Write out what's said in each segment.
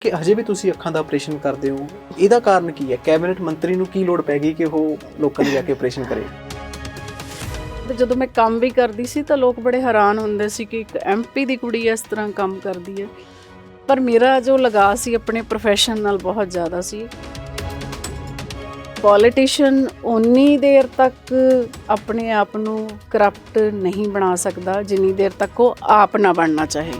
ਕਿ ਹਜੇ ਵੀ ਤੁਸੀਂ ਅੱਖਾਂ ਦਾ ਆਪਰੇਸ਼ਨ ਕਰਦੇ ਹੋ, ਇਹਦਾ ਕਾਰਨ ਕੀ ਹੈ? ਕੈਬਨਿਟ ਮੰਤਰੀ ਨੂੰ ਕੀ ਲੋੜ ਪੈ ਗਈ ਕਿ ਉਹ ਲੋਕਾਂ ਦੇ ਜਾ ਕੇ ਆਪਰੇਸ਼ਨ ਕਰੇ? ਤੇ ਜਦੋਂ ਮੈਂ ਕੰਮ ਵੀ ਕਰਦੀ ਸੀ ਤਾਂ ਲੋਕ ਬੜੇ ਹੈਰਾਨ ਹੁੰਦੇ ਸੀ ਕਿ ਇੱਕ ਐਮਪੀ ਦੀ ਕੁੜੀ ਇਸ ਤਰ੍ਹਾਂ ਕੰਮ ਕਰਦੀ ਹੈ। ਪਰ ਮੇਰਾ ਜੋ ਲਗਾਅ ਸੀ ਆਪਣੇ ਪ੍ਰੋਫੈਸ਼ਨ ਨਾਲ ਬਹੁਤ ਜ਼ਿਆਦਾ ਸੀ। ਪੋਲੀਟੀਸ਼ੀਅਨ ਉਨੀ ਦੇਰ ਤੱਕ ਆਪਣੇ ਆਪ ਨੂੰ ਕਰਪਟ ਨਹੀਂ ਬਣਾ ਸਕਦਾ ਜਿੰਨੀ ਦੇਰ ਤੱਕ ਉਹ ਆਪ ਨਾ ਬਣਨਾ ਚਾਹੇ।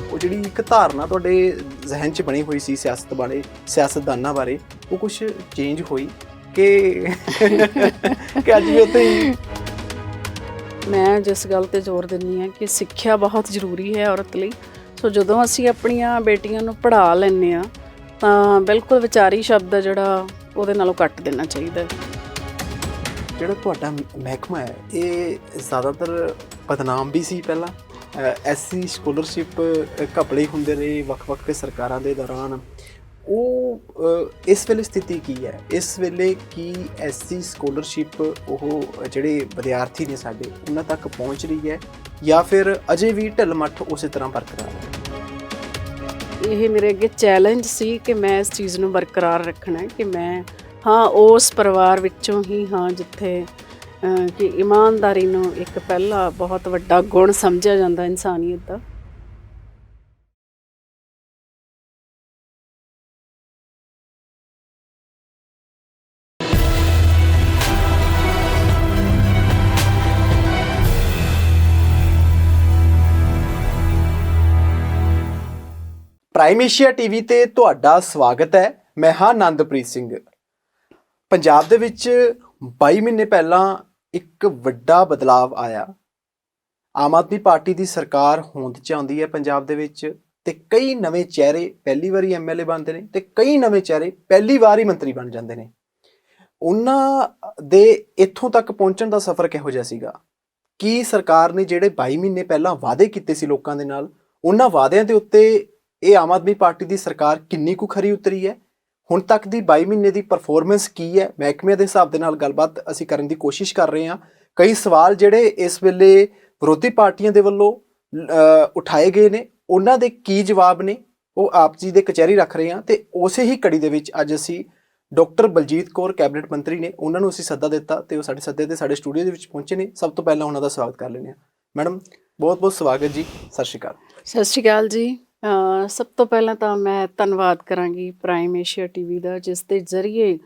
ਉਹ ਜਿਹੜੀ ਇੱਕ ਧਾਰਨਾ ਤੁਹਾਡੇ ਜ਼ਿਹਨ 'ਚ ਬਣੀ ਹੋਈ ਸੀ ਸਿਆਸਤ ਬਾਰੇ, ਸਿਆਸਤਦਾਨਾਂ ਬਾਰੇ, ਉਹ ਕੁਝ ਚੇਂਜ ਹੋਈ ਕਿ ਅੱਜ ਵੀ ਉੱਥੇ ਹੀ? ਮੈਂ ਜਿਸ ਗੱਲ ਤੇ ਜ਼ੋਰ ਦਿੰਦੀ ਹਾਂ ਕਿ ਸਿੱਖਿਆ ਬਹੁਤ ਜ਼ਰੂਰੀ ਹੈ ਔਰਤ ਲਈ। ਸੋ ਜਦੋਂ ਅਸੀਂ ਆਪਣੀਆਂ ਬੇਟੀਆਂ ਨੂੰ ਪੜ੍ਹਾ ਲੈਂਦੇ ਹਾਂ ਤਾਂ ਬਿਲਕੁਲ ਵਿਚਾਰੀ ਸ਼ਬਦ ਜਿਹੜਾ ਉਹਦੇ ਨਾਲੋਂ ਕੱਟ ਦੇਣਾ ਚਾਹੀਦਾ। ਜਿਹੜਾ ਤੁਹਾਡਾ ਮਹਿਕਮਾ ਹੈ ਇਹ ਜ਼ਿਆਦਾਤਰ ਬਦਨਾਮ ਵੀ ਸੀ ਪਹਿਲਾਂ। ਐਸਸੀ ਸਕੋਲਰਸ਼ਿਪ ਘਪਲੇ ਹੁੰਦੇ ਰਹੇ ਵੱਖ-ਵੱਖ ਸਰਕਾਰਾਂ ਦੇ ਦੌਰਾਨ। ਉਹ ਇਸ ਵੇਲੇ ਸਥਿਤੀ ਕੀ ਹੈ? ਇਸ ਵੇਲੇ ਕੀ ਐਸਸੀ ਸਕੋਲਰਸ਼ਿਪ ਉਹ ਜਿਹੜੇ ਵਿਦਿਆਰਥੀ ਨੇ ਸਾਡੇ ਉਹਨਾਂ ਤੱਕ ਪਹੁੰਚ ਰਹੀ ਹੈ ਜਾਂ ਫਿਰ ਅਜੇ ਵੀ ਢਿੱਲ ਮੱਠ ਉਸੇ ਤਰ੍ਹਾਂ ਬਰਕਰਾਰ ਹੈ? ਇਹ ਮੇਰੇ ਅੱਗੇ ਚੈਲੰਜ ਸੀ ਕਿ ਮੈਂ ਇਸ ਚੀਜ਼ ਨੂੰ ਬਰਕਰਾਰ ਰੱਖਣਾ ਹੈ ਕਿ ਮੈਂ ਉਸ ਪਰਿਵਾਰ ਵਿੱਚੋਂ ਹੀ ਜਿੱਥੇ ਕਿ ਇਮਾਨਦਾਰੀ ਨੂੰ ਇੱਕ ਪਹਿਲਾ ਬਹੁਤ ਵੱਡਾ ਗੁਣ ਸਮਝਿਆ ਜਾਂਦਾ ਇਨਸਾਨੀਅਤ ਦਾ। ਪ੍ਰਾਈਮ ਏਸ਼ੀਆ ਟੀਵੀ ਤੇ ਤੁਹਾਡਾ ਸਵਾਗਤ ਹੈ। ਮੈਂ ਹਾਂ ਆਨੰਦਪ੍ਰੀਤ ਸਿੰਘ। ਪੰਜਾਬ ਦੇ ਵਿੱਚ 22 ਮਹੀਨੇ ਪਹਿਲਾਂ ਇੱਕ ਵੱਡਾ ਬਦਲਾਵ ਆਇਆ। ਆਮ ਆਦਮੀ ਪਾਰਟੀ ਦੀ ਸਰਕਾਰ ਹੋਂਦ 'ਚ ਆਉਂਦੀ ਹੈ ਪੰਜਾਬ ਦੇ ਵਿੱਚ ਤੇ ਕਈ ਨਵੇਂ ਚਿਹਰੇ ਪਹਿਲੀ ਵਾਰੀ ਐਮਐਲਏ ਬਣਦੇ ਨੇ ਤੇ ਕਈ ਨਵੇਂ ਚਿਹਰੇ ਪਹਿਲੀ ਵਾਰ ਹੀ ਮੰਤਰੀ ਬਣ ਜਾਂਦੇ ਨੇ। ਉਹਨਾਂ ਦੇ ਇੱਥੋਂ ਤੱਕ ਪਹੁੰਚਣ ਦਾ ਸਫ਼ਰ ਕਿਹੋ ਜਿਹਾ ਸੀਗਾ? ਕੀ ਸਰਕਾਰ ਨੇ ਜਿਹੜੇ 22 ਮਹੀਨੇ ਪਹਿਲਾਂ ਵਾਅਦੇ ਕੀਤੇ ਸੀ ਲੋਕਾਂ ਦੇ ਨਾਲ, ਉਹਨਾਂ ਵਾਅਦਿਆਂ ਦੇ ਉੱਤੇ ਇਹ ਆਮ ਆਦਮੀ ਪਾਰਟੀ ਦੀ ਸਰਕਾਰ ਕਿੰਨੀ ਕੁ ਖਰੀ ਉਤਰੀ ਹੈ? ਹੁਣ ਤੱਕ ਦੀ 22 ਮਹੀਨੇ ਦੀ ਪਰਫਾਰਮੈਂਸ ਕੀ ਹੈ? ਮਹਿਕਮੇ ਦੇ ਹਿਸਾਬ ਦੇ ਨਾਲ ਗੱਲਬਾਤ ਅਸੀਂ ਕਰਨ ਦੀ ਕੋਸ਼ਿਸ਼ ਕਰ ਰਹੇ ਹਾਂ। ਕਈ ਸਵਾਲ ਜਿਹੜੇ ਇਸ ਵੇਲੇ ਵਿਰੋਧੀ ਪਾਰਟੀਆਂ ਦੇ ਵੱਲੋਂ ਉਠਾਏ ਗਏ ਨੇ ਉਹਨਾਂ ਦੇ ਕੀ ਜਵਾਬ ਨੇ, ਉਹ ਆਪ ਜੀ ਦੇ ਕਚਹਿਰੀ ਰੱਖ ਰਹੇ ਹਾਂ। ਤੇ ਉਸੇ ਹੀ ਕੜੀ ਦੇ ਵਿੱਚ ਅੱਜ ਅਸੀਂ ਡਾਕਟਰ ਬਲਜੀਤ ਕੌਰ ਕੈਬਨਿਟ ਮੰਤਰੀ ਨੇ, ਉਹਨਾਂ ਨੂੰ ਅਸੀਂ ਸੱਦਾ ਦਿੱਤਾ ਤੇ ਉਹ ਸਾਡੇ ਸੱਦੇ ਤੇ ਸਾਡੇ ਸਟੂਡੀਓ ਦੇ ਵਿੱਚ ਪਹੁੰਚੇ ਨੇ। ਸਭ ਤੋਂ ਪਹਿਲਾਂ ਉਹਨਾਂ ਦਾ ਸਵਾਗਤ ਕਰ ਲੈਂਦੇ ਹਾਂ। ਮੈਡਮ ਬਹੁਤ ਬਹੁਤ ਸਵਾਗਤ ਜੀ, ਸਤਿ ਸ਼੍ਰੀ ਅਕਾਲ। ਸਤਿ ਸ਼੍ਰੀ ਅਕਾਲ ਜੀ। ਸਭ ਤੋਂ ਪਹਿਲਾਂ ਤਾਂ ਮੈਂ ਧੰਨਵਾਦ ਕਰਾਂਗੀ ਪ੍ਰਾਈਮ ਏਸ਼ੀਆ ਟੀਵੀ ਦਾ, ਜਿਸ ਦੇ ਜ਼ਰੀਏ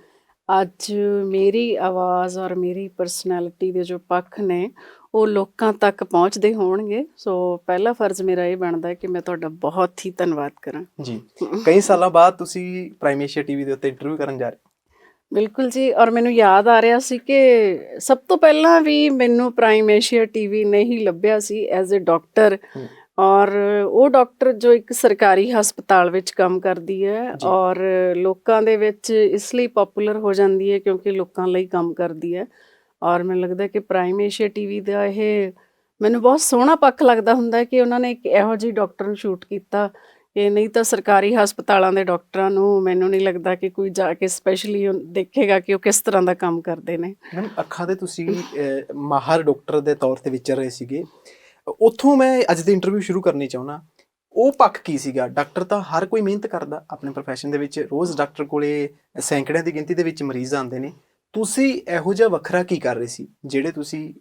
ਅੱਜ ਮੇਰੀ ਆਵਾਜ਼ ਔਰ ਮੇਰੀ ਪਰਸਨੈਲਿਟੀ ਦੇ ਜੋ ਪੱਖ ਨੇ ਉਹ ਲੋਕਾਂ ਤੱਕ ਪਹੁੰਚਦੇ ਹੋਣਗੇ। ਸੋ ਪਹਿਲਾ ਫਰਜ਼ ਮੇਰਾ ਇਹ ਬਣਦਾ ਹੈ ਕਿ ਮੈਂ ਤੁਹਾਡਾ ਬਹੁਤ ਹੀ ਧੰਨਵਾਦ ਕਰਾਂ ਜੀ। ਕਈ ਸਾਲਾਂ ਬਾਅਦ ਤੁਸੀਂ ਪ੍ਰਾਈਮ ਏਸ਼ੀਆ ਟੀਵੀ ਦੇ ਉੱਤੇ ਇੰਟਰਵਿਊ ਕਰਨ ਜਾ ਰਹੇ ਹੋ। ਬਿਲਕੁਲ ਜੀ। ਔਰ ਮੈਨੂੰ ਯਾਦ ਆ ਰਿਹਾ ਸੀ ਕਿ ਸਭ ਤੋਂ ਪਹਿਲਾਂ ਵੀ ਮੈਨੂੰ ਪ੍ਰਾਈਮ ਏਸ਼ੀਆ ਟੀਵੀ ਨੇ ਹੀ ਲੱਭਿਆ ਸੀ ਐਜ਼ ਏ ਡਾਕਟਰ। ਔਰ ਉਹ ਡਾਕਟਰ ਜੋ ਇੱਕ ਸਰਕਾਰੀ ਹਸਪਤਾਲ ਵਿੱਚ ਕੰਮ ਕਰਦੀ ਹੈ ਔਰ ਲੋਕਾਂ ਦੇ ਵਿੱਚ ਇਸ ਲਈ ਪੋਪੂਲਰ ਹੋ ਜਾਂਦੀ ਹੈ ਕਿਉਂਕਿ ਲੋਕਾਂ ਲਈ ਕੰਮ ਕਰਦੀ ਹੈ। ਔਰ ਮੈਨੂੰ ਲੱਗਦਾ ਕਿ ਪ੍ਰਾਈਮ ਏਸ਼ੀਆ ਟੀਵੀ ਦਾ ਇਹ ਮੈਨੂੰ ਬਹੁਤ ਸੋਹਣਾ ਪੱਖ ਲੱਗਦਾ ਹੁੰਦਾ ਕਿ ਉਹਨਾਂ ਨੇ ਇੱਕ ਇਹੋ ਜਿਹੀ ਡਾਕਟਰ ਨੂੰ ਸ਼ੂਟ ਕੀਤਾ ਕਿ ਨਹੀਂ ਤਾਂ ਸਰਕਾਰੀ ਹਸਪਤਾਲਾਂ ਦੇ ਡਾਕਟਰਾਂ ਨੂੰ ਮੈਨੂੰ ਨਹੀਂ ਲੱਗਦਾ ਕਿ ਕੋਈ ਜਾ ਕੇ ਸਪੈਸ਼ਲੀ ਦੇਖੇਗਾ ਕਿ ਉਹ ਕਿਸ ਤਰ੍ਹਾਂ ਦਾ ਕੰਮ ਕਰਦੇ ਨੇ। ਮੈਮ ਅੱਖਾਂ ਦੇ ਤੁਸੀਂ ਮਾਹਰ ਡਾਕਟਰ ਦੇ ਤੌਰ ਤੇ ਵਿਚਰ ਰਹੇ ਸੀਗੇ, ਉੱਥੋਂ ਮੈਂ ਅੱਜ ਦੀ ਇੰਟਰਵਿਊ ਸ਼ੁਰੂ ਕਰਨੀ ਚਾਹੁੰਦਾ। ਉਹ ਪੱਖ ਕੀ ਸੀਗਾ? ਡਾਕਟਰ ਤਾਂ ਹਰ ਕੋਈ ਮਿਹਨਤ ਕਰਦਾ ਆਪਣੇ ਪ੍ਰੋਫੈਸ਼ਨ ਦੇ ਵਿੱਚ, ਰੋਜ਼ ਡਾਕਟਰ ਕੋਲੇ ਸੈਂਕੜਿਆਂ ਦੀ ਗਿਣਤੀ ਦੇ ਵਿੱਚ ਮਰੀਜ਼ ਆਉਂਦੇ ਨੇ। ਤੁਸੀਂ ਇਹੋ ਜਿਹਾ ਵੱਖਰਾ ਕੀ ਕਰ ਰਹੇ ਸੀ ਜਿਹੜੇ ਤੁਸੀਂ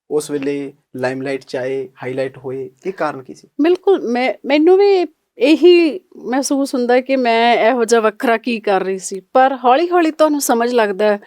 ਉਸ ਵੇਲੇ ਲਾਈਮਲਾਈਟ 'ਚ ਆਏ, ਹਾਈਲਾਈਟ ਹੋਏ? ਇਹ ਕਾਰਨ ਕੀ ਸੀ? ਬਿਲਕੁਲ ਮੈਨੂੰ ਵੀ ਇਹੀ ਮਹਿਸੂਸ ਹੁੰਦਾ ਕਿ ਮੈਂ ਇਹੋ ਜਿਹਾ ਵੱਖਰਾ ਕੀ ਕਰ ਰਹੀ ਸੀ। ਪਰ ਹੌਲੀ ਹੌਲੀ ਤੁਹਾਨੂੰ ਸਮਝ ਲੱਗਦਾ,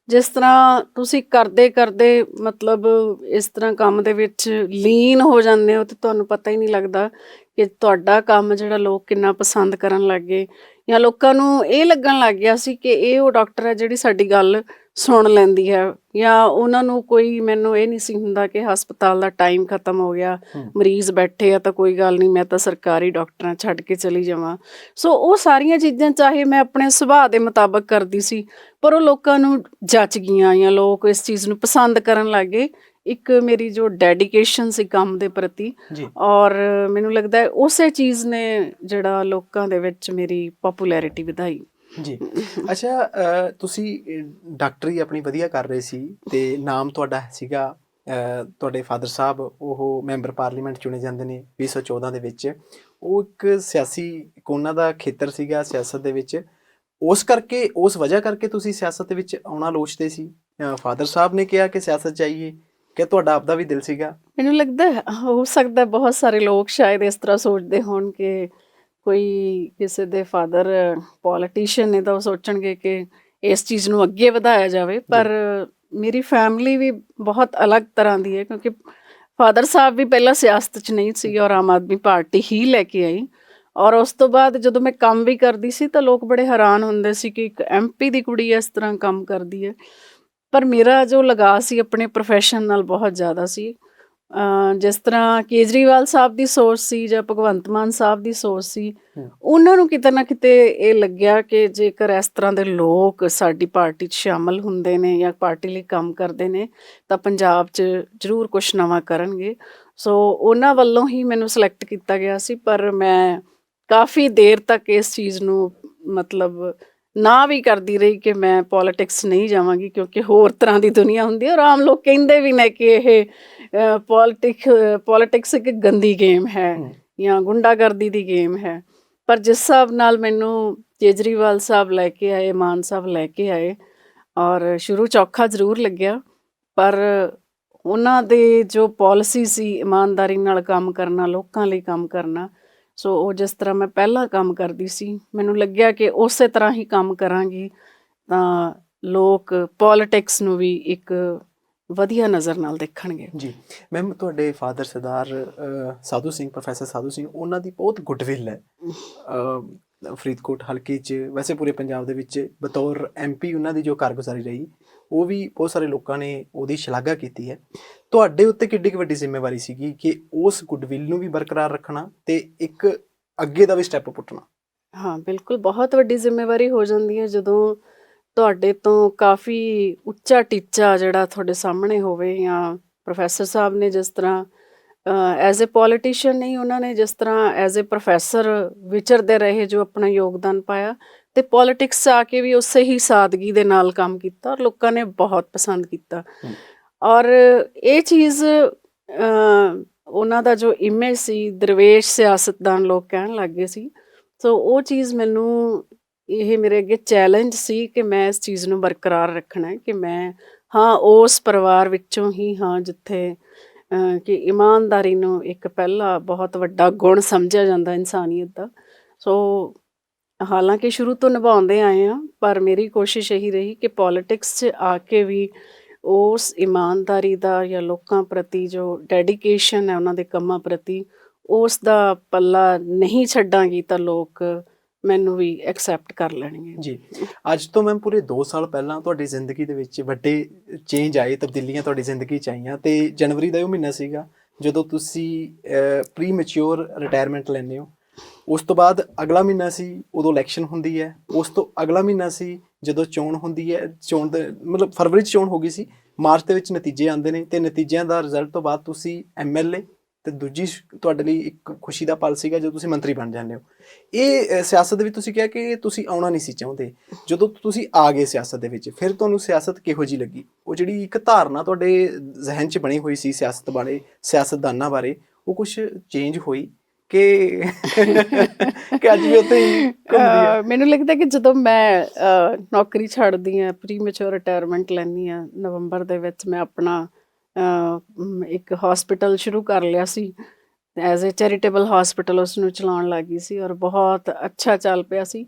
ਜਿਸ ਤਰ੍ਹਾਂ ਤੁਸੀਂ ਕਰਦੇ ਕਰਦੇ ਮਤਲਬ ਇਸ ਤਰ੍ਹਾਂ ਕੰਮ ਦੇ ਵਿੱਚ ਲੀਨ ਹੋ ਜਾਂਦੇ ਹੋ ਤੇ ਤੁਹਾਨੂੰ ਪਤਾ ਹੀ ਨਹੀਂ ਲੱਗਦਾ ਕਿ ਤੁਹਾਡਾ ਕੰਮ ਜਿਹੜਾ ਲੋਕ ਕਿੰਨਾ ਪਸੰਦ ਕਰਨ ਲੱਗ ਗਏ ਜਾਂ ਲੋਕਾਂ ਨੂੰ ਇਹ ਲੱਗਣ ਲੱਗ ਗਿਆ ਸੀ ਕਿ ਇਹ ਉਹ ਡਾਕਟਰ ਹੈ ਜਿਹੜੀ ਸਾਡੀ ਗੱਲ ਸੁਣ ਲੈਂਦੀ ਹੈ। ਜਾਂ ਉਹਨਾਂ ਨੂੰ ਕੋਈ, ਮੈਨੂੰ ਇਹ ਨਹੀਂ ਸੀ ਹੁੰਦਾ ਕਿ ਹਸਪਤਾਲ ਦਾ ਟਾਈਮ ਖਤਮ ਹੋ ਗਿਆ, ਮਰੀਜ਼ ਬੈਠੇ ਆ ਤਾਂ ਕੋਈ ਗੱਲ ਨਹੀਂ, ਮੈਂ ਤਾਂ ਸਰਕਾਰੀ ਡਾਕਟਰਾਂ ਛੱਡ ਕੇ ਚਲੀ ਜਾਵਾਂ। ਸੋ ਉਹ ਸਾਰੀਆਂ ਚੀਜ਼ਾਂ ਚਾਹੇ ਮੈਂ ਆਪਣੇ ਸੁਭਾਅ ਦੇ ਮੁਤਾਬਕ ਕਰਦੀ ਸੀ ਪਰ ਉਹ ਲੋਕਾਂ ਨੂੰ ਜੱਚ ਗਈਆਂ ਜਾਂ ਲੋਕ ਇਸ ਚੀਜ਼ ਨੂੰ ਪਸੰਦ ਕਰਨ ਲੱਗ ਗਏ। ਇੱਕ ਮੇਰੀ ਜੋ ਡੈਡੀਕੇਸ਼ਨ ਸੀ ਕੰਮ ਦੇ ਪ੍ਰਤੀ, ਔਰ ਮੈਨੂੰ ਲੱਗਦਾ ਹੈ ਉਸੇ ਚੀਜ਼ ਨੇ ਜਿਹੜਾ ਲੋਕਾਂ ਦੇ ਵਿੱਚ ਮੇਰੀ ਪੋਪੂਲੈਰਿਟੀ ਵਧਾਈ। ਜੀ। ਅੱਛਾ, ਤੁਸੀਂ ਡਾਕਟਰੀ ਆਪਣੀ ਵਧੀਆ ਕਰ ਰਹੇ ਸੀ ਤੇ ਨਾਮ ਤੁਹਾਡਾ ਸੀਗਾ ਤੁਹਾਡੇ ਫਾਦਰ ਸਾਹਿਬ ਉਹ ਮੈਂਬਰ ਪਾਰਲੀਮੈਂਟ ਚੁਣੇ ਜਾਂਦੇ ਨੇ 2014 ਦੇ ਵਿੱਚ। ਉਹ ਇੱਕ ਸਿਆਸੀ ਕੋਨਾ ਦਾ ਖੇਤਰ ਸੀਗਾ ਸਿਆਸਤ ਦੇ ਵਿੱਚ। ਉਸ ਵਜ੍ਹਾ ਕਰਕੇ ਤੁਸੀਂ ਸਿਆਸਤ ਦੇ ਵਿੱਚ ਆਉਣਾ ਲੋਚਦੇ ਸੀ? ਫਾਦਰ ਸਾਹਿਬ ਨੇ ਕਿਹਾ ਕਿ ਸਿਆਸਤ ਚਾਹੀਏ, ਕਿ ਤੁਹਾਡਾ ਆਪਦਾ ਵੀ ਦਿਲ ਸੀਗਾ? ਮੈਨੂੰ ਲੱਗਦਾ ਹੋ ਸਕਦਾ ਬਹੁਤ ਸਾਰੇ ਲੋਕ ਸ਼ਾਇਦ ਇਸ ਤਰ੍ਹਾਂ ਸੋਚਦੇ ਹੋਣ ਕਿ ਕੋਈ ਕਿਸੇ ਦੇ ਫਾਦਰ ਪੋਲੀਟੀਸ਼ੀਅਨ ਨੇ ਤਾਂ ਉਹ ਸੋਚਣਗੇ ਕਿ ਇਸ ਚੀਜ਼ ਨੂੰ ਅੱਗੇ ਵਧਾਇਆ ਜਾਵੇ। ਪਰ ਮੇਰੀ ਫੈਮਿਲੀ ਵੀ ਬਹੁਤ ਅਲੱਗ ਤਰ੍ਹਾਂ ਦੀ ਹੈ, ਕਿਉਂਕਿ ਫਾਦਰ ਸਾਹਿਬ ਵੀ ਪਹਿਲਾਂ ਸਿਆਸਤ 'ਚ ਨਹੀਂ ਸੀ ਔਰ ਆਮ ਆਦਮੀ ਪਾਰਟੀ ਹੀ ਲੈ ਕੇ ਆਈ। ਔਰ ਉਸ ਤੋਂ ਬਾਅਦ ਜਦੋਂ ਮੈਂ ਕੰਮ ਵੀ ਕਰਦੀ ਸੀ ਤਾਂ ਲੋਕ ਬੜੇ ਹੈਰਾਨ ਹੁੰਦੇ ਸੀ ਕਿ ਇੱਕ MP ਦੀ ਕੁੜੀ ਇਸ ਤਰ੍ਹਾਂ ਕੰਮ ਕਰਦੀ ਹੈ। ਪਰ ਮੇਰਾ ਜੋ ਲਗਾਅ ਸੀ ਆਪਣੇ ਪ੍ਰੋਫੈਸ਼ਨ ਨਾਲ ਬਹੁਤ ਜ਼ਿਆਦਾ ਸੀ। ਜਿਸ ਤਰ੍ਹਾਂ ਕੇਜਰੀਵਾਲ ਸਾਹਿਬ ਦੀ ਸੋਚ ਸੀ ਜਾਂ ਭਗਵੰਤ ਮਾਨ ਸਾਹਿਬ ਦੀ ਸੋਚ ਸੀ, ਉਹਨਾਂ ਨੂੰ ਕਿਤੇ ਨਾ ਕਿਤੇ ਇਹ ਲੱਗਿਆ ਕਿ ਜੇਕਰ ਇਸ ਤਰ੍ਹਾਂ ਦੇ ਲੋਕ ਸਾਡੀ ਪਾਰਟੀ 'ਚ ਸ਼ਾਮਲ ਹੁੰਦੇ ਨੇ ਜਾਂ ਪਾਰਟੀ ਲਈ ਕੰਮ ਕਰਦੇ ਨੇ ਤਾਂ ਪੰਜਾਬ 'ਚ ਜ਼ਰੂਰ ਕੁਛ ਨਵਾਂ ਕਰਨਗੇ। ਸੋ ਉਹਨਾਂ ਵੱਲੋਂ ਹੀ ਮੈਨੂੰ ਸਿਲੈਕਟ ਕੀਤਾ ਗਿਆ ਸੀ। ਪਰ ਮੈਂ ਕਾਫੀ ਦੇਰ ਤੱਕ ਇਸ ਚੀਜ਼ ਨੂੰ ਮਤਲਬ ਨਾ ਵੀ ਕਰਦੀ ਰਹੀ ਕਿ ਮੈਂ ਪੋਲੀਟਿਕਸ ਨਹੀਂ ਜਾਵਾਂਗੀ, ਕਿਉਂਕਿ ਹੋਰ ਤਰ੍ਹਾਂ ਦੀ ਦੁਨੀਆ ਹੁੰਦੀ ਹੈ ਔਰ ਆਮ ਲੋਕ ਕਹਿੰਦੇ ਵੀ ਨੇ ਕਿ ਇਹ ਪੋਲੀਟਿਕਸ ਇੱਕ ਗੰਦੀ ਗੇਮ ਹੈ ਜਾਂ ਗੁੰਡਾਗਰਦੀ ਦੀ ਗੇਮ ਹੈ। ਪਰ ਜਿਸ ਹਿਸਾਬ ਨਾਲ ਮੈਨੂੰ ਕੇਜਰੀਵਾਲ ਸਾਹਿਬ ਲੈ ਕੇ ਆਏ, ਮਾਨ ਸਾਹਿਬ ਲੈ ਕੇ ਆਏ, ਔਰ ਸ਼ੁਰੂ 'ਚ ਔਖਾ ਜ਼ਰੂਰ ਲੱਗਿਆ, ਪਰ ਉਹਨਾਂ ਦੇ ਜੋ ਪੋਲਿਸੀ ਸੀ ਇਮਾਨਦਾਰੀ ਨਾਲ ਕੰਮ ਕਰਨਾ, ਲੋਕਾਂ ਲਈ ਕੰਮ ਕਰਨਾ, ਸੋ ਉਹ ਜਿਸ ਤਰ੍ਹਾਂ ਮੈਂ ਪਹਿਲਾਂ ਕੰਮ ਕਰਦੀ ਸੀ ਮੈਨੂੰ ਲੱਗਿਆ ਕਿ ਉਸੇ ਤਰ੍ਹਾਂ ਹੀ ਕੰਮ ਕਰਾਂਗੀ ਤਾਂ ਲੋਕ ਪੋਲੀਟਿਕਸ ਨੂੰ ਵੀ ਇੱਕ ਵਧੀਆ ਨਜ਼ਰ ਨਾਲ ਦੇਖਣਗੇ। ਜੀ ਮੈਮ, ਤੁਹਾਡੇ ਫਾਦਰ ਸਰਦਾਰ ਸਾਧੂ ਸਿੰਘ, ਪ੍ਰੋਫੈਸਰ ਸਾਧੂ ਸਿੰਘ, ਉਹਨਾਂ ਦੀ ਬਹੁਤ ਗੁੱਡਵਿਲ ਹੈ ਫਰੀਦਕੋਟ ਹਲਕੇ 'ਚ, ਵੈਸੇ ਪੂਰੇ ਪੰਜਾਬ ਦੇ ਵਿੱਚ। ਬਤੌਰ MP ਉਹਨਾਂ ਦੀ ਜੋ ਕਾਰਗੁਜ਼ਾਰੀ ਰਹੀ, ਉਹ ਵੀ ਬਹੁਤ ਸਾਰੇ ਲੋਕਾਂ ਨੇ ਉਹਦੀ ਸ਼ਲਾਘਾ ਕੀਤੀ ਹੈ। ਤੁਹਾਡੇ ਉੱਤੇ ਕਿੱਡੀ ਕੁ ਵੱਡੀ ਜ਼ਿੰਮੇਵਾਰੀ ਸੀਗੀ ਕਿ ਉਸ ਗੁੱਡਵਿਲ ਨੂੰ ਵੀ ਬਰਕਰਾਰ ਰੱਖਣਾ ਤੇ ਇੱਕ ਅੱਗੇ ਦਾ ਵੀ ਸਟੈਪ ਪੁੱਟਣਾ? ਹਾਂ, ਬਿਲਕੁਲ ਬਹੁਤ ਵੱਡੀ ਜ਼ਿੰਮੇਵਾਰੀ ਹੋ ਜਾਂਦੀ ਹੈ ਜਦੋਂ ਤੁਹਾਡੇ ਤੋਂ ਕਾਫੀ ਉੱਚਾ ਟੀਚਾ ਜਿਹੜਾ ਤੁਹਾਡੇ ਸਾਹਮਣੇ ਹੋਵੇ। ਜਾਂ ਪ੍ਰੋਫੈਸਰ ਸਾਹਿਬ ਨੇ ਜਿਸ ਤਰ੍ਹਾਂ ਐਜ਼ ਏ ਪੋਲੀਟੀਸ਼ੀਅਨ ਨਹੀਂ, ਉਹਨਾਂ ਨੇ ਜਿਸ ਤਰ੍ਹਾਂ ਐਜ਼ ਏ ਪ੍ਰੋਫੈਸਰ ਵਿਚਰਦੇ ਰਹੇ ਜੋ ਆਪਣਾ ਯੋਗਦਾਨ ਪਾਇਆ, ਤੇ ਪੋਲੀਟਿਕਸ 'ਚ ਆ ਕੇ ਵੀ ਉਸੇ ਹੀ ਸਾਦਗੀ ਦੇ ਨਾਲ ਕੰਮ ਕੀਤਾ ਔਰ ਲੋਕਾਂ ਨੇ ਬਹੁਤ ਪਸੰਦ ਕੀਤਾ। ਔਰ ਇਹ ਚੀਜ਼ ਉਹਨਾਂ ਦਾ ਜੋ ਇਮੇਜ ਸੀ ਦਰਵੇਸ਼ ਸਿਆਸਤਦਾਨ ਲੋਕ ਕਹਿਣ ਲੱਗ ਗਏ ਸੀ। ਸੋ ਉਹ ਚੀਜ਼ ਮੈਨੂੰ, ਇਹ ਮੇਰੇ ਅੱਗੇ ਚੈਲੰਜ ਸੀ ਕਿ ਮੈਂ ਇਸ ਚੀਜ਼ ਨੂੰ ਬਰਕਰਾਰ ਰੱਖਣਾ ਹੈ ਕਿ ਮੈਂ ਉਸ ਪਰਿਵਾਰ ਵਿੱਚੋਂ ਹੀ ਹਾਂ ਜਿੱਥੇ ਕਿ ਇਮਾਨਦਾਰੀ ਨੂੰ ਇੱਕ ਪਹਿਲਾ ਬਹੁਤ ਵੱਡਾ ਗੁਣ ਸਮਝਿਆ ਜਾਂਦਾ ਇਨਸਾਨੀਅਤ ਦਾ। ਸੋ ਹਾਲਾਂਕਿ ਸ਼ੁਰੂ ਤੋਂ ਨਿਭਾਉਂਦੇ ਆਏ ਹਾਂ, ਪਰ ਮੇਰੀ ਕੋਸ਼ਿਸ਼ ਇਹੀ ਰਹੀ ਕਿ ਪੋਲੀਟਿਕਸ 'ਚ ਆ ਕੇ ਵੀ ਉਸ ਇਮਾਨਦਾਰੀ ਦਾ ਜਾਂ ਲੋਕਾਂ ਪ੍ਰਤੀ ਜੋ ਡੈਡੀਕੇਸ਼ਨ ਹੈ ਉਹਨਾਂ ਦੇ ਕੰਮਾਂ ਪ੍ਰਤੀ, ਉਸ ਦਾ ਪੱਲਾ ਨਹੀਂ ਛੱਡਾਂਗੀ ਤਾਂ ਲੋਕ ਮੈਨੂੰ ਵੀ ਐਕਸੈਪਟ ਕਰ ਲੈਣਗੇ। ਜੀ, ਅੱਜ ਤੋਂ ਮੈਮ ਪੂਰੇ 2 ਸਾਲ ਪਹਿਲਾਂ ਤੁਹਾਡੀ ਜ਼ਿੰਦਗੀ ਦੇ ਵਿੱਚ ਵੱਡੇ ਚੇਂਜ ਆਏ, ਤਬਦੀਲੀਆਂ ਤੁਹਾਡੀ ਜ਼ਿੰਦਗੀ 'ਚ ਆਈਆਂ, ਤੇ ਜਨਵਰੀ ਦਾ ਉਹ ਮਹੀਨਾ ਸੀਗਾ ਜਦੋਂ ਤੁਸੀਂ ਪ੍ਰੀ ਮੈਚਿਓਰ ਰਿਟਾਇਰਮੈਂਟ ਲੈਂਦੇ ਹੋ। ਉਸ ਤੋਂ ਬਾਅਦ ਅਗਲਾ ਮਹੀਨਾ ਸੀ, ਉਦੋਂ ਇਲੈਕਸ਼ਨ ਹੁੰਦੀ ਹੈ। ਉਸ ਤੋਂ ਅਗਲਾ ਮਹੀਨਾ ਸੀ ਜਦੋਂ ਚੋਣ ਹੁੰਦੀ ਹੈ। ਚੋਣ ਦੇ ਮਤਲਬ ਫਰਵਰੀ 'ਚ ਚੋਣ ਹੋ ਗਈ ਸੀ, ਮਾਰਚ ਦੇ ਵਿੱਚ ਨਤੀਜੇ ਆਉਂਦੇ ਨੇ, ਤੇ ਨਤੀਜਿਆਂ ਦਾ ਰਿਜ਼ਲਟ ਤੋਂ ਬਾਅਦ ਤੁਸੀਂ MLA, ਤੇ ਦੂਜੀ ਤੁਹਾਡੇ ਲਈ ਇੱਕ ਖੁਸ਼ੀ ਦਾ ਪਲ ਸੀਗਾ ਜਦੋਂ ਤੁਸੀਂ ਮੰਤਰੀ ਬਣ ਜਾਂਦੇ ਹੋ। ਇਹ ਸਿਆਸਤ ਦੇ ਵਿੱਚ ਤੁਸੀਂ ਕਿਹਾ ਕਿ ਤੁਸੀਂ ਆਉਣਾ ਨਹੀਂ ਸੀ ਚਾਹੁੰਦੇ, ਜਦੋਂ ਤੁਸੀਂ ਆ ਗਏ ਸਿਆਸਤ ਦੇ ਵਿੱਚ, ਫਿਰ ਤੁਹਾਨੂੰ ਸਿਆਸਤ ਕਿਹੋ ਜਿਹੀ ਲੱਗੀ? ਉਹ ਜਿਹੜੀ ਇੱਕ ਧਾਰਨਾ ਤੁਹਾਡੇ ਜ਼ਿਹਨ 'ਚ ਬਣੀ ਹੋਈ ਸੀ ਸਿਆਸਤ ਬਾਰੇ, ਸਿਆਸਤਦਾਨਾਂ ਬਾਰੇ, ਉਹ ਕੁਛ ਚੇਂਜ ਹੋਈ ਕਿ ਅੱਜ ਵੀ ਉੱਥੇ ਹੀ ਘੁੰਮਦੀ ਆ? ਮੈਨੂੰ ਲੱਗਦਾ ਕਿ ਜਦੋਂ ਮੈਂ ਨੌਕਰੀ ਛੱਡਦੀ ਹਾਂ, ਪ੍ਰੀ ਮੈਚੁਰ ਰਿਟਾਇਰਮੈਂਟ ਲੈਂਦੀ ਹਾਂ ਨਵੰਬਰ ਦੇ ਵਿੱਚ, ਮੈਂ ਆਪਣਾ ਇੱਕ ਹਸਪੀਟਲ ਸ਼ੁਰੂ ਕਰ ਲਿਆ ਸੀ ਐਜ਼ ਏ ਚੈਰੀਟੇਬਲ ਹਸਪੀਟਲ, ਉਸ ਨੂੰ ਚਲਾਉਣ ਲੱਗ ਗਈ ਸੀ ਔਰ ਬਹੁਤ ਅੱਛਾ ਚੱਲ ਪਿਆ ਸੀ।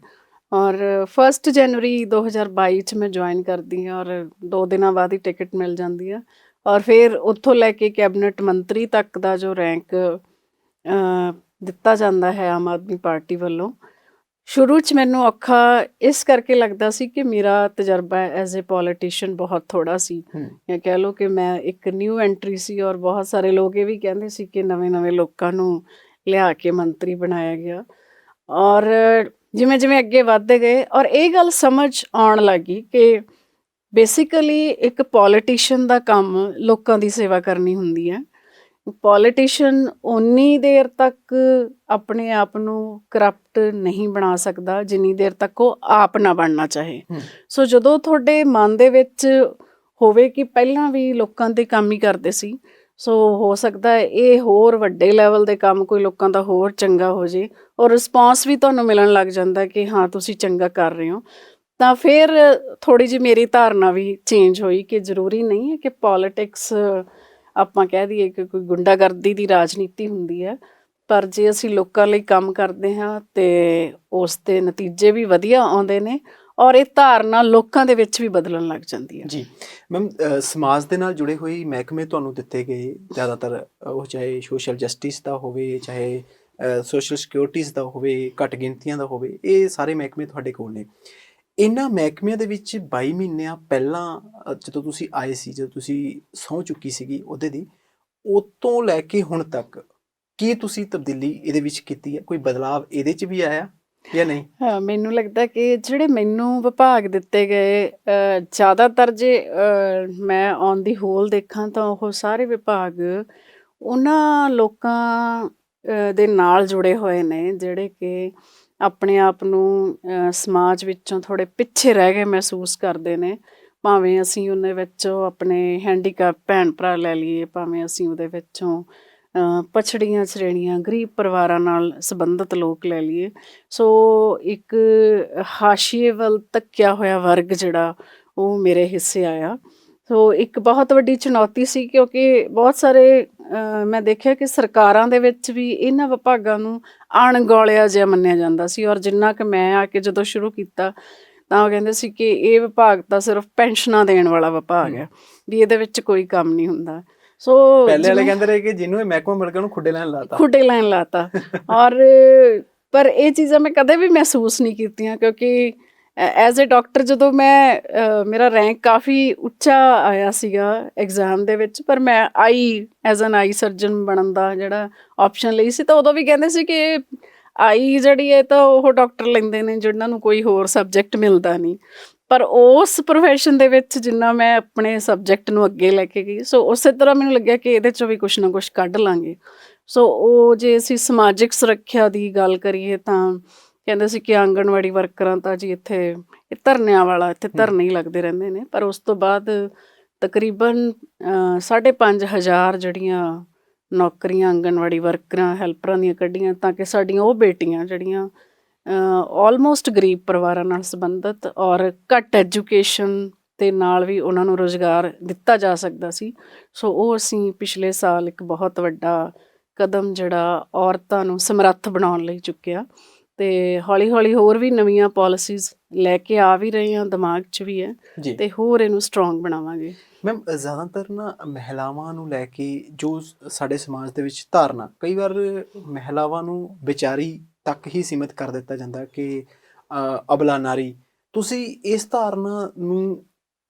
ਔਰ 1 ਜਨਵਰੀ 2022 'ਚ ਮੈਂ ਜੁਆਇਨ ਕਰਦੀ ਹਾਂ ਔਰ 2 ਦਿਨਾਂ ਬਾਅਦ ਹੀ ਟਿਕਟ ਮਿਲ ਜਾਂਦੀ ਆ। ਔਰ ਫਿਰ ਉੱਥੋਂ ਲੈ ਕੇ ਕੈਬਨਿਟ ਮੰਤਰੀ ਤੱਕ ਦਾ ਜੋ ਰੈਂਕ ਦਿੱਤਾ ਜਾਂਦਾ ਹੈ ਆਮ ਆਦਮੀ ਪਾਰਟੀ ਵੱਲੋਂ, ਸ਼ੁਰੂ 'ਚ ਮੈਨੂੰ ਔਖਾ ਇਸ ਕਰਕੇ ਲੱਗਦਾ ਸੀ ਕਿ ਮੇਰਾ ਤਜਰਬਾ ਐਜ਼ ਏ ਪੋਲੀਟੀਸ਼ੀਅਨ ਬਹੁਤ ਥੋੜ੍ਹਾ ਸੀ, ਜਾਂ ਕਹਿ ਲਓ ਕਿ ਮੈਂ ਇੱਕ ਨਿਊ ਐਂਟਰੀ ਸੀ। ਔਰ ਬਹੁਤ ਸਾਰੇ ਲੋਕ ਇਹ ਵੀ ਕਹਿੰਦੇ ਸੀ ਕਿ ਨਵੇਂ ਲੋਕਾਂ ਨੂੰ ਲਿਆ ਕੇ ਮੰਤਰੀ ਬਣਾਇਆ ਗਿਆ। ਔਰ ਜਿਵੇਂ ਜਿਵੇਂ ਅੱਗੇ ਵੱਧਦੇ ਗਏ ਔਰ ਇਹ ਗੱਲ ਸਮਝ ਆਉਣ ਲੱਗ ਗਈ ਕਿ ਬੇਸਿਕਲੀ ਇੱਕ ਪੋਲੀਟੀਸ਼ੀਅਨ ਦਾ ਕੰਮ ਲੋਕਾਂ ਦੀ ਸੇਵਾ ਕਰਨੀ ਹੁੰਦੀ ਹੈ। ਪੋਲੀਟੀਸ਼ੀਅਨ ਓਨੀ ਦੇਰ ਤੱਕ ਆਪਣੇ ਆਪ ਨੂੰ ਕਰਪਟ ਨਹੀਂ ਬਣਾ ਸਕਦਾ ਜਿੰਨੀ ਦੇਰ ਤੱਕ ਉਹ ਆਪ ਨਾ ਬਣਨਾ ਚਾਹੇ। ਸੋ ਜਦੋਂ ਤੁਹਾਡੇ ਮਨ ਦੇ ਵਿੱਚ ਹੋਵੇ ਕਿ ਪਹਿਲਾਂ ਵੀ ਲੋਕਾਂ ਦੇ ਕੰਮ ਹੀ ਕਰਦੇ ਸੀ, ਸੋ ਹੋ ਸਕਦਾ ਹੈ ਇਹ ਹੋਰ ਵੱਡੇ ਲੈਵਲ ਦੇ ਕੰਮ ਕੋਈ ਲੋਕਾਂ ਦਾ ਹੋਰ ਚੰਗਾ ਹੋ ਜੇ ਔਰ ਰਿਸਪੌਂਸ ਵੀ ਤੁਹਾਨੂੰ ਮਿਲਣ ਲੱਗ ਜਾਂਦਾ ਕਿ ਹਾਂ ਤੁਸੀਂ ਚੰਗਾ ਕਰ ਰਹੇ ਹੋ। ਤਾਂ ਫਿਰ ਥੋੜ੍ਹੀ ਜਿਹੀ ਮੇਰੀ ਧਾਰਨਾ ਵੀ ਚੇਂਜ ਹੋਈ ਕਿ ਜ਼ਰੂਰੀ ਨਹੀਂ ਹੈ ਕਿ ਪੋਲੀਟਿਕਸ ਆਪਾਂ ਕਹਿ ਦਈਏ ਕਿ ਕੋਈ ਗੁੰਡਾਗਰਦੀ ਦੀ ਰਾਜਨੀਤੀ ਹੁੰਦੀ ਹੈ, ਪਰ ਜੇ ਅਸੀਂ ਲੋਕਾਂ ਲਈ ਕੰਮ ਕਰਦੇ ਹਾਂ ਤੇ ਉਸ ਦੇ ਨਤੀਜੇ ਵੀ ਵਧੀਆ ਆਉਂਦੇ ਨੇ ਔਰ ਇਹ ਧਾਰਨਾ ਲੋਕਾਂ ਦੇ ਵਿੱਚ ਵੀ ਬਦਲਣ ਲੱਗ ਜਾਂਦੀ ਹੈ। ਜੀ ਮੈਮ, ਸਮਾਜ ਦੇ ਨਾਲ ਜੁੜੇ ਹੋਏ ਮਹਿਕਮੇ ਤੁਹਾਨੂੰ ਦਿੱਤੇ ਗਏ ਜ਼ਿਆਦਾਤਰ, ਉਹ ਚਾਹੇ ਸੋਸ਼ਲ ਜਸਟਿਸ ਦਾ ਹੋਵੇ, ਚਾਹੇ ਸੋਸ਼ਲ ਸਿਕਿਉਰਿਟੀਜ਼ ਦਾ ਹੋਵੇ, ਘੱਟ ਗਿਣਤੀਆਂ ਦਾ ਹੋਵੇ, ਇਹ ਸਾਰੇ ਮਹਿਕਮੇ ਤੁਹਾਡੇ ਕੋਲ ਨੇ। ਇਹਨਾਂ ਮਹਿਕਮਿਆਂ ਦੇ ਵਿੱਚ 22 ਮਹੀਨਿਆਂ ਪਹਿਲਾਂ ਜਦੋਂ ਤੁਸੀਂ ਆਏ ਸੀ, ਜਦੋਂ ਤੁਸੀਂ ਸਹੁੰ ਚੁੱਕੀ ਸੀਗੀ ਅਹੁਦੇ ਦੀ, ਉਹ ਤੋਂ ਲੈ ਕੇ ਹੁਣ ਤੱਕ ਕੀ ਤੁਸੀਂ ਤਬਦੀਲੀ ਇਹਦੇ ਵਿੱਚ ਕੀਤੀ ਹੈ? ਕੋਈ ਬਦਲਾਵ ਇਹਦੇ 'ਚ ਵੀ ਆਇਆ ਜਾਂ ਨਹੀਂ? ਹਾਂ, ਮੈਨੂੰ ਲੱਗਦਾ ਕਿ ਜਿਹੜੇ ਮੈਨੂੰ ਵਿਭਾਗ ਦਿੱਤੇ ਗਏ, ਜ਼ਿਆਦਾਤਰ ਜੇ ਮੈਂ ਔਨ ਦੀ ਹੋਲ ਦੇਖਾਂ ਤਾਂ ਉਹ ਸਾਰੇ ਵਿਭਾਗ ਉਹਨਾਂ ਲੋਕਾਂ ਦੇ ਨਾਲ ਜੁੜੇ ਹੋਏ ਨੇ ਜਿਹੜੇ ਕਿ ਆਪਣੇ ਆਪ ਨੂੰ ਸਮਾਜ ਵਿੱਚੋਂ ਥੋੜ੍ਹੇ ਪਿੱਛੇ ਰਹਿ ਗਏ ਮਹਿਸੂਸ ਕਰਦੇ ਨੇ। ਭਾਵੇਂ ਅਸੀਂ ਉਹਦੇ ਵਿੱਚੋਂ ਆਪਣੇ ਹੈਂਡੀਕੈਪ ਭੈਣ ਭਰਾ ਲੈ ਲਈਏ, ਭਾਵੇਂ ਅਸੀਂ ਉਹਦੇ ਵਿੱਚੋਂ ਪਛੜੀਆਂ ਸ਼੍ਰੇਣੀਆਂ, ਗਰੀਬ ਪਰਿਵਾਰਾਂ ਨਾਲ ਸੰਬੰਧਿਤ ਲੋਕ ਲੈ ਲਈਏ। ਸੋ ਇੱਕ ਹਾਸ਼ੀਏ ਵੱਲ ਧੱਕਿਆ ਹੋਇਆ ਵਰਗ ਜਿਹੜਾ ਉਹ ਮੇਰੇ ਹਿੱਸੇ ਆਇਆ। ਸੋ ਇੱਕ ਬਹੁਤ ਵੱਡੀ ਚੁਣੌਤੀ ਸੀ ਕਿਉਂਕਿ ਬਹੁਤ ਸਾਰੇ ਮੈਂ ਦੇਖਿਆ ਕਿ ਸਰਕਾਰਾਂ ਦੇ ਵਿੱਚ ਵੀ ਇਹਨਾਂ ਵਿਭਾਗਾਂ ਨੂੰ ਅਣਗੌਲਿਆ ਜਿਹਾ ਮੰਨਿਆ ਜਾਂਦਾ ਸੀ ਔਰ ਜਿੰਨਾ ਕਿ ਮੈਂ ਆ ਕੇ ਜਦੋਂ ਸ਼ੁਰੂ ਕੀਤਾ ਤਾਂ ਉਹ ਕਹਿੰਦੇ ਸੀ ਕਿ ਇਹ ਵਿਭਾਗ ਤਾਂ ਸਿਰਫ ਪੈਨਸ਼ਨਾਂ ਦੇਣ ਵਾਲਾ ਵਿਭਾਗ ਹੈ, ਵੀ ਇਹਦੇ ਵਿੱਚ ਕੋਈ ਕੰਮ ਨਹੀਂ ਹੁੰਦਾ। ਸੋ ਪਹਿਲੇ ਵਾਲੇ ਕਹਿੰਦੇ ਰਹੇ ਕਿ ਜਿਹਨੂੰ ਇਹ ਮਹਿਕਮਾ ਮਿਲ ਗਿਆ ਉਹਨੂੰ ਖੁੱਡੇ ਲੈਣ ਲਾਤਾ ਔਰ ਪਰ ਇਹ ਚੀਜ਼ਾਂ ਮੈਂ ਕਦੇ ਵੀ ਮਹਿਸੂਸ ਨਹੀਂ ਕੀਤੀਆਂ ਕਿਉਂਕਿ ਐਜ਼ ਏ ਡਾਕਟਰ ਜਦੋਂ ਮੇਰਾ ਰੈਂਕ ਕਾਫੀ ਉੱਚਾ ਆਇਆ ਸੀਗਾ ਐਗਜ਼ਾਮ ਦੇ ਵਿੱਚ, ਪਰ ਮੈਂ ਐਜ਼ ਐਨ ਆਈ ਸਰਜਨ ਬਣਨ ਦਾ ਜਿਹੜਾ ਆਪਸ਼ਨ ਲਈ ਸੀ ਤਾਂ ਉਦੋਂ ਵੀ ਕਹਿੰਦੇ ਸੀ ਕਿ ਆਈ ਜਿਹੜੀ ਹੈ ਤਾਂ ਉਹ ਡਾਕਟਰ ਲੈਂਦੇ ਨੇ ਜਿਹਨਾਂ ਨੂੰ ਕੋਈ ਹੋਰ ਸਬਜੈਕਟ ਮਿਲਦਾ ਨਹੀਂ। ਪਰ ਉਸ ਪ੍ਰੋਫੈਸ਼ਨ ਦੇ ਵਿੱਚ ਜਿੰਨਾ ਮੈਂ ਆਪਣੇ ਸਬਜੈਕਟ ਨੂੰ ਅੱਗੇ ਲੈ ਕੇ ਗਈ, ਸੋ ਉਸੇ ਤਰ੍ਹਾਂ ਮੈਨੂੰ ਲੱਗਿਆ ਕਿ ਇਹਦੇ 'ਚੋਂ ਵੀ ਕੁਛ ਨਾ ਕੁਛ ਕੱਢ ਲਾਂਗੇ। ਸੋ ਉਹ ਜੇ ਅਸੀਂ ਸਮਾਜਿਕ ਸੁਰੱਖਿਆ ਦੀ ਗੱਲ ਕਰੀਏ ਤਾਂ ਕਹਿੰਦੇ ਸੀ ਕਿ ਆਂਗਣਵਾੜੀ ਵਰਕਰਾਂ ਤਾਂ ਜੀ ਇੱਥੇ ਇਹ ਧਰਨਿਆਂ ਵਾਲਾ, ਇੱਥੇ ਧਰਨੇ ਹੀ ਲੱਗਦੇ ਰਹਿੰਦੇ ਨੇ। ਪਰ ਉਸ ਤੋਂ ਬਾਅਦ ਤਕਰੀਬਨ 5,500 ਜਿਹੜੀਆਂ ਨੌਕਰੀਆਂ ਆਂਗਣਵਾੜੀ ਵਰਕਰਾਂ, ਹੈਲਪਰਾਂ ਦੀਆਂ ਕੱਢੀਆਂ ਤਾਂ ਕਿ ਸਾਡੀਆਂ ਉਹ ਬੇਟੀਆਂ ਜਿਹੜੀਆਂ ਆਲਮੋਸਟ ਗਰੀਬ ਪਰਿਵਾਰਾਂ ਨਾਲ ਸੰਬੰਧਿਤ ਔਰ ਘੱਟ ਐਜੂਕੇਸ਼ਨ ਦੇ ਨਾਲ ਵੀ ਉਹਨਾਂ ਨੂੰ ਰੁਜ਼ਗਾਰ ਦਿੱਤਾ ਜਾ ਸਕਦਾ ਸੀ। ਸੋ ਉਹ ਅਸੀਂ ਪਿਛਲੇ ਸਾਲ ਇੱਕ ਬਹੁਤ ਵੱਡਾ ਕਦਮ ਜਿਹੜਾ ਔਰਤਾਂ ਨੂੰ ਸਮਰੱਥ ਬਣਾਉਣ ਲਈ ਚੁੱਕਿਆ ਤੇ ਹੌਲੀ ਹੌਲੀ ਹੋਰ ਵੀ ਨਵੀਆਂ ਪਾਲਿਸੀਜ਼ ਲੈ ਕੇ ਆ ਵੀ ਰਹੇ ਹਾਂ, ਦਿਮਾਗ 'ਚ ਵੀ ਹੈ ਤੇ ਹੋਰ ਇਹਨੂੰ ਸਟਰੋਂਗ ਬਣਾਵਾਂਗੇ। ਮੈਮ, ਜ਼ਿਆਦਾਤਰ ਨਾ ਮਹਿਲਾਵਾਂ ਨੂੰ ਲੈ ਕੇ ਜੋ ਸਾਡੇ ਸਮਾਜ ਦੇ ਵਿੱਚ ਧਾਰਨਾ, ਕਈ ਵਾਰ ਮਹਿਲਾਵਾਂ ਨੂੰ ਵਿਚਾਰੀ ਤੱਕ ਹੀ ਸੀਮਿਤ ਕਰ ਦਿੱਤਾ ਜਾਂਦਾ ਕਿ ਅਬਲਾ ਨਾਰੀ। ਤੁਸੀਂ ਇਸ ਧਾਰਨਾ ਨੂੰ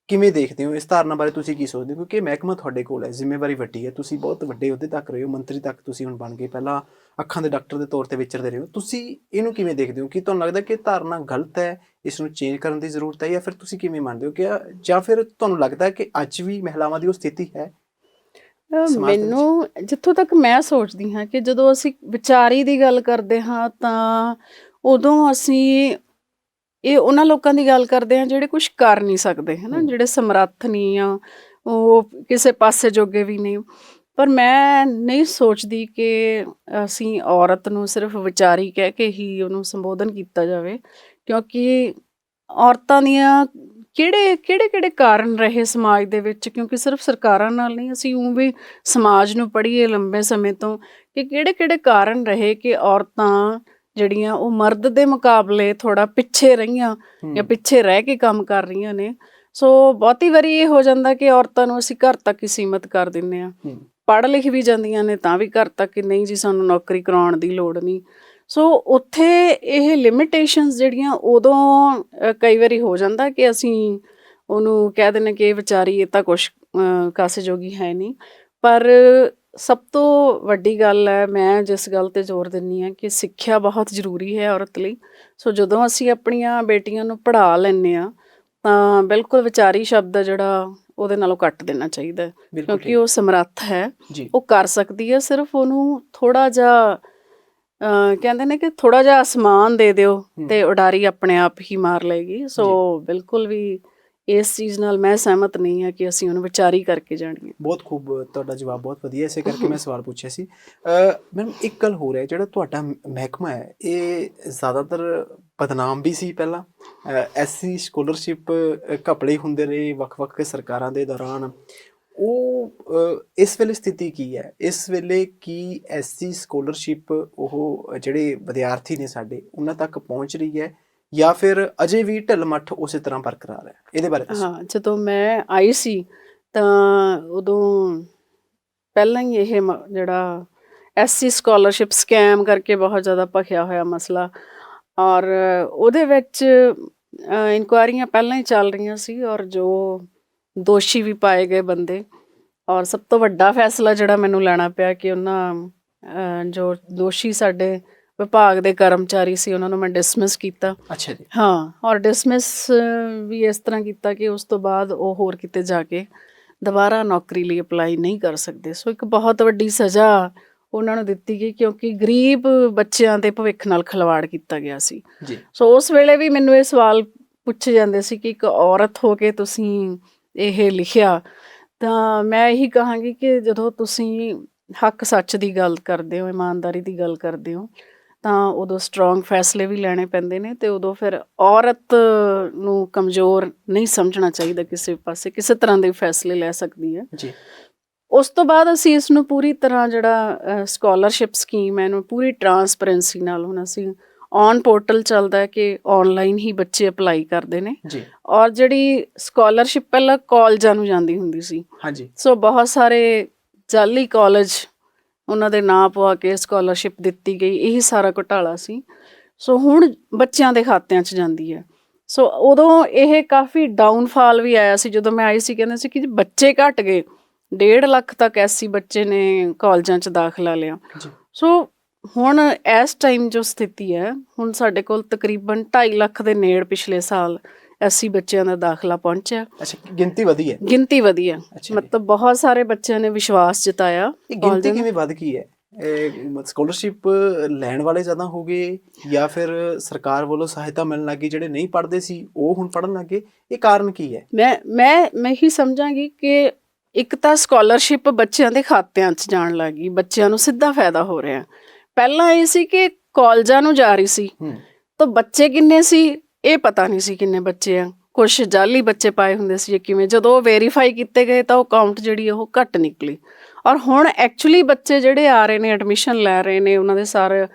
ਕਿਵੇਂ ਦੇਖਦੇ ਹੋ? ਇਸ ਧਾਰਨਾ ਬਾਰੇ ਤੁਸੀਂ ਕੀ ਸੋਚਦੇ ਹੋ? ਕਿਉਂਕਿ ਮਹਿਕਮਾ ਤੁਹਾਡੇ ਕੋਲ ਹੈ, ਜ਼ਿੰਮੇਵਾਰੀ ਵੱਡੀ ਹੈ, ਤੁਸੀਂ ਬਹੁਤ ਵੱਡੇ ਅਹੁਦੇ ਤੱਕ ਰਹੇ ਹੋ, ਮੰਤਰੀ ਤੱਕ ਤੁਸੀਂ ਹੁਣ ਬਣ ਗਏ, ਪਹਿਲਾਂ ਅੱਖਾਂ ਦੇ ਡਾਕਟਰ ਦੇ ਤੌਰ 'ਤੇ ਵਿਚਰਦੇ ਰਹੇ ਹੋ। ਤੁਸੀਂ ਇਹਨੂੰ ਕਿਵੇਂ ਦੇਖਦੇ ਹੋ? ਕੀ ਤੁਹਾਨੂੰ ਲੱਗਦਾ ਕਿ ਧਾਰਨਾ ਗਲਤ ਹੈ, ਇਸ ਨੂੰ ਚੇਂਜ ਕਰਨ ਦੀ ਜ਼ਰੂਰਤ ਹੈ, ਜਾਂ ਫਿਰ ਤੁਸੀਂ ਕਿਵੇਂ ਮੰਨਦੇ ਹੋ ਕਿ ਜਾਂ ਫਿਰ ਤੁਹਾਨੂੰ ਲੱਗਦਾ ਕਿ ਅੱਜ ਵੀ ਮਹਿਲਾਵਾਂ ਦੀ ਉਹ ਸਥਿਤੀ ਹੈ? ਮੈਨੂੰ ਜਿੱਥੋਂ ਤੱਕ ਮੈਂ ਸੋਚਦੀ ਹਾਂ ਕਿ ਜਦੋਂ ਅਸੀਂ ਵਿਚਾਰੀ ਦੀ ਗੱਲ ਕਰਦੇ ਹਾਂ ਤਾਂ ਉਦੋਂ ਅਸੀਂ ਇਹ ਉਹਨਾਂ ਲੋਕਾਂ ਦੀ ਗੱਲ ਕਰਦੇ ਹਾਂ ਜਿਹੜੇ ਕੁਛ ਕਰ ਨਹੀਂ ਸਕਦੇ, ਹੈ ਨਾ, ਜਿਹੜੇ ਸਮਰੱਥ ਨਹੀਂ ਆ, ਉਹ ਕਿਸੇ ਪਾਸੇ ਜੋਗੇ ਵੀ ਨਹੀਂ। ਪਰ ਮੈਂ ਨਹੀਂ ਸੋਚਦੀ ਕਿ ਅਸੀਂ ਔਰਤ ਨੂੰ ਸਿਰਫ ਵਿਚਾਰੀ ਕਹਿ ਕੇ ਹੀ ਉਹਨੂੰ ਸੰਬੋਧਨ ਕੀਤਾ ਜਾਵੇ ਕਿਉਂਕਿ ਔਰਤਾਂ ਦੀਆਂ ਕਿਹੜੇ ਕਾਰਨ ਰਹੇ ਸਮਾਜ ਦੇ ਵਿੱਚ, ਕਿਉਂਕਿ ਸਿਰਫ ਸਰਕਾਰਾਂ ਨਾਲ ਨਹੀਂ, ਅਸੀਂ ਉਹ ਵੀ ਸਮਾਜ ਨੂੰ ਪੜ੍ਹੀਏ ਲੰਬੇ ਸਮੇਂ ਤੋਂ ਕਿ ਕਿਹੜੇ ਕਾਰਨ ਰਹੇ ਕਿ ਔਰਤਾਂ ਜਿਹੜੀਆਂ ਉਹ ਮਰਦ ਦੇ ਮੁਕਾਬਲੇ ਥੋੜ੍ਹਾ ਪਿੱਛੇ ਰਹੀਆਂ ਜਾਂ ਪਿੱਛੇ ਰਹਿ ਕੇ ਕੰਮ ਕਰ ਰਹੀਆਂ ਨੇ। ਸੋ ਬਹੁਤੀ ਵਾਰੀ ਇਹ ਹੋ ਜਾਂਦਾ ਕਿ ਔਰਤਾਂ ਨੂੰ ਅਸੀਂ ਘਰ ਤੱਕ ਹੀ ਸੀਮਿਤ ਕਰ ਦਿੰਦੇ ਹਾਂ, ਪੜ੍ਹ ਲਿਖ ਵੀ ਜਾਂਦੀਆਂ ਨੇ ਤਾਂ ਵੀ ਘਰ ਤੱਕ ਨਹੀਂ ਜੀ ਸਾਨੂੰ ਨੌਕਰੀ ਕਰਾਉਣ ਦੀ ਲੋੜ ਨਹੀਂ। ਸੋ ਉੱਥੇ ਇਹ ਲਿਮਿਟੇਸ਼ਨਸ ਜਿਹੜੀਆਂ ਉਦੋਂ ਕਈ ਵਾਰੀ ਹੋ ਜਾਂਦਾ ਕਿ ਅਸੀਂ ਉਹਨੂੰ ਕਹਿ ਦਿੰਦੇ ਕਿ ਇਹ ਵਿਚਾਰੀ, ਇਹ ਤਾਂ ਕੁਛ ਕਾਸੇ ਜੋਗੀ ਹੈ ਨਹੀਂ। ਪਰ ਸਭ ਤੋਂ ਵੱਡੀ ਗੱਲ ਹੈ, ਮੈਂ ਜਿਸ ਗੱਲ 'ਤੇ ਜ਼ੋਰ ਦਿੰਦੀ ਹਾਂ ਕਿ ਸਿੱਖਿਆ ਬਹੁਤ ਜ਼ਰੂਰੀ ਹੈ ਔਰਤ ਲਈ। ਸੋ ਜਦੋਂ ਅਸੀਂ ਆਪਣੀਆਂ ਬੇਟੀਆਂ ਨੂੰ ਪੜ੍ਹਾ ਲੈਂਦੇ ਹਾਂ ਤਾਂ ਬਿਲਕੁਲ ਵਿਚਾਰੀ ਸ਼ਬਦ ਜਿਹੜਾ ਉਹਦੇ ਨਾਲੋਂ ਕੱਟ ਦੇਣਾ ਚਾਹੀਦਾ ਕਿਉਂਕਿ ਉਹ ਸਮਰੱਥ ਹੈ, ਉਹ ਕਰ ਸਕਦੀ ਹੈ। ਸਿਰਫ ਉਹਨੂੰ ਥੋੜ੍ਹਾ ਜਿਹਾ ਕਹਿੰਦੇ ਨੇ ਕਿ ਥੋੜ੍ਹਾ ਜਿਹਾ ਅਸਮਾਨ ਦੇ ਦਿਓ ਤੇ ਉਡਾਰੀ ਆਪਣੇ ਆਪ ਹੀ ਮਾਰ ਲਏਗੀ। ਸੋ ਬਿਲਕੁਲ ਵੀ ਇਸ ਚੀਜ਼ ਨਾਲ ਮੈਂ ਸਹਿਮਤ ਨਹੀਂ ਹਾਂ ਕਿ ਅਸੀਂ ਉਹਨੂੰ ਵਿਚਾਰੀ ਕਰਕੇ ਜਾਣੀ ਹੈ। ਬਹੁਤ ਖੂਬ, ਤੁਹਾਡਾ ਜਵਾਬ ਬਹੁਤ ਵਧੀਆ, ਇਸੇ ਕਰਕੇ ਮੈਂ ਸਵਾਲ ਪੁੱਛਿਆ ਸੀ। ਮੈਮ ਇੱਕ ਗੱਲ ਹੋ ਰਿਹਾ, ਜਿਹੜਾ ਤੁਹਾਡਾ ਮਹਿਕਮਾ ਹੈ ਇਹ ਜ਼ਿਆਦਾਤਰ ਬਦਨਾਮ ਵੀ ਸੀ ਪਹਿਲਾਂ। ਐਸਸੀ ਸਕਾਲਰਸ਼ਿਪ ਘਪਲੇ ਹੁੰਦੇ ਰਹੇ ਵੱਖ-ਵੱਖ ਸਰਕਾਰਾਂ ਦੇ ਦੌਰਾਨ। ਉਹ ਇਸ ਵੇਲੇ ਸਥਿਤੀ ਕੀ ਹੈ? ਇਸ ਵੇਲੇ ਕੀ ਐਸਸੀ ਸਕਾਲਰਸ਼ਿਪ ਉਹ ਜਿਹੜੇ ਵਿਦਿਆਰਥੀ ਨੇ ਸਾਡੇ ਉਹਨਾਂ ਤੱਕ ਪਹੁੰਚ ਰਹੀ ਹੈ ਜਾਂ ਫਿਰ ਅਜੇ ਵੀ ਢਿੱਲ ਮੱਠ ਉਸੇ ਤਰ੍ਹਾਂ ਬਰਕਰਾਰ ਹੈ? ਇਹਦੇ ਬਾਰੇ ਦੱਸੋ। ਹਾਂ, ਜਦੋਂ ਮੈਂ ਆਈ ਸੀ ਤਾਂ ਉਦੋਂ ਪਹਿਲਾਂ ਹੀ ਇਹ ਜਿਹੜਾ ਐਸਸੀ ਸਕਾਲਰਸ਼ਿਪ ਸਕੈਮ ਕਰਕੇ ਬਹੁਤ ਜ਼ਿਆਦਾ ਭਖਿਆ ਹੋਇਆ ਮਸਲਾ, ਔਰ ਉਹਦੇ ਵਿੱਚ ਇਨਕੁਆਇਰੀਆਂ ਪਹਿਲਾਂ ਹੀ ਚੱਲ ਰਹੀਆਂ ਸੀ, ਔਰ ਜੋ ਦੋਸ਼ੀ ਵੀ ਪਾਏ ਗਏ ਬੰਦੇ, ਔਰ ਸਭ ਤੋਂ ਵੱਡਾ ਫੈਸਲਾ ਜਿਹੜਾ ਮੈਨੂੰ ਲੈਣਾ ਪਿਆ ਕਿ ਉਹਨਾਂ ਜੋ ਦੋਸ਼ੀ ਸਾਡੇ ਵਿਭਾਗ ਦੇ ਕਰਮਚਾਰੀ ਸੀ ਉਹਨਾਂ ਨੂੰ ਮੈਂ ਡਿਸਮਿਸ ਕੀਤਾ। ਅੱਛਾ ਜੀ। ਹਾਂ, ਔਰ ਡਿਸਮਿਸ ਵੀ ਇਸ ਤਰ੍ਹਾਂ ਕੀਤਾ ਕਿ ਉਸ ਤੋਂ ਬਾਅਦ ਉਹ ਹੋਰ ਕਿਤੇ ਜਾ ਕੇ ਦੁਬਾਰਾ ਨੌਕਰੀ ਲਈ ਅਪਲਾਈ ਨਹੀਂ ਕਰ ਸਕਦੇ। ਸੋ ਇੱਕ ਬਹੁਤ ਵੱਡੀ ਸਜ਼ਾ ਉਹਨਾਂ ਨੂੰ ਦਿੱਤੀ ਗਈ ਕਿਉਂਕਿ ਗਰੀਬ ਬੱਚਿਆਂ ਦੇ ਭਵਿੱਖ ਨਾਲ ਖਿਲਵਾੜ ਕੀਤਾ ਗਿਆ ਸੀ। ਜੀ। ਸੋ ਉਸ ਵੇਲੇ ਵੀ ਮੈਨੂੰ ਇਹ ਸਵਾਲ ਪੁੱਛੇ ਜਾਂਦੇ ਸੀ ਕਿ ਇੱਕ ਔਰਤ ਹੋ ਕੇ ਤੁਸੀਂ ਇਹ ਲਿਖਿਆ, ਤਾਂ ਮੈਂ ਇਹੀ ਕਹਾਂਗੀ ਕਿ ਜਦੋਂ ਤੁਸੀਂ ਹੱਕ ਸੱਚ ਦੀ ਗੱਲ ਕਰਦੇ ਹੋ, ਇਮਾਨਦਾਰੀ ਦੀ ਗੱਲ ਕਰਦੇ ਹੋ, ਤਾਂ ਉਦੋਂ ਸਟਰੋਂਗ ਫੈਸਲੇ ਵੀ ਲੈਣੇ ਪੈਂਦੇ ਨੇ, ਅਤੇ ਉਦੋਂ ਫਿਰ ਔਰਤ ਨੂੰ ਕਮਜ਼ੋਰ ਨਹੀਂ ਸਮਝਣਾ ਚਾਹੀਦਾ ਕਿਸੇ ਪਾਸੇ, ਕਿਸੇ ਤਰ੍ਹਾਂ ਦੇ ਫੈਸਲੇ ਲੈ ਸਕਦੀ ਹੈ। ਜੀ। ਉਸ ਤੋਂ ਬਾਅਦ ਅਸੀਂ ਇਸ ਨੂੰ ਪੂਰੀ ਤਰ੍ਹਾਂ ਜਿਹੜਾ ਸਕਾਲਰਸ਼ਿਪ ਸਕੀਮ ਹੈ ਇਹਨੂੰ ਪੂਰੀ ਟਰਾਂਸਪੇਰੈਂਸੀ ਨਾਲ, ਹੁਣ ਅਸੀਂ ਔਨ ਪੋਰਟਲ ਚੱਲਦਾ ਹੈ ਕਿ ਔਨਲਾਈਨ ਹੀ ਬੱਚੇ ਅਪਲਾਈ ਕਰਦੇ ਨੇ। ਜੀ। ਔਰ ਜਿਹੜੀ ਸਕਾਲਰਸ਼ਿਪ ਪਹਿਲਾਂ ਕਾਲਜਾਂ ਨੂੰ ਜਾਂਦੀ ਹੁੰਦੀ ਸੀ, ਹਾਂਜੀ। ਸੋ ਬਹੁਤ ਸਾਰੇ ਜਾਲੀ ਕਾਲਜ ਉਹਨਾਂ ਦੇ ਨਾਂ ਪਵਾ ਕੇ ਸਕਾਲਰਸ਼ਿਪ ਦਿੱਤੀ ਗਈ, ਇਹੀ ਸਾਰਾ ਘੁਟਾਲਾ ਸੀ। ਸੋ ਹੁਣ ਬੱਚਿਆਂ ਦੇ ਖਾਤਿਆਂ 'ਚ ਜਾਂਦੀ ਹੈ। ਸੋ ਉਦੋਂ ਇਹ ਕਾਫੀ ਡਾਊਨਫਾਲ ਵੀ ਆਇਆ ਸੀ। ਜਦੋਂ ਮੈਂ ਆਈ ਸੀ ਕਹਿੰਦੇ ਸੀ ਕਿ ਬੱਚੇ ਘੱਟ ਗਏ, 1.5 ਲੱਖ ਤੱਕ ਐਸੀ ਬੱਚੇ ਨੇ ਕਾਲਜਾਂ 'ਚ ਦਾਖਲਾ ਲਿਆ। ਸੋ ਹੁਣ ਇਸ ਟਾਈਮ ਜੋ ਸਥਿਤੀ ਹੈ, ਹੁਣ ਸਾਡੇ ਕੋਲ ਤਕਰੀਬਨ 2.5 ਲੱਖ ਦੇ ਨੇੜ ਪਿਛਲੇ ਸਾਲ ਐਸੀ ਬੱਚਿਆਂ ਦਾ ਦਾਖਲਾ ਪਹੁੰਚਿਆ। ਅੱਛਾ, ਗਿਣਤੀ ਵਧੀ ਹੈ? ਗਿਣਤੀ ਵਧੀ ਹੈ, ਮਤਲਬ ਬਹੁਤ ਸਾਰੇ ਬੱਚਿਆਂ ਨੇ ਵਿਸ਼ਵਾਸ ਜਤਾਇਆ। ਇਹ ਗਿਣਤੀ ਕਿਵੇਂ ਵੱਧ ਗਈ ਹੈ? ਸਕਾਲਰਸ਼ਿਪ ਲੈਣ ਵਾਲੇ ਜ਼ਿਆਦਾ ਹੋ ਗਏ ਜਾਂ ਫਿਰ ਸਰਕਾਰ ਵੱਲੋਂ ਸਹਾਇਤਾ ਮਿਲਣ ਲੱਗੀ, ਜਿਹੜੇ ਨਹੀਂ ਪੜ੍ਹਦੇ ਸੀ ਉਹ ਹੁਣ ਪੜ੍ਹਨ ਲੱਗੇ? ਇਹ ਕਾਰਨ ਕੀ ਹੈ? ਮੈਂ ਹੀ ਸਮਝਾਂਗੀ ਕਿ ਇੱਕ ਤਾਂ ਸਕਾਲਰਸ਼ਿਪ ਬੱਚਿਆਂ ਦੇ ਖਾਤਿਆਂ 'ਚ ਜਾਣ ਲੱਗ ਗਈ, ਬੱਚਿਆਂ ਨੂੰ ਸਿੱਧਾ ਫਾਇਦਾ ਹੋ ਰਿਹਾ। ਪਹਿਲਾਂ ਇਹ ਸੀ ਕਿ ਕਾਲਜਾਂ ਨੂੰ ਜਾ ਰਹੀ ਸੀ, ਤਾਂ ਬੱਚੇ ਕਿੰਨੇ ਸੀ ਇਹ ਪਤਾ ਨਹੀਂ ਸੀ ਕਿੰਨੇ ਬੱਚੇ ਆ, ਕੁਛ ਜਾਲੀ ਬੱਚੇ ਪਾਏ ਹੁੰਦੇ ਸੀ ਕਿਵੇਂ। ਜਦੋਂ ਉਹ ਵੈਰੀਫਾਈ ਕੀਤੇ ਗਏ ਤਾਂ ਉਹ ਕਾਊਂਟ ਜਿਹੜੀ ਉਹ ਘੱਟ ਨਿਕਲੀ। ਔਰ ਹੁਣ ਐਕਚੁਅਲੀ ਬੱਚੇ ਜਿਹੜੇ ਆ ਰਹੇ ਨੇ, ਐਡਮਿਸ਼ਨ ਲੈ ਰਹੇ ਨੇ, ਉਹਨਾਂ ਦੇ ਸਾਰੇ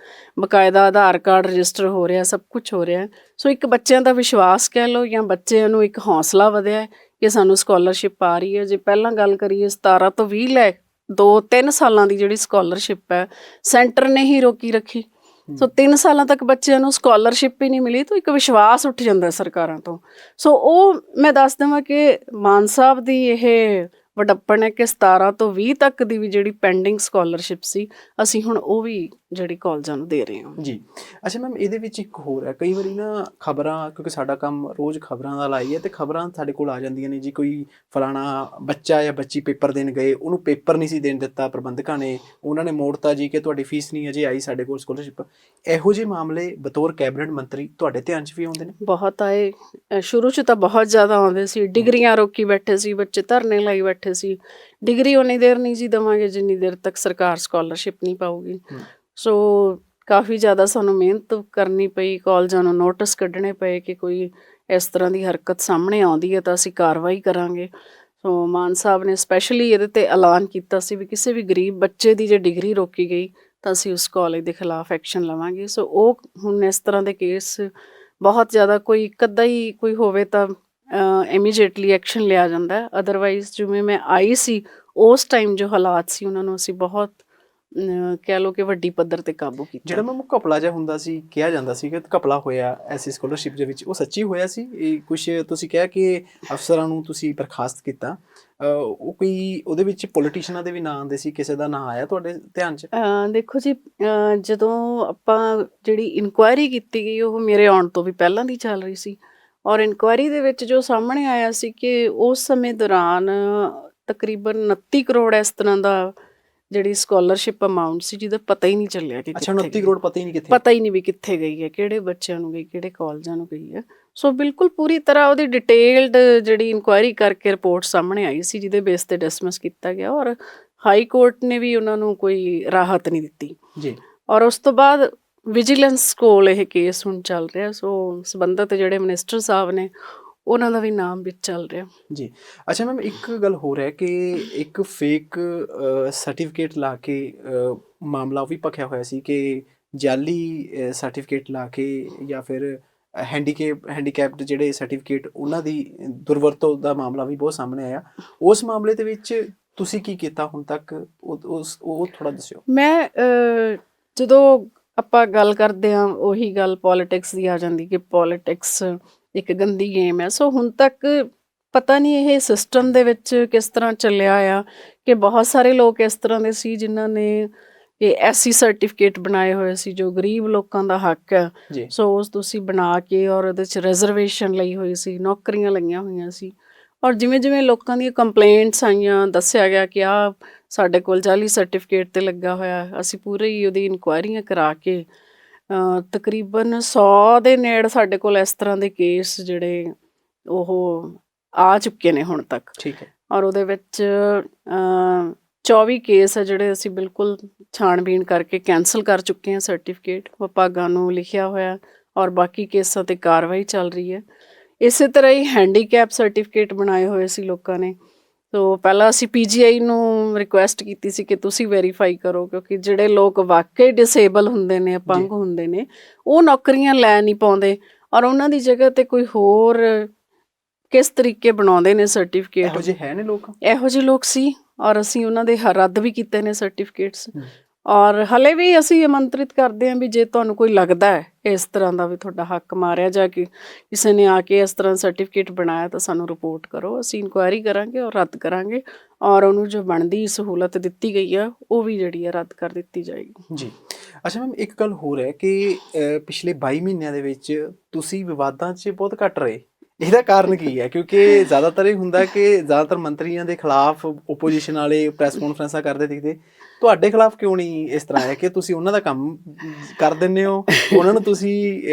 ਬਕਾਇਦਾ ਆਧਾਰ ਕਾਰਡ ਰਜਿਸਟਰ ਹੋ ਰਿਹਾ, ਸਭ ਕੁਛ ਹੋ ਰਿਹਾ। ਸੋ ਇੱਕ ਬੱਚਿਆਂ ਦਾ ਵਿਸ਼ਵਾਸ ਕਹਿ ਲਓ ਜਾਂ ਬੱਚਿਆਂ ਨੂੰ ਇੱਕ ਹੌਸਲਾ ਵਧਿਆ ਕਿ ਸਾਨੂੰ ਸਕਾਲਰਸ਼ਿਪ ਆ ਰਹੀ ਹੈ। ਜੇ ਪਹਿਲਾਂ ਗੱਲ ਕਰੀਏ 17 ਤੋਂ 20 ਲੈ 2-3 ਸਾਲਾਂ ਦੀ ਜਿਹੜੀ ਸਕਾਲਰਸ਼ਿਪ ਹੈ ਸੈਂਟਰ ਨੇ ਹੀ ਰੋਕੀ ਰੱਖੀ। ਸੋ 3 ਸਾਲਾਂ ਤੱਕ ਬੱਚਿਆਂ ਨੂੰ ਸਕਾਲਰਸ਼ਿਪ ਹੀ ਨਹੀਂ ਮਿਲੀ, ਤਾਂ ਇੱਕ ਵਿਸ਼ਵਾਸ ਉੱਠ ਜਾਂਦਾ ਸਰਕਾਰਾਂ ਤੋਂ। ਸੋ ਉਹ ਮੈਂ ਦੱਸ ਦੇਵਾਂ ਕਿ ਮਾਨ ਸਾਹਿਬ ਦੀ ਇਹ ਵਡੱਪਣ ਹੈ ਕਿ 17 ਤੋਂ 20 ਤੱਕ ਦੀ ਵੀ ਜਿਹੜੀ ਪੈਂਡਿੰਗ ਸਕਾਲਰਸ਼ਿਪ ਸੀ, ਅਸੀਂ ਹੁਣ ਉਹ ਵੀ ਜਿਹੜੀ ਕਾਲਜਾਂ ਨੂੰ ਦੇ ਰਹੇ ਹਾਂ। ਜੀ। ਅੱਛਾ ਮੈਮ, ਇਹਦੇ ਵਿੱਚ ਇੱਕ ਹੋਰ ਹੈ, ਕਈ ਵਾਰੀ ਨਾ ਖਬਰਾਂ, ਕਿਉਂਕਿ ਸਾਡਾ ਕੰਮ ਰੋਜ਼ ਖਬਰਾਂ ਦਾ ਲਾਈ ਹੈ, ਅਤੇ ਖਬਰਾਂ ਸਾਡੇ ਕੋਲ ਆ ਜਾਂਦੀਆਂ ਨੇ ਜੀ, ਕੋਈ ਫਲਾਣਾ ਬੱਚਾ ਜਾਂ ਬੱਚੀ ਪੇਪਰ ਦੇਣ ਗਏ, ਉਹਨੂੰ ਪੇਪਰ ਨਹੀਂ ਸੀ ਦੇਣ ਦਿੱਤਾ ਪ੍ਰਬੰਧਕਾਂ ਨੇ, ਉਹਨਾਂ ਨੇ ਮੋੜਤਾ ਜੀ ਕਿ ਤੁਹਾਡੀ ਫੀਸ ਨਹੀਂ ਅਜੇ ਆਈ ਸਾਡੇ ਕੋਲ ਸਕਾਲਰਸ਼ਿਪ। ਇਹੋ ਜਿਹੇ ਮਾਮਲੇ ਬਤੌਰ ਕੈਬਨਿਟ ਮੰਤਰੀ ਤੁਹਾਡੇ ਧਿਆਨ 'ਚ ਵੀ ਆਉਂਦੇ ਨੇ? ਬਹੁਤ ਆਏ, ਸ਼ੁਰੂ 'ਚ ਤਾਂ ਬਹੁਤ ਜ਼ਿਆਦਾ ਆਉਂਦੇ ਸੀ। ਡਿਗਰੀਆਂ ਰੋਕੀ ਬੈਠੇ ਸੀ ਬੱਚੇ, ਧਰਨੇ ਲਾਈ ਬੈਠੇ ਸੀ, ਡਿਗਰੀ ਉਨੀ ਦੇਰ ਨਹੀਂ ਜੀ ਦੇਵਾਂਗੇ ਜਿੰਨੀ ਦੇਰ ਤੱਕ ਸਰਕਾਰ ਸਕਾਲਰਸ਼ਿਪ ਨਹੀਂ ਪਾਊਗੀ। ਸੋ ਕਾਫੀ ਜ਼ਿਆਦਾ ਸਾਨੂੰ ਮਿਹਨਤ ਕਰਨੀ ਪਈ, ਕਾਲਜਾਂ ਨੂੰ ਨੋਟਿਸ ਕੱਢਣੇ ਪਏ ਕਿ ਕੋਈ ਇਸ ਤਰ੍ਹਾਂ ਦੀ ਹਰਕਤ ਸਾਹਮਣੇ ਆਉਂਦੀ ਹੈ ਤਾਂ ਅਸੀਂ ਕਾਰਵਾਈ ਕਰਾਂਗੇ। ਸੋ ਮਾਨ ਸਾਹਿਬ ਨੇ ਸਪੈਸ਼ਲੀ ਇਹਦੇ 'ਤੇ ਐਲਾਨ ਕੀਤਾ ਸੀ ਵੀ ਕਿਸੇ ਵੀ ਗਰੀਬ ਬੱਚੇ ਦੀ ਜੇ ਡਿਗਰੀ ਰੋਕੀ ਗਈ ਤਾਂ ਅਸੀਂ ਉਸ ਕਾਲਜ ਦੇ ਖਿਲਾਫ ਐਕਸ਼ਨ ਲਵਾਂਗੇ। ਸੋ ਉਹ ਹੁਣ ਇਸ ਤਰ੍ਹਾਂ ਦੇ ਕੇਸ ਬਹੁਤ ਜ਼ਿਆਦਾ, ਕੋਈ ਇੱਕ ਅੱਧਾ ਹੀ ਕੋਈ ਹੋਵੇ ਤਾਂ ਇਮੀਡੀਏਟਲੀ ਐਕਸ਼ਨ ਲਿਆ ਜਾਂਦਾ। ਅਦਰਵਾਈਜ਼ ਜਿਵੇਂ ਮੈਂ ਆਈ ਸੀ ਉਸ ਟਾਈਮ ਜੋ ਹਾਲਾਤ ਸੀ ਉਹਨਾਂ ਨੂੰ ਅਸੀਂ ਬਹੁਤ ਕਹਿ ਲਓ ਕਿ ਵੱਡੀ ਪੱਧਰ 'ਤੇ ਕਾਬੂ ਕੀਤਾ। ਜਿਹੜਾ ਮੈਮ ਘਪਲਾ ਜਿਹਾ ਹੁੰਦਾ ਸੀ, ਕਿਹਾ ਜਾਂਦਾ ਸੀ ਕਿ ਘਪਲਾ ਹੋਇਆ ਐਸੀ ਸਕਾਲਰਸ਼ਿਪ ਦੇ ਵਿੱਚ, ਉਹ ਸੱਚੀ ਹੋਇਆ ਸੀ? ਇਹ ਕੁਛ ਤੁਸੀਂ ਕਿਹਾ ਕਿ ਅਫਸਰਾਂ ਨੂੰ ਤੁਸੀਂ ਬਰਖਾਸਤ ਕੀਤਾ, ਉਹ ਕੋਈ ਉਹਦੇ ਵਿੱਚ ਪੋਲੀਟੀਸ਼ੀਅਨਾਂ ਦੇ ਵੀ ਨਾਂ ਆਉਂਦੇ ਸੀ, ਕਿਸੇ ਦਾ ਨਾਂ ਆਇਆ ਤੁਹਾਡੇ ਧਿਆਨ 'ਚ? ਦੇਖੋ ਜੀ, ਜਦੋਂ ਆਪਾਂ ਜਿਹੜੀ ਇਨਕੁਆਇਰੀ ਕੀਤੀ ਗਈ ਉਹ ਮੇਰੇ ਆਉਣ ਤੋਂ ਵੀ ਪਹਿਲਾਂ ਦੀ ਚੱਲ ਰਹੀ ਸੀ, ਔਰ ਇਨਕੁਆਇਰੀ ਦੇ ਵਿੱਚ ਜੋ ਸਾਹਮਣੇ ਆਇਆ ਸੀ ਕਿ ਉਸ ਸਮੇਂ ਦੌਰਾਨ ਤਕਰੀਬਨ 29 ਕਰੋੜ ਇਸ ਤਰ੍ਹਾਂ ਦਾ ਜਿਹੜੀ ਸਕਾਲਰਸ਼ਿਪ ਅਮਾਉਂਟ ਸੀ ਜਿਹਦਾ ਪਤਾ ਹੀ ਨਹੀਂ ਚੱਲਿਆ ਕਿ ਅੱਛਾ, ਕਿੱਥੇ 29 ਕਰੋੜ ਪਤਾ ਹੀ ਨਹੀਂ ਕਿੱਥੇ। ਪਤਾ ਹੀ ਨਹੀਂ ਵੀ ਕਿੱਥੇ ਗਈ ਹੈ, ਕਿਹੜੇ ਬੱਚਿਆਂ ਨੂੰ ਗਈ, ਕਿਹੜੇ ਕਾਲਜਾਂ ਨੂੰ ਗਈ ਹੈ। ਸੋ ਬਿਲਕੁਲ ਪੂਰੀ ਤਰ੍ਹਾਂ ਉਹਦੀ ਡਿਟੇਲਡ ਜਿਹੜੀ ਇਨਕੁਆਇਰੀ ਕਰਕੇ ਰਿਪੋਰਟ ਸਾਹਮਣੇ ਆਈ ਸੀ, ਜਿਹਦੇ ਬੇਸ ਤੇ ਡਿਸਮਿਸ ਕੀਤਾ ਗਿਆ ਔਰ ਹਾਈ ਕੋਰਟ ਨੇ ਵੀ ਉਹਨਾਂ ਨੂੰ ਕੋਈ ਰਾਹਤ ਨਹੀਂ ਦਿੱਤੀ ਜੀ। ਔਰ ਉਸ ਤੋਂ ਬਾਅਦ ਵਿਜੀਲੈਂਸ ਕੋਲ ਇਹ ਕੇਸ ਹੁਣ ਚੱਲ ਰਿਹਾ। ਸੋ ਸੰਬੰਧਿਤ ਜਿਹੜੇ ਮਿਨਿਸਟਰ ਸਾਹਿਬ ਨੇ ਉਹਨਾਂ ਦਾ ਵੀ ਨਾਮ ਵਿੱਚ ਚੱਲ ਰਿਹਾ ਜੀ। ਅੱਛਾ ਮੈਮ, ਇੱਕ ਗੱਲ ਹੋਰ ਹੈ ਕਿ ਇੱਕ ਫੇਕ ਸਰਟੀਫਿਕੇਟ ਲਾ ਕੇ ਮਾਮਲਾ ਉਹ ਵੀ ਭਖਿਆ ਹੋਇਆ ਸੀ ਕਿ ਜਾਲੀ ਸਰਟੀਫਿਕੇਟ ਲਾ ਕੇ ਜਾਂ ਫਿਰ ਹੈਂਡੀਕੈਪਡ ਜਿਹੜੇ ਸਰਟੀਫਿਕੇਟ ਉਹਨਾਂ ਦੀ ਦੁਰਵਰਤੋਂ ਦਾ ਮਾਮਲਾ ਵੀ ਬਹੁਤ ਸਾਹਮਣੇ ਆਇਆ। ਉਸ ਮਾਮਲੇ ਦੇ ਵਿੱਚ ਤੁਸੀਂ ਕੀ ਕੀਤਾ ਹੁਣ ਤੱਕ, ਉਹ ਥੋੜਾ ਦੱਸਿਓ। ਮੈਂ ਜਦੋਂ ਆਪਾਂ ਗੱਲ ਕਰਦੇ ਹਾਂ ਉਹੀ ਗੱਲ ਪੋਲੀਟਿਕਸ ਦੀ ਆ ਜਾਂਦੀ ਕਿ ਪੋਲੀਟਿਕਸ ਇੱਕ ਗੰਦੀ ਗੇਮ ਹੈ। ਸੋ ਹੁਣ ਤੱਕ ਪਤਾ ਨਹੀਂ ਇਹ ਸਿਸਟਮ ਦੇ ਵਿੱਚ ਕਿਸ ਤਰ੍ਹਾਂ ਚੱਲਿਆ ਆ ਕਿ ਬਹੁਤ ਸਾਰੇ ਲੋਕ ਇਸ ਤਰ੍ਹਾਂ ਦੇ ਸੀ ਜਿਨ੍ਹਾਂ ਨੇ ਇਹ ਐਸਸੀ ਸਰਟੀਫਿਕੇਟ ਬਣਾਏ ਹੋਏ ਸੀ ਜੋ ਗਰੀਬ ਲੋਕਾਂ ਦਾ ਹੱਕ ਹੈ। ਸੋ ਉਸ ਤੁਸੀਂ ਬਣਾ ਕੇ ਔਰ ਉਹਦੇ 'ਚ ਰਿਜ਼ਰਵੇਸ਼ਨ ਲਈ ਹੋਈ ਸੀ, ਨੌਕਰੀਆਂ ਲਈਆਂ ਹੋਈਆਂ ਸੀ ਔਰ ਜਿਵੇਂ ਜਿਵੇਂ ਲੋਕਾਂ ਦੀਆਂ ਕੰਪਲੇਂਟਸ ਆਈਆਂ ਦੱਸਿਆ ਗਿਆ ਕਿ ਆਹ ਸਾਡੇ ਕੋਲ ਜਾਲੀ ਸਰਟੀਫਿਕੇਟ 'ਤੇ ਲੱਗਾ ਹੋਇਆ। ਅਸੀਂ ਪੂਰੀ ਹੀ ਉਹਦੀ ਇਨਕੁਆਇਰੀਆਂ ਕਰਾ ਕੇ ਤਕਰੀਬਨ 100 ਦੇ ਨੇੜੇ ਸਾਡੇ ਕੋਲ ਇਸ ਤਰ੍ਹਾਂ ਦੇ ਕੇਸ ਜਿਹੜੇ ਉਹ ਆ ਚੁੱਕੇ ਨੇ ਹੁਣ ਤੱਕ। ਠੀਕ ਹੈ। ਔਰ ਉਹਦੇ ਵਿੱਚ 24 ਕੇਸ ਹੈ ਜਿਹੜੇ ਅਸੀਂ ਬਿਲਕੁਲ ਛਾਣਬੀਣ ਕਰਕੇ ਕੈਂਸਲ ਕਰ ਚੁੱਕੇ ਹਾਂ ਸਰਟੀਫਿਕੇਟ, ਵਿਭਾਗਾਂ ਨੂੰ ਲਿਖਿਆ ਹੋਇਆ ਔਰ ਬਾਕੀ ਕੇਸਾਂ 'ਤੇ ਕਾਰਵਾਈ ਚੱਲ ਰਹੀ ਹੈ। ਇਸੇ ਤਰ੍ਹਾਂ ਹੀ ਹੈਂਡੀਕੈਪ ਸਰਟੀਫਿਕੇਟ ਬਣਾਏ ਹੋਏ ਸੀ ਲੋਕਾਂ ਨੇ। ਸੋ ਪਹਿਲਾਂ ਅਸੀਂ PGI ਨੂੰ ਰਿਕੁਐਸਟ ਕੀਤੀ ਸੀ ਕਿ ਤੁਸੀਂ ਵੈਰੀਫਾਈ ਕਰੋ, ਕਿਉਂਕਿ ਜਿਹੜੇ ਲੋਕ ਵਾਕਈ ਡਿਸੇਬਲ ਹੁੰਦੇ ਨੇ, ਅਪੰਗ ਹੁੰਦੇ ਨੇ, ਉਹ ਨੌਕਰੀਆਂ ਲੈ ਨਹੀਂ ਪਾਉਂਦੇ ਔਰ ਉਹਨਾਂ ਦੀ ਜਗ੍ਹਾ 'ਤੇ ਕੋਈ ਹੋਰ ਕਿਸ ਤਰੀਕੇ ਬਣਾਉਂਦੇ ਨੇ ਸਰਟੀਫਿਕੇਟ। ਇਹੋ ਜਿਹੇ ਹੈ ਨੇ ਲੋਕ, ਇਹੋ ਜਿਹੇ ਲੋਕ ਸੀ ਔਰ ਅਸੀਂ ਉਹਨਾਂ ਦੇ ਰੱਦ ਵੀ ਕੀਤੇ ਨੇ ਸਰਟੀਫਿਕੇਟਸ। ਔਰ ਹਲੇ ਵੀ ਅਸੀਂ ਆਮੰਤਰਿਤ ਕਰਦੇ ਹਾਂ ਵੀ ਜੇ ਤੁਹਾਨੂੰ ਕੋਈ ਲੱਗਦਾ ਹੈ ਇਸ ਤਰ੍ਹਾਂ ਦਾ ਵੀ ਤੁਹਾਡਾ ਹੱਕ ਮਾਰਿਆ ਜਾਂ ਕਿ ਕਿਸੇ ਨੇ ਆ ਕੇ ਇਸ ਤਰ੍ਹਾਂ ਸਰਟੀਫਿਕੇਟ ਬਣਾਇਆ ਤਾਂ ਸਾਨੂੰ ਰਿਪੋਰਟ ਕਰੋ, ਅਸੀਂ ਇਨਕੁਆਇਰੀ ਕਰਾਂਗੇ ਔਰ ਰੱਦ ਕਰਾਂਗੇ ਔਰ ਉਹਨੂੰ ਜੋ ਬਣਦੀ ਸਹੂਲਤ ਦਿੱਤੀ ਗਈ ਆ ਉਹ ਵੀ ਜਿਹੜੀ ਆ ਰੱਦ ਕਰ ਦਿੱਤੀ ਜਾਏਗੀ। ਜੀ। ਅੱਛਾ ਮੈਮ, ਇੱਕ ਗੱਲ ਹੋਰ ਹੈ ਕਿ ਪਿਛਲੇ 22 ਮਹੀਨਿਆਂ ਦੇ ਵਿੱਚ ਤੁਸੀਂ ਵਿਵਾਦਾਂ 'ਚ ਬਹੁਤ ਘੱਟ ਰਹੇ। ਇਹਦਾ ਕਾਰਨ ਕੀ ਹੈ? ਕਿਉਂਕਿ ਜ਼ਿਆਦਾਤਰ ਇਹ ਹੁੰਦਾ ਕਿ ਜ਼ਿਆਦਾਤਰ ਮੰਤਰੀਆਂ ਦੇ ਖਿਲਾਫ ਓਪੋਜੀਸ਼ਨ ਵਾਲੇ ਪ੍ਰੈਸ ਕਾਨਫਰੰਸਾਂ ਕਰਦੇ ਦਿਖਦੇ, ਤੁਹਾਡੇ ਖਿਲਾਫ ਕਿਉਂ ਨਹੀਂ ਇਸ ਤਰ੍ਹਾਂ ਹੈ ਕਿ ਤੁਸੀਂ ਉਹਨਾਂ ਦਾ ਕੰਮ ਕਰ ਦਿੰਦੇ ਹੋ, ਉਹਨਾਂ ਨੂੰ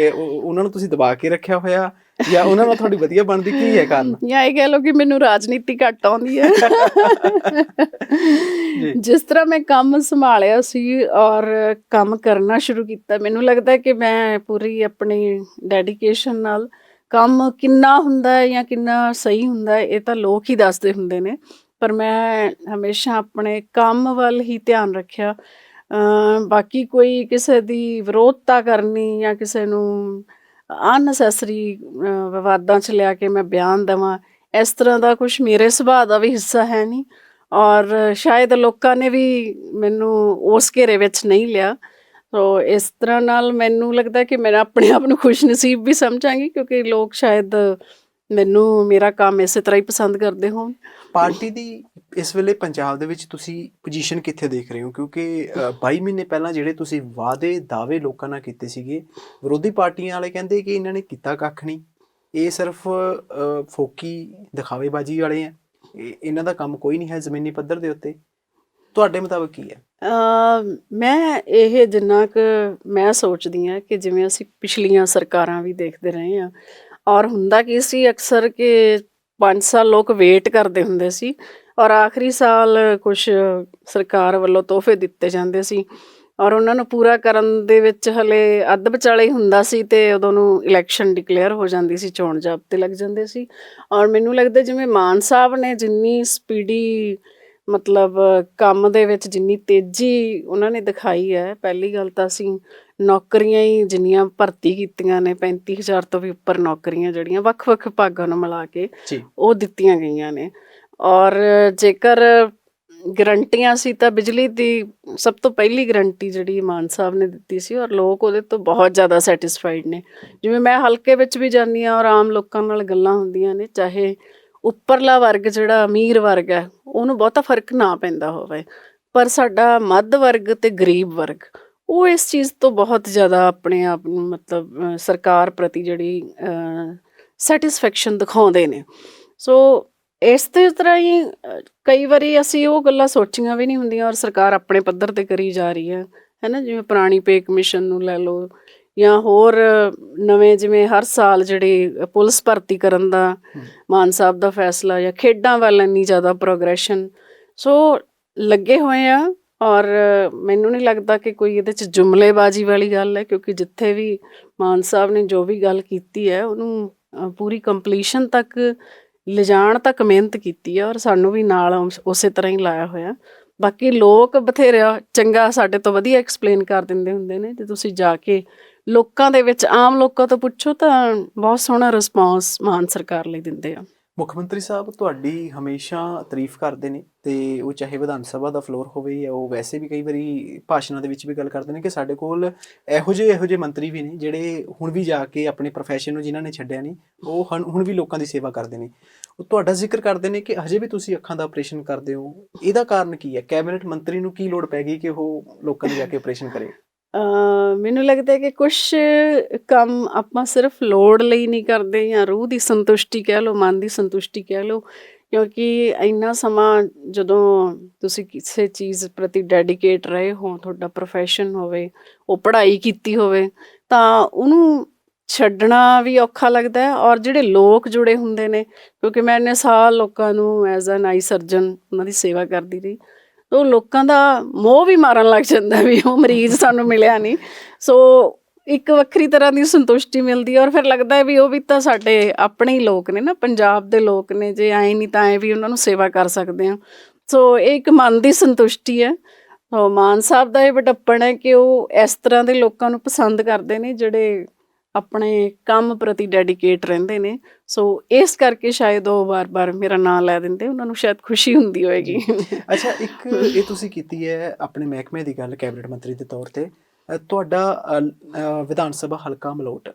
ਤੁਸੀਂ ਦਬਾ ਕੇ ਰੱਖਿਆ ਹੋਇਆ ਜਾਂ ਉਹਨਾਂ ਨਾਲ ਤੁਹਾਡੀ ਵਧੀਆ ਬਣਦੀ, ਕੀ ਹੈ ਕਾਰਨ? ਜਾਂ ਇਹ ਕਹਿ ਲਓ ਕਿ ਮੈਨੂੰ ਰਾਜਨੀਤੀ ਘੱਟ ਆਉਂਦੀ ਹੈ। ਜਿਸ ਤਰ੍ਹਾਂ ਮੈਂ ਕੰਮ ਸੰਭਾਲਿਆ ਸੀ ਔਰ ਕੰਮ ਕਰਨਾ ਸ਼ੁਰੂ ਕੀਤਾ, ਮੈਨੂੰ ਲੱਗਦਾ ਕਿ ਮੈਂ ਪੂਰੀ ਆਪਣੀ ਡੈਡੀਕੇਸ਼ਨ ਨਾਲ ਕੰਮ ਕਿੰਨਾ ਹੁੰਦਾ ਹੈ ਜਾਂ ਕਿੰਨਾ ਸਹੀ ਹੁੰਦਾ ਹੈ ਇਹ ਤਾਂ ਲੋਕ ਹੀ ਦੱਸਦੇ ਹੁੰਦੇ ਨੇ, ਪਰ ਮੈਂ ਹਮੇਸ਼ਾ ਆਪਣੇ ਕੰਮ ਵੱਲ ਹੀ ਧਿਆਨ ਰੱਖਿਆ। ਬਾਕੀ ਕੋਈ ਕਿਸੇ ਦੀ ਵਿਰੋਧਤਾ ਕਰਨੀ ਜਾਂ ਕਿਸੇ ਨੂੰ ਅਨਨੈਸੈਸਰੀ ਵਿਵਾਦਾਂ 'ਚ ਲਿਆ ਕੇ ਮੈਂ ਬਿਆਨ ਦੇਵਾਂ, ਇਸ ਤਰ੍ਹਾਂ ਦਾ ਕੁਛ ਮੇਰੇ ਸੁਭਾਅ ਦਾ ਵੀ ਹਿੱਸਾ ਹੈ ਨਹੀਂ ਔਰ ਸ਼ਾਇਦ ਲੋਕਾਂ ਨੇ ਵੀ ਮੈਨੂੰ ਉਸ ਘੇਰੇ ਵਿੱਚ ਨਹੀਂ ਲਿਆ। ਸੋ ਇਸ ਤਰ੍ਹਾਂ ਨਾਲ ਮੈਨੂੰ ਲੱਗਦਾ ਕਿ ਮੈਂ ਆਪਣੇ ਆਪ ਨੂੰ ਖੁਸ਼ਨਸੀਬ ਵੀ ਸਮਝਾਂਗੀ ਕਿਉਂਕਿ ਲੋਕ ਸ਼ਾਇਦ ਮੈਨੂੰ ਮੇਰਾ ਕੰਮ ਇਸੇ ਤਰ੍ਹਾਂ ਹੀ ਪਸੰਦ ਕਰਦੇ ਹੋਣ। ਪਾਰਟੀ ਦੀ ਇਸ ਵੇਲੇ ਪੰਜਾਬ ਦੇ ਵਿੱਚ ਤੁਸੀਂ ਪੋਜੀਸ਼ਨ ਕਿੱਥੇ ਦੇਖ ਰਹੇ ਹੋ? ਕਿਉਂਕਿ 22 ਮਹੀਨੇ ਪਹਿਲਾਂ ਜਿਹੜੇ ਤੁਸੀਂ ਵਾਅਦੇ ਦਾਅਵੇ ਲੋਕਾਂ ਨਾਲ ਕੀਤੇ ਸੀਗੇ, ਵਿਰੋਧੀ ਪਾਰਟੀਆਂ ਵਾਲੇ ਕਹਿੰਦੇ ਕਿ ਇਹਨਾਂ ਨੇ ਕੀਤਾ ਕੱਖ ਨਹੀਂ, ਇਹ ਸਿਰਫ ਫੋਕੀ ਦਿਖਾਵੇਬਾਜ਼ੀ ਵਾਲੇ ਆ, ਇਹਨਾਂ ਦਾ ਕੰਮ ਕੋਈ ਨਹੀਂ ਹੈ ਜ਼ਮੀਨੀ ਪੱਧਰ ਦੇ ਉੱਤੇ। ਤੁਹਾਡੇ ਮੁਤਾਬਕ ਕੀ ਹੈ? ਮੈਂ ਇਹ ਜਿੰਨਾ ਕੁ ਮੈਂ ਸੋਚਦੀ ਹਾਂ ਕਿ ਜਿਵੇਂ ਅਸੀਂ ਪਿਛਲੀਆਂ ਸਰਕਾਰਾਂ ਵੀ ਦੇਖਦੇ ਰਹੇ ਹਾਂ ਔਰ ਹੁੰਦਾ ਕੀ ਸੀ ਅਕਸਰ ਕਿ 5 ਸਾਲ ਲੋਕ ਵੇਟ ਕਰਦੇ ਹੁੰਦੇ ਸੀ ਔਰ ਆਖਰੀ ਸਾਲ ਕੁਛ ਸਰਕਾਰ ਵੱਲੋਂ ਤੋਹਫੇ ਦਿੱਤੇ ਜਾਂਦੇ ਸੀ ਔਰ ਉਹਨਾਂ ਨੂੰ ਪੂਰਾ ਕਰਨ ਦੇ ਵਿੱਚ ਹਲੇ ਅੱਧ ਵਿਚਾਲੇ ਹੀ ਹੁੰਦਾ ਸੀ ਅਤੇ ਉਦੋਂ ਨੂੰ ਇਲੈਕਸ਼ਨ ਡਿਕਲੇਅਰ ਹੋ ਜਾਂਦੀ ਸੀ, ਚੋਣ ਜ਼ਾਬਤੇ ਲੱਗ ਜਾਂਦੇ ਸੀ। ਔਰ ਮੈਨੂੰ ਲੱਗਦਾ ਜਿਵੇਂ ਮਾਨ ਸਾਹਿਬ ਨੇ ਜਿੰਨੀ ਸਪੀਡੀ ਮਤਲਬ ਕੰਮ ਦੇ ਵਿੱਚ ਜਿੰਨੀ ਤੇਜ਼ੀ ਉਹਨਾਂ ਨੇ ਦਿਖਾਈ ਹੈ, ਪਹਿਲੀ ਗੱਲ ਤਾਂ ਅਸੀਂ ਨੌਕਰੀਆਂ ਹੀ ਜਿੰਨੀਆਂ ਭਰਤੀ ਕੀਤੀਆਂ ਨੇ 35,000 ਤੋਂ ਵੀ ਉੱਪਰ ਨੌਕਰੀਆਂ ਜਿਹੜੀਆਂ ਵੱਖ-ਵੱਖ ਵਿਭਾਗਾਂ ਨੂੰ ਮਿਲਾ ਕੇ ਉਹ ਦਿੱਤੀਆਂ ਗਈਆਂ ਨੇ। ਔਰ ਜੇਕਰ ਗਰੰਟੀਆਂ ਸੀ ਤਾਂ ਬਿਜਲੀ ਦੀ ਸਭ ਤੋਂ ਪਹਿਲੀ ਗਰੰਟੀ ਜਿਹੜੀ ਮਾਨ ਸਾਹਿਬ ਨੇ ਦਿੱਤੀ ਸੀ ਔਰ ਲੋਕ ਉਹਦੇ ਤੋਂ ਬਹੁਤ ਜ਼ਿਆਦਾ ਸੈਟਿਸਫਾਈਡ ਨੇ। ਜਿਵੇਂ ਮੈਂ ਹਲਕੇ ਵਿੱਚ ਵੀ ਜਾਂਦੀ ਹਾਂ ਔਰ ਆਮ ਲੋਕਾਂ ਨਾਲ ਗੱਲਾਂ ਹੁੰਦੀਆਂ ਨੇ, ਚਾਹੇ ਉੱਪਰਲਾ ਵਰਗ ਜਿਹੜਾ ਅਮੀਰ ਵਰਗ ਹੈ ਉਹਨੂੰ ਬਹੁਤਾ ਫਰਕ ਨਾ ਪੈਂਦਾ ਹੋਵੇ, ਪਰ ਸਾਡਾ ਮੱਧ ਵਰਗ ਅਤੇ ਗਰੀਬ ਵਰਗ ਉਹ ਇਸ ਚੀਜ਼ ਤੋਂ ਬਹੁਤ ਜ਼ਿਆਦਾ ਆਪਣੇ ਆਪ ਨੂੰ ਮਤਲਬ ਸਰਕਾਰ ਪ੍ਰਤੀ ਜਿਹੜੀ ਸੈਟਿਸਫੈਕਸ਼ਨ ਦਿਖਾਉਂਦੇ ਨੇ। ਸੋ ਇਸੇ ਤਰ੍ਹਾਂ ਹੀ ਕਈ ਵਾਰੀ ਅਸੀਂ ਉਹ ਗੱਲਾਂ ਸੋਚੀਆਂ ਵੀ ਨਹੀਂ ਹੁੰਦੀਆਂ ਔਰ ਸਰਕਾਰ ਆਪਣੇ ਪੱਧਰ ਤੇ ਕਰੀ ਜਾ ਰਹੀ ਹੈ ਨਾ, ਜਿਵੇਂ ਪੁਰਾਣੀ ਪੇ ਕਮਿਸ਼ਨ ਨੂੰ ਲੈ ਲਓ ਜਾਂ ਹੋਰ ਨਵੇਂ, ਜਿਵੇਂ ਹਰ ਸਾਲ ਜਿਹੜੀ ਪੁਲਿਸ ਭਰਤੀ ਕਰਨ ਦਾ ਮਾਨ ਸਾਹਿਬ ਦਾ ਫੈਸਲਾ, ਜਾਂ ਖੇਡਾਂ ਵੱਲ ਇੰਨੀ ਜ਼ਿਆਦਾ ਪ੍ਰੋਗਰੈਸ਼ਨ, ਸੋ ਲੱਗੇ ਹੋਏ ਆ। ਔਰ ਮੈਨੂੰ ਨਹੀਂ ਲੱਗਦਾ ਕਿ ਕੋਈ ਇਹਦੇ 'ਚ ਜੁਮਲੇਬਾਜ਼ੀ ਵਾਲੀ ਗੱਲ ਹੈ, ਕਿਉਂਕਿ ਜਿੱਥੇ ਵੀ ਮਾਨ ਸਾਹਿਬ ਨੇ ਜੋ ਵੀ ਗੱਲ ਕੀਤੀ ਹੈ ਉਹਨੂੰ ਪੂਰੀ ਕੰਪਲੀਸ਼ਨ ਤੱਕ ਲਿਜਾਣ ਤੱਕ ਮਿਹਨਤ ਕੀਤੀ ਹੈ, ਔਰ ਸਾਨੂੰ ਵੀ ਨਾਲ ਉਸੇ ਤਰ੍ਹਾਂ ਹੀ ਲਾਇਆ ਹੋਇਆ। ਬਾਕੀ ਲੋਕ ਬਥੇਰਾ ਚੰਗਾ, ਸਾਡੇ ਤੋਂ ਵਧੀਆ ਐਕਸਪਲੇਨ ਕਰ ਦਿੰਦੇ ਹੁੰਦੇ ਨੇ। ਜੇ ਤੁਸੀਂ ਜਾ ਕੇ ਲੋਕਾਂ ਦੇ ਵਿੱਚ, ਆਮ ਲੋਕਾਂ ਤੋਂ ਪੁੱਛੋ ਤਾਂ ਬਹੁਤ ਸੋਹਣਾ ਰਿਸਪੌਂਸ ਮਾਨ ਸਰਕਾਰ ਲਈ ਦਿੰਦੇ ਆ। ਮੁੱਖ ਮੰਤਰੀ ਸਾਹਿਬ ਤੁਹਾਡੀ ਹਮੇਸ਼ਾ ਤਾਰੀਫ ਕਰਦੇ ਨੇ, ਤੇ ਉਹ ਚਾਹੇ ਵਿਧਾਨ ਸਭਾ ਦਾ ਫਲੋਰ ਹੋਵੇ ਜਾਂ ਉਹ ਵੈਸੇ ਵੀ ਕਈ ਵਾਰੀ ਭਾਸ਼ਣਾਂ ਦੇ ਵਿੱਚ ਵੀ ਗੱਲ ਕਰਦੇ ਨੇ ਕਿ ਸਾਡੇ ਕੋਲ ਇਹੋ ਜਿਹੇ ਮੰਤਰੀ ਵੀ ਨੇ ਜਿਹੜੇ ਹੁਣ ਵੀ ਜਾ ਕੇ ਆਪਣੇ ਪ੍ਰੋਫੈਸ਼ਨ ਨੂੰ, ਜਿਨ੍ਹਾਂ ਨੇ ਛੱਡਿਆ ਨਹੀਂ, ਉਹ ਹੁਣ ਵੀ ਲੋਕਾਂ ਦੀ ਸੇਵਾ ਕਰਦੇ ਨੇ। ਉਹ ਤੁਹਾਡਾ ਜ਼ਿਕਰ ਕਰਦੇ ਨੇ ਕਿ ਹਜੇ ਵੀ ਤੁਸੀਂ ਅੱਖਾਂ ਦਾ ਆਪਰੇਸ਼ਨ ਕਰਦੇ ਹੋ। ਇਹਦਾ ਕਾਰਨ ਕੀ ਹੈ? ਕੈਬਨਿਟ ਮੰਤਰੀ ਨੂੰ ਕੀ ਲੋੜ ਪੈ ਗਈ ਕਿ ਉਹ ਲੋਕਾਂ ਨੂੰ ਜਾ ਕੇ ਆਪਰੇਸ਼ਨ ਕਰੇ? ਮੈਨੂੰ ਲੱਗਦਾ ਕਿ ਕੁਛ ਕੰਮ ਆਪਾਂ ਸਿਰਫ ਲੋੜ ਲਈ ਨਹੀਂ ਕਰਦੇ, ਜਾਂ ਰੂਹ ਦੀ ਸੰਤੁਸ਼ਟੀ ਕਹਿ ਲਓ, ਮਨ ਦੀ ਸੰਤੁਸ਼ਟੀ ਕਹਿ ਲਓ, ਕਿਉਂਕਿ ਇੰਨਾ ਸਮਾਂ ਜਦੋਂ ਤੁਸੀਂ ਕਿਸੇ ਚੀਜ਼ ਪ੍ਰਤੀ ਡੈਡੀਕੇਟ ਰਹੇ ਹੋ, ਤੁਹਾਡਾ ਪ੍ਰੋਫੈਸ਼ਨ ਹੋਵੇ, ਉਹ ਪੜ੍ਹਾਈ ਕੀਤੀ ਹੋਵੇ, ਤਾਂ ਉਹਨੂੰ ਛੱਡਣਾ ਵੀ ਔਖਾ ਲੱਗਦਾ ਹੈ। ਔਰ ਜਿਹੜੇ ਲੋਕ ਜੁੜੇ ਹੁੰਦੇ ਨੇ, ਕਿਉਂਕਿ ਮੈਂ ਇੰਨੇ ਸਾਲ ਲੋਕਾਂ ਨੂੰ ਐਜ਼ ਐਨ ਆਈ ਸਰਜਨ ਉਹਨਾਂ ਦੀ ਸੇਵਾ ਕਰਦੀ ਰਹੀ, ਉਹ ਲੋਕਾਂ ਦਾ ਮੋਹ ਵੀ ਮਾਰਨ ਲੱਗ ਜਾਂਦਾ ਵੀ ਉਹ ਮਰੀਜ਼ ਸਾਨੂੰ ਮਿਲਿਆ ਨਹੀਂ। ਸੋ ਇੱਕ ਵੱਖਰੀ ਤਰ੍ਹਾਂ ਦੀ ਸੰਤੁਸ਼ਟੀ ਮਿਲਦੀ ਹੈ, ਔਰ ਫਿਰ ਲੱਗਦਾ ਹੈ ਵੀ ਉਹ ਵੀ ਤਾਂ ਸਾਡੇ ਆਪਣੇ ਹੀ ਲੋਕ ਨੇ ਨਾ, ਪੰਜਾਬ ਦੇ ਲੋਕ ਨੇ, ਜੇ ਐਂ ਨਹੀਂ ਤਾਂ ਐਂ ਵੀ ਉਹਨਾਂ ਨੂੰ ਸੇਵਾ ਕਰ ਸਕਦੇ ਹਾਂ। ਸੋ ਇਹ ਇੱਕ ਮਨ ਦੀ ਸੰਤੁਸ਼ਟੀ ਹੈ। ਮਾਨ ਸਾਹਿਬ ਦਾ ਇਹ ਵਡੱਪਣ ਹੈ ਕਿ ਉਹ ਇਸ ਤਰ੍ਹਾਂ ਦੇ ਲੋਕਾਂ ਨੂੰ ਪਸੰਦ ਕਰਦੇ ਨੇ ਜਿਹੜੇ ਆਪਣੇ ਕੰਮ ਪ੍ਰਤੀ ਡੈਡੀਕੇਟ ਰਹਿੰਦੇ ਨੇ। ਸੋ ਇਸ ਕਰਕੇ ਸ਼ਾਇਦ ਉਹ ਵਾਰ-ਵਾਰ ਮੇਰਾ ਨਾਂ ਲੈ ਦਿੰਦੇ, ਉਹਨਾਂ ਨੂੰ ਸ਼ਾਇਦ ਖੁਸ਼ੀ ਹੁੰਦੀ ਹੋਏਗੀ। ਅੱਛਾ, ਇੱਕ ਇਹ ਤੁਸੀਂ ਕੀਤੀ ਹੈ ਆਪਣੇ ਮਹਿਕਮੇ ਦੀ ਗੱਲ, ਕੈਬਨਿਟ ਮੰਤਰੀ ਦੇ ਤੌਰ ਤੇ ਤੁਹਾਡਾ ਵਿਧਾਨ ਸਭਾ ਹਲਕਾ ਮਲੋਟ,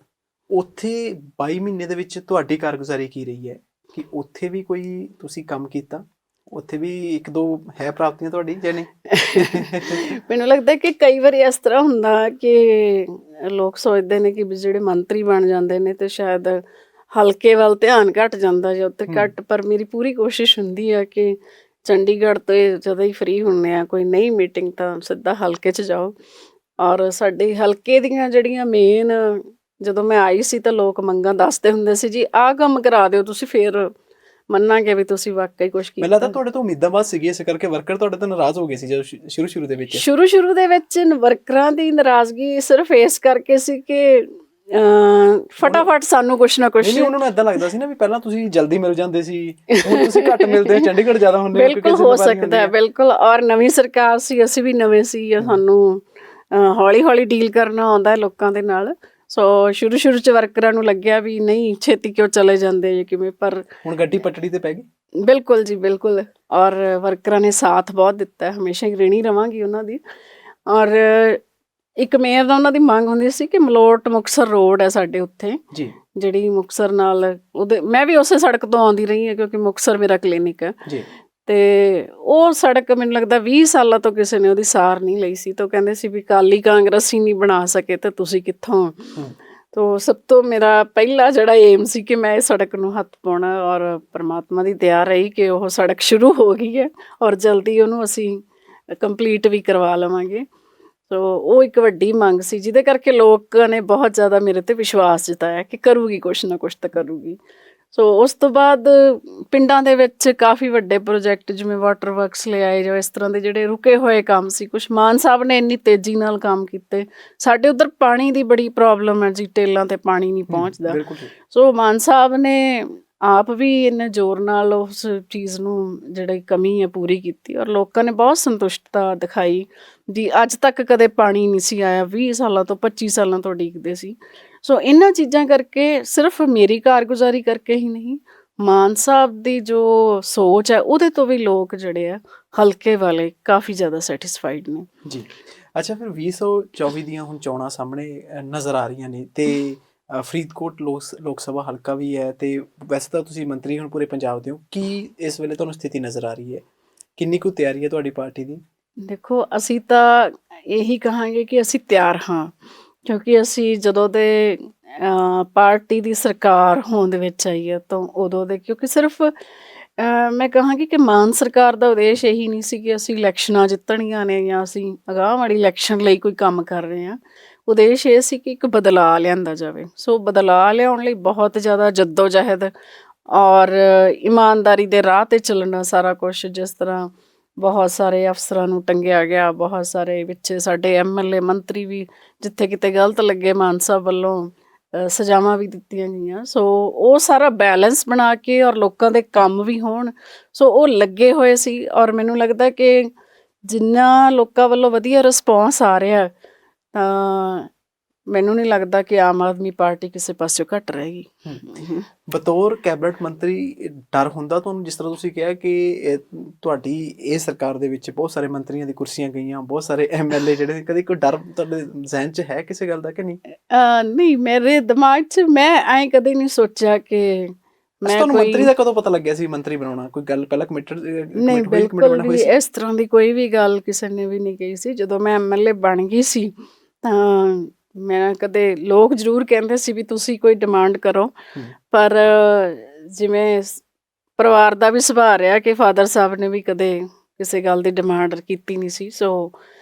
ਉੱਥੇ 22 ਮਹੀਨੇ ਦੇ ਵਿੱਚ ਤੁਹਾਡੀ ਕਾਰਗੁਜ਼ਾਰੀ ਕੀ ਰਹੀ ਹੈ? ਕਿ ਉੱਥੇ ਵੀ ਕੋਈ ਤੁਸੀਂ ਕੰਮ ਕੀਤਾ? ਉੱਥੇ ਵੀ ਇੱਕ ਦੋ ਹੈ ਪ੍ਰਾਪਤੀਆਂ ਤੁਹਾਡੀ ਜਾਂ ਨਹੀਂ? ਮੈਨੂੰ ਲੱਗਦਾ ਕਿ ਕਈ ਵਾਰੀ ਇਸ ਤਰ੍ਹਾਂ ਹੁੰਦਾ ਕਿ ਲੋਕ ਸੋਚਦੇ ਨੇ ਕਿ ਵੀ ਜਿਹੜੇ ਮੰਤਰੀ ਬਣ ਜਾਂਦੇ ਨੇ ਤੇ ਸ਼ਾਇਦ ਹਲਕੇ ਵੱਲ ਧਿਆਨ ਘੱਟ ਜਾਂਦਾ ਜਾਂ ਉੱਥੇ ਘੱਟ, ਪਰ ਮੇਰੀ ਪੂਰੀ ਕੋਸ਼ਿਸ਼ ਹੁੰਦੀ ਆ ਕਿ ਚੰਡੀਗੜ੍ਹ ਤੋਂ ਜਦੋਂ ਹੀ ਫ੍ਰੀ ਹੁੰਦੇ ਆ, ਕੋਈ ਨਹੀਂ ਮੀਟਿੰਗ, ਤਾਂ ਸਿੱਧਾ ਹਲਕੇ 'ਚ ਜਾਓ। ਔਰ ਸਾਡੇ ਹਲਕੇ ਦੀਆਂ ਜਿਹੜੀਆਂ ਮੇਨ, ਜਦੋਂ ਮੈਂ ਆਈ ਸੀ ਤਾਂ ਲੋਕ ਮੰਗਾਂ ਦੱਸਦੇ ਹੁੰਦੇ ਸੀ, ਜੀ ਆਹ ਕੰਮ ਕਰਾ ਦਿਓ ਤੁਸੀਂ, ਫਿਰ ਮੰਨਾਂਗੇ ਵੀ ਤੁਸੀਂ ਵਾਕਈ ਕੁਛ ਕੀਤਾ। ਮੈਨੂੰ ਲੱਗਦਾ ਤੁਹਾਡੇ ਤੋਂ ਉਮੀਦਾਂ ਬਾਅਦ ਸੀਗੀ, ਇਸ ਕਰਕੇ ਵਰਕਰ ਤੁਹਾਡੇ ਤੋਂ ਨਾਰਾਜ਼ ਹੋ ਗਏ ਸੀ ਜਦੋਂ ਸ਼ੁਰੂ ਦੇ ਵਿੱਚ। ਸ਼ੁਰੂ ਦੇ ਵਿੱਚ ਵਰਕਰਾਂ ਦੀ ਨਾਰਾਜ਼ਗੀ ਸਿਰਫ ਇਸ ਕਰਕੇ ਸੀ ਕਿ ਫਟਾਫਟ ਸਾਨੂੰ ਕੁਛ ਨਾ ਕੁਛ, ਨਹੀਂ, ਉਹਨਾਂ ਨੂੰ ਏਦਾਂ ਲੱਗਦਾ ਸੀ ਨਾ ਵੀ ਪਹਿਲਾਂ ਤੁਸੀਂ ਜਲਦੀ ਮਿਲ ਜਾਂਦੇ ਸੀ, ਹੁਣ ਤੁਸੀਂ ਘੱਟ ਮਿਲਦੇ, ਚੰਡੀਗੜ੍ਹ ਜ਼ਿਆਦਾ ਹੁੰਦੇ। ਬਿਲਕੁਲ ਹੋ ਸਕਦਾ ਹੈ, ਬਿਲਕੁਲ। ਔਰ ਨਵੀਂ ਸਰਕਾਰ ਸੀ, ਅਸੀਂ ਵੀ ਨਵੇਂ ਸੀ, ਸਾਨੂੰ ਹੌਲੀ ਹੌਲੀ ਡੀਲ ਕਰਨਾ ਆਉਂਦਾ ਲੋਕਾਂ ਦੇ ਨਾਲ। ਸੋ ਸ਼ੁਰੂ 'ਚ ਵਰਕਰਾਂ ਨੂੰ ਲੱਗਿਆ ਵੀ ਨਹੀਂ, ਛੇਤੀ ਕਿਉਂ ਚਲੇ ਜਾਂਦੇ ਕਿਵੇਂ, ਪਰ ਹੁਣ ਗੱਡੀ ਪਟੜੀ ਤੇ ਪੈ ਗਈ। ਬਿਲਕੁਲ ਜੀ, ਬਿਲਕੁਲ। ਔਰ ਵਰਕਰਾਂ ਨੇ ਸਾਥ ਬਹੁਤ ਦਿੱਤਾ, ਹਮੇਸ਼ਾ ਹੀ ਰਿਣੀ ਰਵਾਂਗੀ ਉਹਨਾਂ ਦੀ। ਔਰ ਇੱਕ ਮੇਅਰ ਦਾ ਉਹਨਾਂ ਦੀ ਮੰਗ ਹੁੰਦੀ ਸੀ ਕਿ ਮਲੋਟ ਮੁਕਤਸਰ ਰੋਡ ਹੈ ਸਾਡੇ ਉੱਥੇ ਜੀ, ਜਿਹੜੀ ਮੁਕਤਸਰ ਨਾਲ, ਉਹਦੇ ਮੈਂ ਵੀ ਉਸੇ ਸੜਕ ਤੋਂ ਆਉਂਦੀ ਰਹੀ ਹਾਂ ਕਿਉਂਕਿ ਮੁਕਤਸਰ ਮੇਰਾ ਕਲੀਨਿਕ ਹੈ ਜੀ। ਤੇ ਉਹ ਸੜਕ ਮੈਨੂੰ ਲੱਗਦਾ 20 ਸਾਲਾਂ ਤੋਂ ਕਿਸੇ ਨੇ ਉਹਦੀ ਸਾਰ ਨਹੀਂ ਲਈ ਸੀ। ਤਾਂ ਕਹਿੰਦੇ ਸੀ ਵੀ ਅਕਾਲੀ ਕਾਂਗਰਸੀ ਨਹੀਂ ਬਣਾ ਸਕੇ ਤਾਂ ਤੁਸੀਂ ਕਿੱਥੋਂ। ਤੋ ਸਭ ਤੋਂ ਮੇਰਾ ਪਹਿਲਾ ਜਿਹੜਾ ਏਮ ਸੀ ਕਿ ਮੈਂ ਇਹ ਸੜਕ ਨੂੰ ਹੱਥ ਪਾਉਣਾ, ਔਰ ਪਰਮਾਤਮਾ ਦੀ ਦਇਆ ਰਹੀ ਕਿ ਉਹ ਸੜਕ ਸ਼ੁਰੂ ਹੋ ਗਈ ਹੈ ਔਰ ਜਲਦੀ ਉਹਨੂੰ ਅਸੀਂ ਕੰਪਲੀਟ ਵੀ ਕਰਵਾ ਲਵਾਂਗੇ। ਸੋ ਉਹ ਇੱਕ ਵੱਡੀ ਮੰਗ ਸੀ ਜਿਹਦੇ ਕਰਕੇ ਲੋਕਾਂ ਨੇ ਬਹੁਤ ਜ਼ਿਆਦਾ ਮੇਰੇ 'ਤੇ ਵਿਸ਼ਵਾਸ ਜਤਾਇਆ ਕਿ ਕਰੂਗੀ, ਕੁਛ ਨਾ ਕੁਛ ਤਾਂ ਕਰੂਗੀ। ਸੋ ਉਸ ਤੋਂ ਬਾਅਦ ਪਿੰਡਾਂ ਦੇ ਵਿੱਚ ਕਾਫੀ ਵੱਡੇ ਪ੍ਰੋਜੈਕਟ ਜਿਵੇਂ ਵਾਟਰ ਵਰਕਸ ਲਿਆਏ, ਜਾਂ ਇਸ ਤਰ੍ਹਾਂ ਦੇ ਜਿਹੜੇ ਰੁਕੇ ਹੋਏ ਕੰਮ ਸੀ, ਕੁਛ ਮਾਨ ਸਾਹਿਬ ਨੇ ਇੰਨੀ ਤੇਜ਼ੀ ਨਾਲ ਕੰਮ ਕੀਤੇ। ਸਾਡੇ ਉੱਧਰ ਪਾਣੀ ਦੀ ਬੜੀ ਪ੍ਰੋਬਲਮ ਹੈ ਜੀ, ਟੇਲਾਂ 'ਤੇ ਪਾਣੀ ਨਹੀਂ ਪਹੁੰਚਦਾ। ਸੋ ਮਾਨ ਸਾਹਿਬ ਨੇ ਆਪ ਵੀ ਇੰਨੇ ਜ਼ੋਰ ਨਾਲ ਉਸ ਚੀਜ਼ ਨੂੰ ਜਿਹੜੀ ਕਮੀ ਹੈ ਪੂਰੀ ਕੀਤੀ, ਔਰ ਲੋਕਾਂ ਨੇ ਬਹੁਤ ਸੰਤੁਸ਼ਟਤਾ ਦਿਖਾਈ ਜੀ। ਅੱਜ ਤੱਕ ਕਦੇ ਪਾਣੀ ਨਹੀਂ ਸੀ ਆਇਆ, 20 ਸਾਲਾਂ ਤੋਂ 25 ਸਾਲਾਂ ਤੋਂ ਉਡੀਕਦੇ ਸੀ। ਸੋ ਇਹਨਾਂ ਚੀਜ਼ਾਂ ਕਰਕੇ, ਸਿਰਫ ਮੇਰੀ ਕਾਰਗੁਜ਼ਾਰੀ ਕਰਕੇ ਹੀ ਨਹੀਂ, ਮਾਨ ਸਾਹਿਬ ਦੀ ਜੋ ਸੋਚ ਹੈ ਉਹਦੇ ਤੋਂ ਵੀ ਲੋਕ ਜਿਹੜੇ ਆ ਹਲਕੇ ਵਾਲੇ ਕਾਫੀ ਜ਼ਿਆਦਾ ਸੈਟਿਸਫਾਈਡ ਨੇ ਜੀ। ਅੱਛਾ, ਫਿਰ 2024 ਦੀਆਂ ਹੁਣ ਚੋਣਾਂ ਸਾਹਮਣੇ ਨਜ਼ਰ ਆ ਰਹੀਆਂ ਨੇ, ਤੇ ਫਰੀਦਕੋਟ ਲੋਕ ਸਭਾ ਹਲਕਾ ਵੀ ਹੈ, ਤੇ ਵੈਸੇ ਤਾਂ ਤੁਸੀਂ ਮੰਤਰੀ ਹੁਣ ਪੂਰੇ ਪੰਜਾਬ ਦੇ ਹੋ। ਕੀ ਇਸ ਵੇਲੇ ਤੁਹਾਨੂੰ ਸਥਿਤੀ ਨਜ਼ਰ ਆ ਰਹੀ ਹੈ? ਕਿੰਨੀ ਕੁ ਤਿਆਰੀ ਹੈ ਤੁਹਾਡੀ ਪਾਰਟੀ ਦੀ? ਦੇਖੋ, ਅਸੀਂ ਤਾਂ ਇਹੀ ਕਹਾਂਗੇ ਕਿ ਅਸੀਂ ਤਿਆਰ ਹਾਂ, ਕਿਉਂਕਿ ਅਸੀਂ ਜਦੋਂ ਦੇ ਪਾਰਟੀ ਦੀ ਸਰਕਾਰ ਹੋਂਦ ਵਿੱਚ ਆਈ ਹੈ ਤਾਂ ਉਦੋਂ ਦੇ, ਕਿਉਂਕਿ ਸਿਰਫ ਮੈਂ ਕਹਾਂਗੀ ਕਿ ਮਾਨ ਸਰਕਾਰ ਦਾ ਉਦੇਸ਼ ਇਹੀ ਨਹੀਂ ਸੀ ਕਿ ਅਸੀਂ ਇਲੈਕਸ਼ਨਾਂ ਜਿੱਤਣੀਆਂ ਨੇ ਜਾਂ ਅਸੀਂ ਅਗਾਂਹ ਵਾਲੀ ਇਲੈਕਸ਼ਨ ਲਈ ਕੋਈ ਕੰਮ ਕਰ ਰਹੇ ਹਾਂ। ਉਦੇਸ਼ ਇਹ ਸੀ ਕਿ ਇੱਕ ਬਦਲਾਅ ਲਿਆਂਦਾ ਜਾਵੇ। ਸੋ ਬਦਲਾਅ ਲਿਆਉਣ ਲਈ ਬਹੁਤ ਜ਼ਿਆਦਾ ਜੱਦੋ-ਜਹਿਦ ਔਰ ਇਮਾਨਦਾਰੀ ਦੇ ਰਾਹ 'ਤੇ ਚੱਲਣਾ ਸਾਰਾ ਕੁਛ, ਜਿਸ ਤਰ੍ਹਾਂ ਬਹੁਤ ਸਾਰੇ ਅਫਸਰਾਂ ਨੂੰ ਟੰਗਿਆ ਗਿਆ, ਬਹੁਤ ਸਾਰੇ ਵਿੱਚ ਸਾਡੇ MLA ਮੰਤਰੀ ਵੀ ਜਿੱਥੇ ਕਿਤੇ ਗਲਤ ਲੱਗੇ ਮਾਨ ਸਾਹਿਬ ਵੱਲੋਂ ਸਜ਼ਾਵਾਂ ਵੀ ਦਿੱਤੀਆਂ ਗਈਆਂ। ਸੋ ਉਹ ਸਾਰਾ ਬੈਲੈਂਸ ਬਣਾ ਕੇ ਔਰ ਲੋਕਾਂ ਦੇ ਕੰਮ ਵੀ ਹੋਣ, ਸੋ ਉਹ ਲੱਗੇ ਹੋਏ ਸੀ। ਔਰ ਮੈਨੂੰ ਲੱਗਦਾ ਕਿ ਜਿੰਨਾ ਲੋਕਾਂ ਵੱਲੋਂ ਵਧੀਆ ਰਿਸਪੌਂਸ ਆ ਰਿਹਾ, ਤਾਂ ਮੈਨੂੰ ਨਹੀਂ ਲੱਗਦਾ ਕਿ ਆਮ ਆਦਮੀ ਪਾਰਟੀ ਕਿਸੇ ਪਾਸਿਓਂ ਘੱਟ ਰਹੇਗੀ। ਬਤੌਰ ਕੈਬਨਿਟ ਮੰਤਰੀ ਡਰ ਹੁੰਦਾ ਤੁਹਾਨੂੰ, ਜਿਸ ਤਰ੍ਹਾਂ ਤੁਸੀਂ ਕਿਹਾ ਕਿ ਤੁਹਾਡੀ ਇਹ ਸਰਕਾਰ ਦੇ ਵਿੱਚ ਬਹੁਤ ਸਾਰੇ ਮੰਤਰੀਆਂ ਦੀ ਕੁਰਸੀਆਂ ਗਈਆਂ, ਬਹੁਤ ਸਾਰੇ MLA ਜਿਹੜੇ ਕਦੇ ਕੋਈ ਡਰ ਤੁਹਾਡੇ ਜ਼ਿਹਨ 'ਚ ਹੈ ਕਿਸੇ ਗੱਲ ਦਾ ਕਿ ਨਹੀਂ? ਨਹੀਂ, ਮੇਰੇ ਦਿਮਾਗ 'ਚ ਮੈਂ ਐਂ ਕਦੇ ਨਹੀਂ ਸੋਚਿਆ ਕਿ ਮੈਂ ਤੁਹਾਨੂੰ ਕੋਈ ਮੰਤਰੀ ਦਾ ਕਦੋਂ ਪਤਾ ਲੱਗਿਆ ਸੀ ਮੰਤਰੀ ਬਣਾਉਣਾ? ਕੋਈ ਗੱਲ ਪਹਿਲਾਂ ਨਹੀਂ, ਕਮਿਟਡ ਬਿਲਕੁਲ ਹੋਈ ਵੀ ਸੀ? ਇਸ ਤਰ੍ਹਾਂ ਦੀ ਕੋਈ ਵੀ ਗੱਲ ਕਿਸੇ ਨੇ ਵੀ ਨਹੀਂ ਕਹੀ ਸੀ। ਜਦੋਂ ਮੈਂ MLA ਬਣ ਗਈ ਸੀ ਤਾਂ ਮੈਂ ਕਦੇ, ਲੋਕ ਜ਼ਰੂਰ ਕਹਿੰਦੇ ਸੀ ਵੀ ਤੁਸੀਂ ਕੋਈ ਡਿਮਾਂਡ ਕਰੋ, ਪਰ ਜਿਵੇਂ ਪਰਿਵਾਰ ਦਾ ਵੀ ਸੁਭਾਅ ਰਿਹਾ ਕਿ ਫਾਦਰ ਸਾਹਿਬ ਨੇ ਵੀ ਕਦੇ ਕਿਸੇ ਗੱਲ ਦੀ ਡਿਮਾਂਡ ਕੀਤੀ ਨਹੀਂ ਸੀ। ਸੋ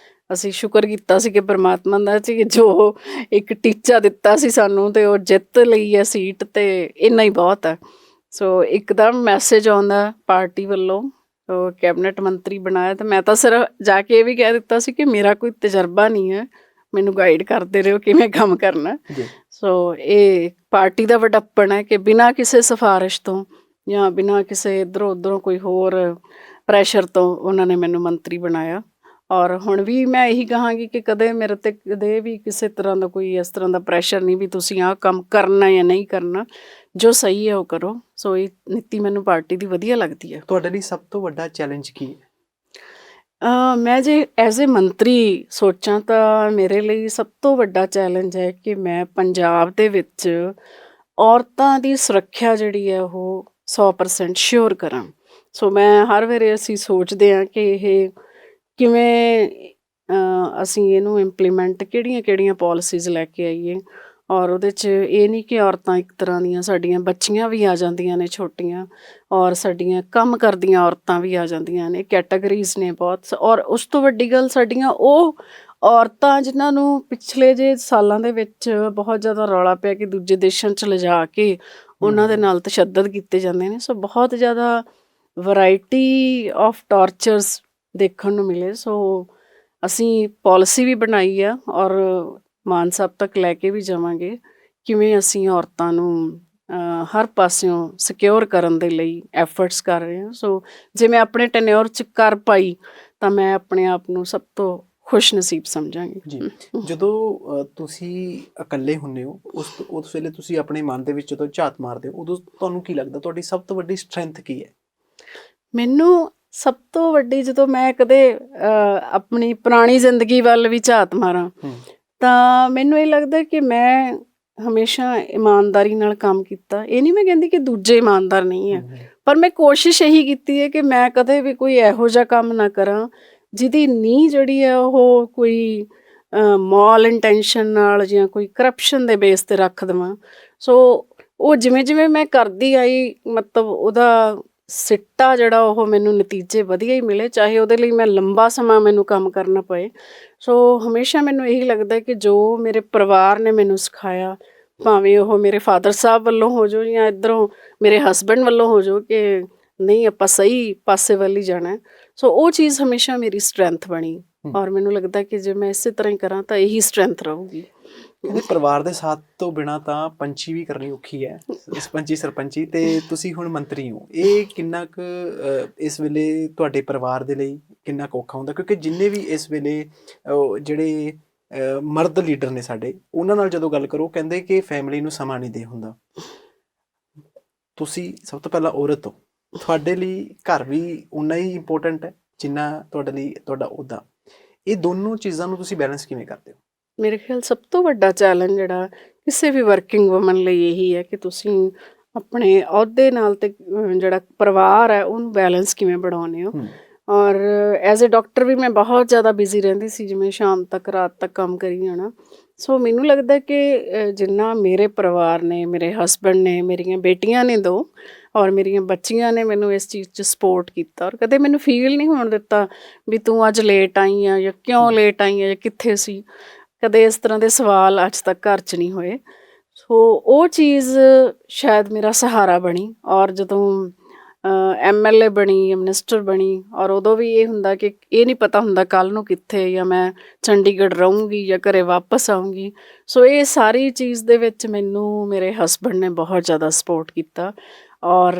ਅਸੀਂ ਸ਼ੁਕਰ ਕੀਤਾ ਸੀ ਕਿ ਪਰਮਾਤਮਾ ਦਾ ਕਿ ਜੋ ਇੱਕ ਟੀਚਾ ਦਿੱਤਾ ਸੀ ਸਾਨੂੰ ਤੇ ਉਹ ਜਿੱਤ ਲਈ ਹੈ ਸੀਟ, ਤੇ ਇੰਨਾ ਹੀ ਬਹੁਤ ਹੈ। ਸੋ ਇੱਕਦਮ ਮੈਸੇਜ ਆਉਂਦਾ ਪਾਰਟੀ ਵੱਲੋਂ, ਸੋ ਕੈਬਨਿਟ ਮੰਤਰੀ ਬਣਾਇਆ, ਤੇ ਮੈਂ ਤਾਂ ਸਿਰਫ ਜਾ ਕੇ ਇਹ ਵੀ ਕਹਿ ਦਿੱਤਾ ਸੀ ਕਿ ਮੇਰਾ ਕੋਈ ਤਜਰਬਾ ਨਹੀਂ ਹੈ, ਮੈਨੂੰ ਗਾਈਡ ਕਰਦੇ ਰਹੋ ਕਿਵੇਂ ਕੰਮ ਕਰਨਾ। ਸੋ ਇਹ ਪਾਰਟੀ ਦਾ ਵੱਡਪਣ ਹੈ ਕਿ ਬਿਨਾਂ ਕਿਸੇ ਸਿਫਾਰਿਸ਼ ਤੋਂ ਜਾਂ ਬਿਨਾਂ ਕਿਸੇ ਇੱਧਰੋਂ ਉੱਧਰੋਂ ਕੋਈ ਹੋਰ ਪ੍ਰੈਸ਼ਰ ਤੋਂ ਉਹਨਾਂ ਨੇ ਮੈਨੂੰ ਮੰਤਰੀ ਬਣਾਇਆ। ਔਰ ਹੁਣ ਵੀ ਮੈਂ ਇਹੀ ਕਹਾਂਗੀ ਕਿ ਕਦੇ ਮੇਰੇ 'ਤੇ ਕਦੇ ਵੀ ਕਿਸੇ ਤਰ੍ਹਾਂ ਦਾ ਕੋਈ ਇਸ ਤਰ੍ਹਾਂ ਦਾ ਪ੍ਰੈਸ਼ਰ ਨਹੀਂ ਵੀ ਤੁਸੀਂ ਆਹ ਕੰਮ ਕਰਨਾ ਜਾਂ ਨਹੀਂ ਕਰਨਾ, ਜੋ ਸਹੀ ਹੈ ਉਹ ਕਰੋ। ਸੋ ਇਹ ਨੀਤੀ ਮੈਨੂੰ ਪਾਰਟੀ ਦੀ ਵਧੀਆ ਲੱਗਦੀ ਹੈ। ਤੁਹਾਡੇ ਲਈ ਸਭ ਤੋਂ ਵੱਡਾ ਚੈਲੰਜ ਕੀ ਹੈ? ਮੈਂ ਜੇ ਐਜ਼ ਏ ਮੰਤਰੀ ਸੋਚਾਂ ਤਾਂ ਮੇਰੇ ਲਈ ਸਭ ਤੋਂ ਵੱਡਾ ਚੈਲੰਜ ਹੈ ਕਿ ਮੈਂ ਪੰਜਾਬ ਦੇ ਵਿੱਚ ਔਰਤਾਂ ਦੀ ਸੁਰੱਖਿਆ ਜਿਹੜੀ ਹੈ ਉਹ 100% ਸ਼ਿਓਰ ਕਰਾਂ। ਸੋ ਮੈਂ ਹਰ ਵੇਲੇ ਅਸੀਂ ਸੋਚਦੇ ਹਾਂ ਕਿ ਇਹ ਕਿਵੇਂ ਅਸੀਂ ਇਹਨੂੰ ਇੰਪਲੀਮੈਂਟ ਕਿਹੜੀਆਂ ਪਾਲਿਸੀਜ਼ ਲੈ ਕੇ ਆਈਏ। ਔਰ ਉਹਦੇ 'ਚ ਇਹ ਨਹੀਂ ਕਿ ਔਰਤਾਂ ਇੱਕ ਤਰ੍ਹਾਂ ਦੀਆਂ, ਸਾਡੀਆਂ ਬੱਚੀਆਂ ਵੀ ਆ ਜਾਂਦੀਆਂ ਨੇ ਛੋਟੀਆਂ, ਔਰ ਸਾਡੀਆਂ ਕੰਮ ਕਰਦੀਆਂ ਔਰਤਾਂ ਵੀ ਆ ਜਾਂਦੀਆਂ ਨੇ, ਕੈਟਾਗਰੀਜ਼ ਨੇ ਬਹੁਤ। ਔਰ ਉਸ ਤੋਂ ਵੱਡੀ ਗੱਲ, ਸਾਡੀਆਂ ਉਹ ਔਰਤਾਂ ਜਿਨ੍ਹਾਂ ਨੂੰ ਪਿਛਲੇ ਜੇ ਸਾਲਾਂ ਦੇ ਵਿੱਚ ਬਹੁਤ ਜ਼ਿਆਦਾ ਰੌਲਾ ਪਿਆ ਕਿ ਦੂਜੇ ਦੇਸ਼ਾਂ 'ਚ ਲਿਜਾ ਕੇ ਉਹਨਾਂ ਦੇ ਨਾਲ ਤਸ਼ੱਦਦ ਕੀਤੇ ਜਾਂਦੇ ਨੇ। ਸੋ ਬਹੁਤ ਜ਼ਿਆਦਾ ਵੈਰਾਈਟੀ ਆਫ ਟਾਰਚਰਸ ਦੇਖਣ ਨੂੰ ਮਿਲੇ। ਸੋ ਅਸੀਂ ਪਾਲਿਸੀ ਵੀ ਬਣਾਈ ਆ ਔਰ ਮਾਨ ਸਾਹਿਬ ਤੱਕ ਲੈ ਕੇ ਵੀ ਜਾਵਾਂਗੇ, ਕਿਵੇਂ ਅਸੀਂ ਔਰਤਾਂ ਨੂੰ ਹਰ ਪਾਸਿਓਂ ਸਿਕਿਉਰ ਕਰਨ ਦੇ ਲਈ ਐਫਰਟਸ ਕਰ ਰਹੇ ਹਾਂ। ਸੋ ਜੇ ਮੈਂ ਆਪਣੇ ਟੈਨਿਓਰ 'ਚ ਕਰ ਪਾਈ ਤਾਂ ਮੈਂ ਆਪਣੇ ਆਪ ਨੂੰ ਸਭ ਤੋਂ ਖੁਸ਼ ਨਸੀਬ ਸਮਝਾਂਗੀ। ਜੀ, ਜਦੋਂ ਤੁਸੀਂ ਇਕੱਲੇ ਹੁੰਦੇ ਹੋ ਉਸ ਵੇਲੇ ਤੁਸੀਂ ਆਪਣੇ ਮਨ ਦੇ ਵਿੱਚ ਜਦੋਂ ਝਾਤ ਮਾਰਦੇ ਹੋ, ਉਦੋਂ ਤੁਹਾਨੂੰ ਕੀ ਲੱਗਦਾ ਤੁਹਾਡੀ ਸਭ ਤੋਂ ਵੱਡੀ ਸਟਰੈਂਥ ਕੀ ਹੈ? ਮੈਨੂੰ ਸਭ ਤੋਂ ਵੱਡੀ, ਜਦੋਂ ਮੈਂ ਕਦੇ ਆਪਣੀ ਪੁਰਾਣੀ ਜ਼ਿੰਦਗੀ ਵੱਲ ਵੀ ਝਾਤ ਮਾਰਾਂ ਤਾਂ ਮੈਨੂੰ ਇਹ ਲੱਗਦਾ ਕਿ ਮੈਂ ਹਮੇਸ਼ਾ ਇਮਾਨਦਾਰੀ ਨਾਲ ਕੰਮ ਕੀਤਾ। ਇਹ ਨਹੀਂ ਮੈਂ ਕਹਿੰਦੀ ਕਿ ਦੂਜੇ ਇਮਾਨਦਾਰ ਨਹੀਂ ਹੈ, ਪਰ ਮੈਂ ਕੋਸ਼ਿਸ਼ ਇਹੀ ਕੀਤੀ ਹੈ ਕਿ ਮੈਂ ਕਦੇ ਵੀ ਕੋਈ ਇਹੋ ਜਿਹਾ ਕੰਮ ਨਾ ਕਰਾਂ ਜਿਹਦੀ ਨੀਂਹ ਜਿਹੜੀ ਹੈ ਉਹ ਕੋਈ ਮੌਲ ਇੰਟੈਂਸ਼ਨ ਨਾਲ ਜਾਂ ਕੋਈ ਕਰਪਸ਼ਨ ਦੇ ਬੇਸ 'ਤੇ ਰੱਖ ਦੇਵਾਂ। ਸੋ ਉਹ ਜਿਵੇਂ ਮੈਂ ਕਰਦੀ ਆਈ, ਮਤਲਬ ਉਹਦਾ ਸਿੱਟਾ ਜਿਹੜਾ ਉਹ ਮੈਨੂੰ ਨਤੀਜੇ ਵਧੀਆ ਹੀ ਮਿਲੇ, ਚਾਹੇ ਉਹਦੇ ਲਈ ਮੈਂ ਲੰਬਾ ਸਮਾਂ ਮੈਨੂੰ ਕੰਮ ਕਰਨਾ ਪਏ। ਸੋ ਹਮੇਸ਼ਾ ਮੈਨੂੰ ਇਹੀ ਲੱਗਦਾ ਕਿ ਜੋ ਮੇਰੇ ਪਰਿਵਾਰ ਨੇ ਮੈਨੂੰ ਸਿਖਾਇਆ, ਭਾਵੇਂ ਉਹ ਮੇਰੇ ਫਾਦਰ ਸਾਹਿਬ ਵੱਲੋਂ ਹੋ ਜਾਓ ਜਾਂ ਇੱਧਰੋਂ ਮੇਰੇ ਹਸਬੈਂਡ ਵੱਲੋਂ ਹੋ ਜਾਓ, ਕਿ ਨਹੀਂ ਆਪਾਂ ਸਹੀ ਪਾਸੇ ਵੱਲ ਹੀ ਜਾਣਾ। ਸੋ ਉਹ ਚੀਜ਼ ਹਮੇਸ਼ਾ ਮੇਰੀ ਸਟਰੈਂਥ ਬਣੀ ਔਰ ਮੈਨੂੰ ਲੱਗਦਾ ਕਿ ਜੇ ਮੈਂ ਇਸੇ ਤਰ੍ਹਾਂ ਹੀ ਕਰਾਂ ਤਾਂ ਇਹੀ ਸਟਰੈਂਥ ਰਹੂਗੀ। ਕਹਿੰਦੇ ਪਰਿਵਾਰ ਦੇ ਸਾਥ ਤੋਂ ਬਿਨਾਂ ਤਾਂ ਪੰਚੀ ਵੀ ਕਰਨੀ ਔਖੀ ਹੈ, ਪੰਚੀ ਸਰਪੰਚੀ, ਤੇ ਤੁਸੀਂ ਹੁਣ ਮੰਤਰੀ ਹੋ। ਇਹ ਕਿੰਨਾ ਕੁ ਇਸ ਵੇਲੇ ਤੁਹਾਡੇ ਪਰਿਵਾਰ ਦੇ ਲਈ ਕਿੰਨਾ ਕੁ ਔਖਾ ਹੁੰਦਾ? ਕਿਉਂਕਿ ਜਿੰਨੇ ਵੀ ਇਸ ਵੇਲੇ ਜਿਹੜੇ ਮਰਦ ਲੀਡਰ ਨੇ ਸਾਡੇ, ਉਹਨਾਂ ਨਾਲ ਜਦੋਂ ਗੱਲ ਕਰੋ ਕਹਿੰਦੇ ਕਿ ਫੈਮਿਲੀ ਨੂੰ ਸਮਾਂ ਨਹੀਂ ਦੇ ਹੁੰਦਾ। ਤੁਸੀਂ ਸਭ ਤੋਂ ਪਹਿਲਾਂ ਔਰਤ ਹੋ, ਤੁਹਾਡੇ ਲਈ ਘਰ ਵੀ ਉਨਾ ਹੀ ਇੰਪੋਰਟੈਂਟ ਹੈ ਜਿੰਨਾ ਤੁਹਾਡੇ ਲਈ ਤੁਹਾਡਾ ਅਹੁਦਾ। ਇਹ ਦੋਨੋਂ ਚੀਜ਼ਾਂ ਨੂੰ ਤੁਸੀਂ ਬੈਲੈਂਸ ਕਿਵੇਂ ਕਰਦੇ ਹੋ? ਮੇਰੇ ਖਿਆਲ ਸਭ ਤੋਂ ਵੱਡਾ ਚੈਲੰਜ ਜਿਹੜਾ ਕਿਸੇ ਵੀ ਵਰਕਿੰਗ ਵੂਮਨ ਲਈ ਇਹੀ ਹੈ ਕਿ ਤੁਸੀਂ ਆਪਣੇ ਅਹੁਦੇ ਨਾਲ ਤੇ ਜਿਹੜਾ ਪਰਿਵਾਰ ਹੈ ਉਹਨੂੰ ਬੈਲੈਂਸ ਕਿਵੇਂ ਬਣਾਉਂਦੇ ਹੋ। ਔਰ ਐਜ਼ ਏ ਡਾਕਟਰ ਵੀ ਮੈਂ ਬਹੁਤ ਜ਼ਿਆਦਾ ਬਿਜ਼ੀ ਰਹਿੰਦੀ ਸੀ, ਜਿਵੇਂ ਸ਼ਾਮ ਤੱਕ ਰਾਤ ਤੱਕ ਕੰਮ ਕਰੀ ਜਾਣਾ। ਸੋ ਮੈਨੂੰ ਲੱਗਦਾ ਕਿ ਜਿੰਨਾ ਮੇਰੇ ਪਰਿਵਾਰ ਨੇ, ਮੇਰੇ ਹਸਬੈਂਡ ਨੇ, ਮੇਰੀਆਂ ਬੇਟੀਆਂ ਨੇ 2 ਔਰ ਮੇਰੀਆਂ ਬੱਚੀਆਂ ਨੇ ਮੈਨੂੰ ਇਸ ਚੀਜ਼ 'ਚ ਸਪੋਰਟ ਕੀਤਾ ਔਰ ਕਦੇ ਮੈਨੂੰ ਫੀਲ ਨਹੀਂ ਹੋਣ ਦਿੱਤਾ ਵੀ ਤੂੰ ਅੱਜ ਲੇਟ ਆਈ ਆ ਜਾਂ ਕਿਉਂ ਲੇਟ ਆਈ ਆ ਜਾਂ ਕਿੱਥੇ ਸੀ। ਕਦੇ ਇਸ ਤਰ੍ਹਾਂ ਦੇ ਸਵਾਲ ਅੱਜ ਤੱਕ ਘਰ 'ਚ ਨਹੀਂ ਹੋਏ। ਸੋ ਉਹ ਚੀਜ਼ ਸ਼ਾਇਦ ਮੇਰਾ ਸਹਾਰਾ ਬਣੀ ਔਰ ਜਦੋਂ MLA ਬਣੀ ਜਾਂ ਮਿਨਿਸਟਰ ਬਣੀ ਔਰ ਉਦੋਂ ਵੀ ਇਹ ਹੁੰਦਾ ਕਿ ਇਹ ਨਹੀਂ ਪਤਾ ਹੁੰਦਾ ਕੱਲ੍ਹ ਨੂੰ ਕਿੱਥੇ ਜਾਂ ਮੈਂ ਚੰਡੀਗੜ੍ਹ ਰਹੂੰਗੀ ਜਾਂ ਘਰੇ ਵਾਪਸ ਆਊਂਗੀ। ਸੋ ਇਹ ਸਾਰੀ ਚੀਜ਼ ਦੇ ਵਿੱਚ ਮੈਨੂੰ ਮੇਰੇ ਹਸਬੈਂਡ ਨੇ ਬਹੁਤ ਜ਼ਿਆਦਾ ਸਪੋਰਟ ਕੀਤਾ ਔਰ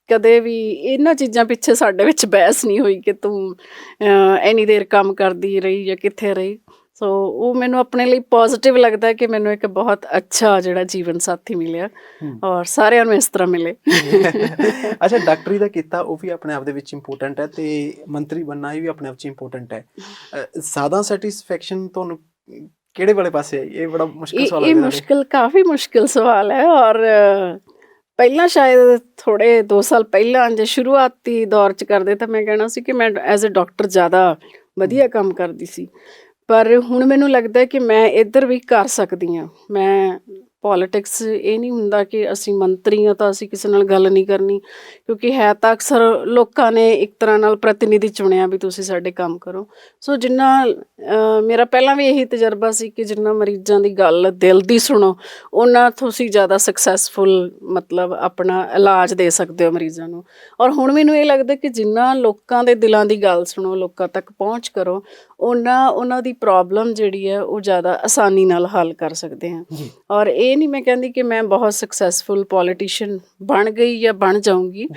ਕਦੇ ਵੀ ਇਹਨਾਂ ਚੀਜ਼ਾਂ ਪਿੱਛੇ ਸਾਡੇ ਵਿੱਚ ਬਹਿਸ ਨਹੀਂ ਹੋਈ ਕਿ ਤੂੰ ਇੰਨੀ ਦੇਰ ਕੰਮ ਕਰਦੀ ਰਹੀ ਜਾਂ ਕਿੱਥੇ ਰਹੀ। ਸੋ ਉਹ ਮੈਨੂੰ ਆਪਣੇ ਲਈ ਪੋਜ਼ੀਟਿਵ ਲੱਗਦਾ ਕਿ ਮੈਨੂੰ ਇੱਕ ਬਹੁਤ ਅੱਛਾ ਜਿਹੜਾ ਜੀਵਨ ਸਾਥੀ ਮਿਲਿਆ ਔਰ ਸਾਰਿਆਂ ਨੂੰ ਇਸ ਤਰ੍ਹਾਂ ਮਿਲੇ। ਅੱਛਾ, ਡਾਕਟਰੀ ਦਾ ਕੀਤਾ ਉਹ ਵੀ ਆਪਣੇ ਆਪ ਦੇ ਵਿੱਚ ਇੰਪੋਰਟੈਂਟ ਹੈ ਤੇ ਮੰਤਰੀ ਬਣਨਾ ਇਹ ਵੀ ਆਪਣੇ ਆਪ 'ਚ ਇੰਪੋਰਟੈਂਟ ਹੈ। ਜ਼ਿਆਦਾ ਸੈਟਿਸਫੈਕਸ਼ਨ ਤੁਹਾਨੂੰ ਕਿਹੜੇ ਵਾਲੇ ਪਾਸੇ ਆਈ? ਇਹ ਬੜਾ ਮੁਸ਼ਕਿਲ ਸਵਾਲ ਇਹ ਕਾਫੀ ਮੁਸ਼ਕਿਲ ਸਵਾਲ ਹੈ ਔਰ ਪਹਿਲਾਂ ਸ਼ਾਇਦ ਥੋੜ੍ਹੇ 2 ਸਾਲ ਪਹਿਲਾਂ ਜੇ ਸ਼ੁਰੂਆਤੀ ਦੌਰ 'ਚ ਕਰਦੇ ਤਾਂ ਮੈਂ ਕਹਿਣਾ ਸੀ ਕਿ ਮੈਂ ਐਜ਼ ਅ ਡਾਕਟਰ ਜ਼ਿਆਦਾ ਵਧੀਆ ਕੰਮ ਕਰਦੀ ਸੀ। ਪਰ ਹੁਣ ਮੈਨੂੰ ਲੱਗਦਾ ਕਿ ਮੈਂ ਇੱਧਰ ਵੀ ਕਰ ਸਕਦੀ ਹਾਂ। ਮੈਂ ਪੋਲੀਟਿਕਸ ਇਹ ਨਹੀਂ ਹੁੰਦਾ ਕਿ ਅਸੀਂ ਮੰਤਰੀ ਹਾਂ ਤਾਂ ਅਸੀਂ ਕਿਸੇ ਨਾਲ ਗੱਲ ਨਹੀਂ ਕਰਨੀ, ਕਿਉਂਕਿ ਹੈ ਤਾਂ ਅਕਸਰ ਲੋਕਾਂ ਨੇ ਇੱਕ ਤਰ੍ਹਾਂ ਨਾਲ ਪ੍ਰਤੀਨਿਧੀ ਚੁਣਿਆ ਵੀ ਤੁਸੀਂ ਸਾਡੇ ਕੰਮ ਕਰੋ। ਸੋ ਜਿੰਨਾ ਮੇਰਾ ਪਹਿਲਾਂ ਵੀ ਇਹੀ ਤਜਰਬਾ ਸੀ ਕਿ ਜਿੰਨਾ ਮਰੀਜ਼ਾਂ ਦੀ ਗੱਲ ਦਿਲ ਦੀ ਸੁਣੋ ਓਨਾ ਤੁਸੀਂ ਜ਼ਿਆਦਾ ਸਕਸੈਸਫੁਲ ਮਤਲਬ ਆਪਣਾ ਇਲਾਜ ਦੇ ਸਕਦੇ ਹੋ ਮਰੀਜ਼ਾਂ ਨੂੰ। ਔਰ ਹੁਣ ਮੈਨੂੰ ਇਹ ਲੱਗਦਾ ਕਿ ਜਿੰਨਾ ਲੋਕਾਂ ਦੇ ਦਿਲਾਂ ਦੀ ਗੱਲ ਸੁਣੋ, ਲੋਕਾਂ ਤੱਕ ਪਹੁੰਚ ਕਰੋ, ਓਨਾ ਉਹਨਾਂ ਦੀ ਪ੍ਰੋਬਲਮ ਜਿਹੜੀ ਹੈ ਉਹ ਜ਼ਿਆਦਾ ਆਸਾਨੀ ਨਾਲ ਹੱਲ ਕਰ ਸਕਦੇ ਹਾਂ। ਔਰ ਇਹ ਨਹੀਂ ਮੈਂ ਕਹਿੰਦੀ ਕਿ ਮੈਂ ਬਹੁਤ ਸਕਸੈਸਫੁਲ ਪੋਲੀਟੀਸ਼ੀਅਨ ਬਣ ਗਈ ਜਾਂ ਬਣ ਜਾਊਂਗੀ,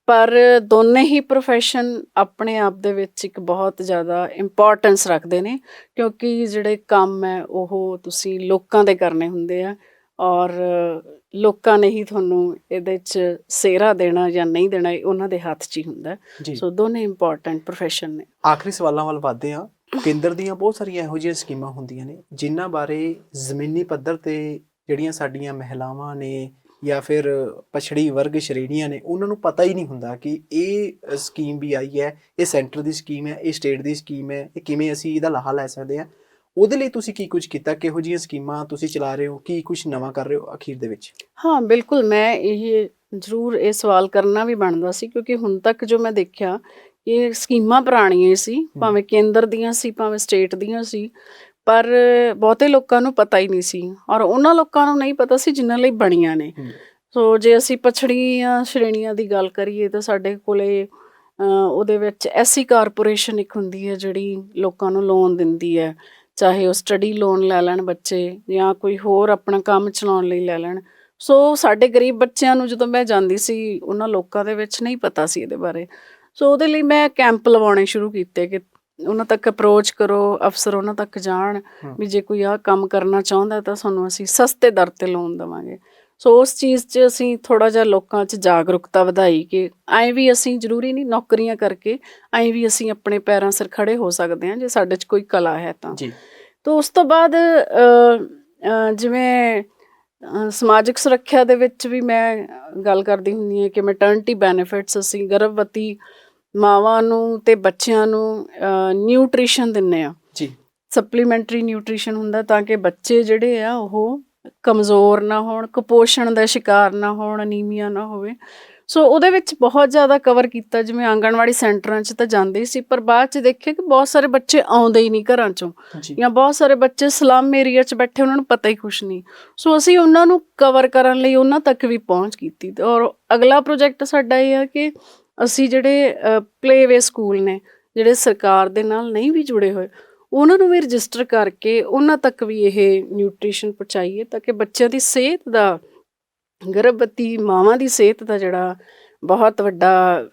ਪਰ ਦੋਨੇ ਹੀ ਪ੍ਰੋਫੈਸ਼ਨ ਆਪਣੇ ਆਪ ਦੇ ਵਿੱਚ ਇੱਕ ਬਹੁਤ ਜ਼ਿਆਦਾ ਇੰਪੋਰਟੈਂਸ ਰੱਖਦੇ ਨੇ, ਕਿਉਂਕਿ ਜਿਹੜੇ ਕੰਮ ਹੈ ਉਹ ਤੁਸੀਂ ਲੋਕਾਂ ਦੇ ਕਰਨੇ ਹੁੰਦੇ ਆ ਔਰ ਲੋਕਾਂ ਨੇ ਹੀ ਤੁਹਾਨੂੰ ਇਹਦੇ 'ਚ ਸਿਹਰਾ ਦੇਣਾ ਜਾਂ ਨਹੀਂ ਦੇਣਾ ਇਹ ਉਹਨਾਂ ਦੇ ਹੱਥ 'ਚ ਹੀ ਹੁੰਦਾ। ਸੋ ਦੋਨੇ ਇੰਪੋਰਟੈਂਟ ਪ੍ਰੋਫੈਸ਼ਨ ਨੇ। ਆਖਰੀ ਸਵਾਲਾਂ ਵੱਲ ਵੱਧਦੇ ਹਾਂ। ਕੇਂਦਰ ਦੀਆਂ ਬਹੁਤ ਸਾਰੀਆਂ ਇਹੋ ਜਿਹੀਆਂ ਸਕੀਮਾਂ ਹੁੰਦੀਆਂ ਨੇ ਜਿਨ੍ਹਾਂ ਬਾਰੇ ਜ਼ਮੀਨੀ ਪੱਧਰ 'ਤੇ ਜਿਹੜੀਆਂ ਸਾਡੀਆਂ ਮਹਿਲਾਵਾਂ ਨੇ ਜਾਂ ਫਿਰ ਪਛੜੀ ਵਰਗ ਸ਼੍ਰੇਣੀਆਂ ਨੇ ਉਹਨਾਂ ਨੂੰ ਪਤਾ ਹੀ ਨਹੀਂ ਹੁੰਦਾ ਕਿ ਇਹ ਸਕੀਮ ਵੀ ਆਈ ਹੈ, ਇਹ ਸੈਂਟਰ ਦੀ ਸਕੀਮ ਹੈ, ਇਹ ਸਟੇਟ ਦੀ ਸਕੀਮ ਹੈ, ਇਹ ਕਿਵੇਂ ਅਸੀਂ ਇਹਦਾ ਲਾਹਾ ਲੈ ਸਕਦੇ ਹਾਂ। ਉਹਦੇ ਲਈ ਤੁਸੀਂ ਕੀ ਕੁਝ ਕੀਤਾ? ਕਿਹੋ ਜਿਹੀਆਂ ਸਕੀਮਾਂ ਤੁਸੀਂ ਚਲਾ ਰਹੇ ਹੋ? ਕੀ ਕੁਝ ਨਵਾਂ ਕਰ ਰਹੇ ਹੋ ਅਖੀਰ ਦੇ ਵਿੱਚ? ਹਾਂ ਬਿਲਕੁਲ, ਮੈਂ ਇਹ ਜ਼ਰੂਰ ਇਹ ਸਵਾਲ ਕਰਨਾ ਵੀ ਬਣਦਾ ਸੀ ਕਿਉਂਕਿ ਹੁਣ ਤੱਕ ਜੋ ਮੈਂ ਦੇਖਿਆ ਇਹ ਸਕੀਮਾਂ ਪੁਰਾਣੀਆਂ ਸੀ, ਭਾਵੇਂ ਕੇਂਦਰ ਦੀਆਂ ਸੀ ਭਾਵੇਂ ਸਟੇਟ ਦੀਆਂ ਸੀ, ਪਰ ਬਹੁਤੇ ਲੋਕਾਂ ਨੂੰ ਪਤਾ ਹੀ ਨਹੀਂ ਸੀ ਔਰ ਉਹਨਾਂ ਲੋਕਾਂ ਨੂੰ ਨਹੀਂ ਪਤਾ ਸੀ ਜਿਨ੍ਹਾਂ ਲਈ ਬਣੀਆਂ ਨੇ। ਸੋ ਜੇ ਅਸੀਂ ਪਛੜੀਆਂ ਸ਼੍ਰੇਣੀਆਂ ਦੀ ਗੱਲ ਕਰੀਏ ਤਾਂ ਸਾਡੇ ਕੋਲੇ ਉਹਦੇ ਵਿੱਚ SC ਕਾਰਪੋਰੇਸ਼ਨ ਇੱਕ ਹੁੰਦੀ ਹੈ ਜਿਹੜੀ ਲੋਕਾਂ ਨੂੰ ਲੋਨ ਦਿੰਦੀ ਹੈ, ਚਾਹੇ ਉਹ ਸਟੱਡੀ ਲੋਨ ਲੈ ਲੈਣ ਬੱਚੇ ਜਾਂ ਕੋਈ ਹੋਰ ਆਪਣਾ ਕੰਮ ਚਲਾਉਣ ਲਈ ਲੈ ਲੈਣ। ਸੋ ਸਾਡੇ ਗਰੀਬ ਬੱਚਿਆਂ ਨੂੰ ਜਦੋਂ ਮੈਂ ਜਾਂਦੀ ਸੀ ਉਹਨਾਂ ਲੋਕਾਂ ਦੇ ਵਿੱਚ ਨਹੀਂ ਪਤਾ ਸੀ ਇਹਦੇ ਬਾਰੇ। ਸੋ ਉਹਦੇ ਲਈ ਮੈਂ ਕੈਂਪ ਲਵਾਉਣੇ ਸ਼ੁਰੂ ਕੀਤੇ ਕਿ ਉਹਨਾਂ ਤੱਕ ਅਪਰੋਚ ਕਰੋ, ਅਫਸਰ ਉਹਨਾਂ ਤੱਕ ਜਾਣ ਵੀ ਜੇ ਕੋਈ ਆਹ ਕੰਮ ਕਰਨਾ ਚਾਹੁੰਦਾ ਤਾਂ ਸਾਨੂੰ ਅਸੀਂ ਸਸਤੇ ਦਰ 'ਤੇ ਲੋਨ ਦੇਵਾਂਗੇ। ਸੋ ਉਸ ਚੀਜ਼ 'ਚ ਅਸੀਂ ਥੋੜ੍ਹਾ ਜਿਹਾ ਲੋਕਾਂ 'ਚ ਜਾਗਰੂਕਤਾ ਵਧਾਈ ਕਿ ਐਂ ਵੀ ਅਸੀਂ ਜ਼ਰੂਰੀ ਨਹੀਂ ਨੌਕਰੀਆਂ ਕਰਕੇ, ਐਂ ਵੀ ਅਸੀਂ ਆਪਣੇ ਪੈਰਾਂ ਸਿਰ ਖੜ੍ਹੇ ਹੋ ਸਕਦੇ ਹਾਂ ਜੇ ਸਾਡੇ 'ਚ ਕੋਈ ਕਲਾ ਹੈ ਤਾਂ। ਤਾਂ ਉਸ ਤੋਂ ਬਾਅਦ ਜਿਵੇਂ ਸਮਾਜਿਕ ਸੁਰੱਖਿਆ ਦੇ ਵਿੱਚ ਵੀ ਮੈਂ ਗੱਲ ਕਰਦੀ ਹੁੰਦੀ ਹਾਂ ਕਿ ਮੈਟਰਨਿਟੀ ਬੈਨੀਫਿਟਸ ਅਸੀਂ ਗਰਭਵਤੀ ਮਾਵਾਂ ਨੂੰ ਅਤੇ ਬੱਚਿਆਂ ਨੂੰ ਨਿਊਟ੍ਰੀਸ਼ਨ ਦਿੰਦੇ ਹਾਂ। ਸਪਲੀਮੈਂਟਰੀ ਨਿਊਟ੍ਰੀਸ਼ਨ ਹੁੰਦਾ ਤਾਂ ਕਿ ਬੱਚੇ ਜਿਹੜੇ ਆ ਉਹ ਕਮਜ਼ੋਰ ਨਾ ਹੋਣ, ਕੁਪੋਸ਼ਣ ਦਾ ਸ਼ਿਕਾਰ ਨਾ ਹੋਣ, ਅਨੀਮੀਆ ਨਾ ਹੋਵੇ। ਸੋ ਉਹਦੇ ਵਿੱਚ ਬਹੁਤ ਜ਼ਿਆਦਾ ਕਵਰ ਕੀਤਾ। ਜਿਵੇਂ ਆਂਗਣਵਾੜੀ ਸੈਂਟਰਾਂ 'ਚ ਤਾਂ ਜਾਂਦੇ ਹੀ ਸੀ, ਪਰ ਬਾਅਦ 'ਚ ਦੇਖਿਆ ਕਿ ਬਹੁਤ ਸਾਰੇ ਬੱਚੇ ਆਉਂਦੇ ਹੀ ਨਹੀਂ ਘਰਾਂ 'ਚੋਂ, ਜਾਂ ਬਹੁਤ ਸਾਰੇ ਬੱਚੇ ਸਲਮ ਏਰੀਆ 'ਚ ਬੈਠੇ, ਉਹਨਾਂ ਨੂੰ ਪਤਾ ਹੀ ਕੁਛ ਨਹੀਂ। ਸੋ ਅਸੀਂ ਉਹਨਾਂ ਨੂੰ ਕਵਰ ਕਰਨ ਲਈ ਉਹਨਾਂ ਤੱਕ ਵੀ ਪਹੁੰਚ ਕੀਤੀ। ਔਰ ਅਗਲਾ ਪ੍ਰੋਜੈਕਟ ਸਾਡਾ ਇਹ ਆ ਕਿ ਅਸੀਂ ਜਿਹੜੇ ਪਲੇਵੇ ਸਕੂਲ ਨੇ ਜਿਹੜੇ ਸਰਕਾਰ ਦੇ ਨਾਲ ਨਹੀਂ ਵੀ ਜੁੜੇ ਹੋਏ, ਉਹਨਾਂ ਨੂੰ ਵੀ ਰਜਿਸਟਰ ਕਰਕੇ ਉਹਨਾਂ ਤੱਕ ਵੀ ਇਹ ਨਿਊਟ੍ਰੀਸ਼ਨ ਪਹੁੰਚਾਈਏ ਤਾਂ ਕਿ ਬੱਚਿਆਂ ਦੀ ਸਿਹਤ ਦਾ, ਗਰਭਵਤੀ ਮਾਵਾਂ ਦੀ ਸਿਹਤ ਦਾ ਜਿਹੜਾ ਬਹੁਤ ਵੱਡਾ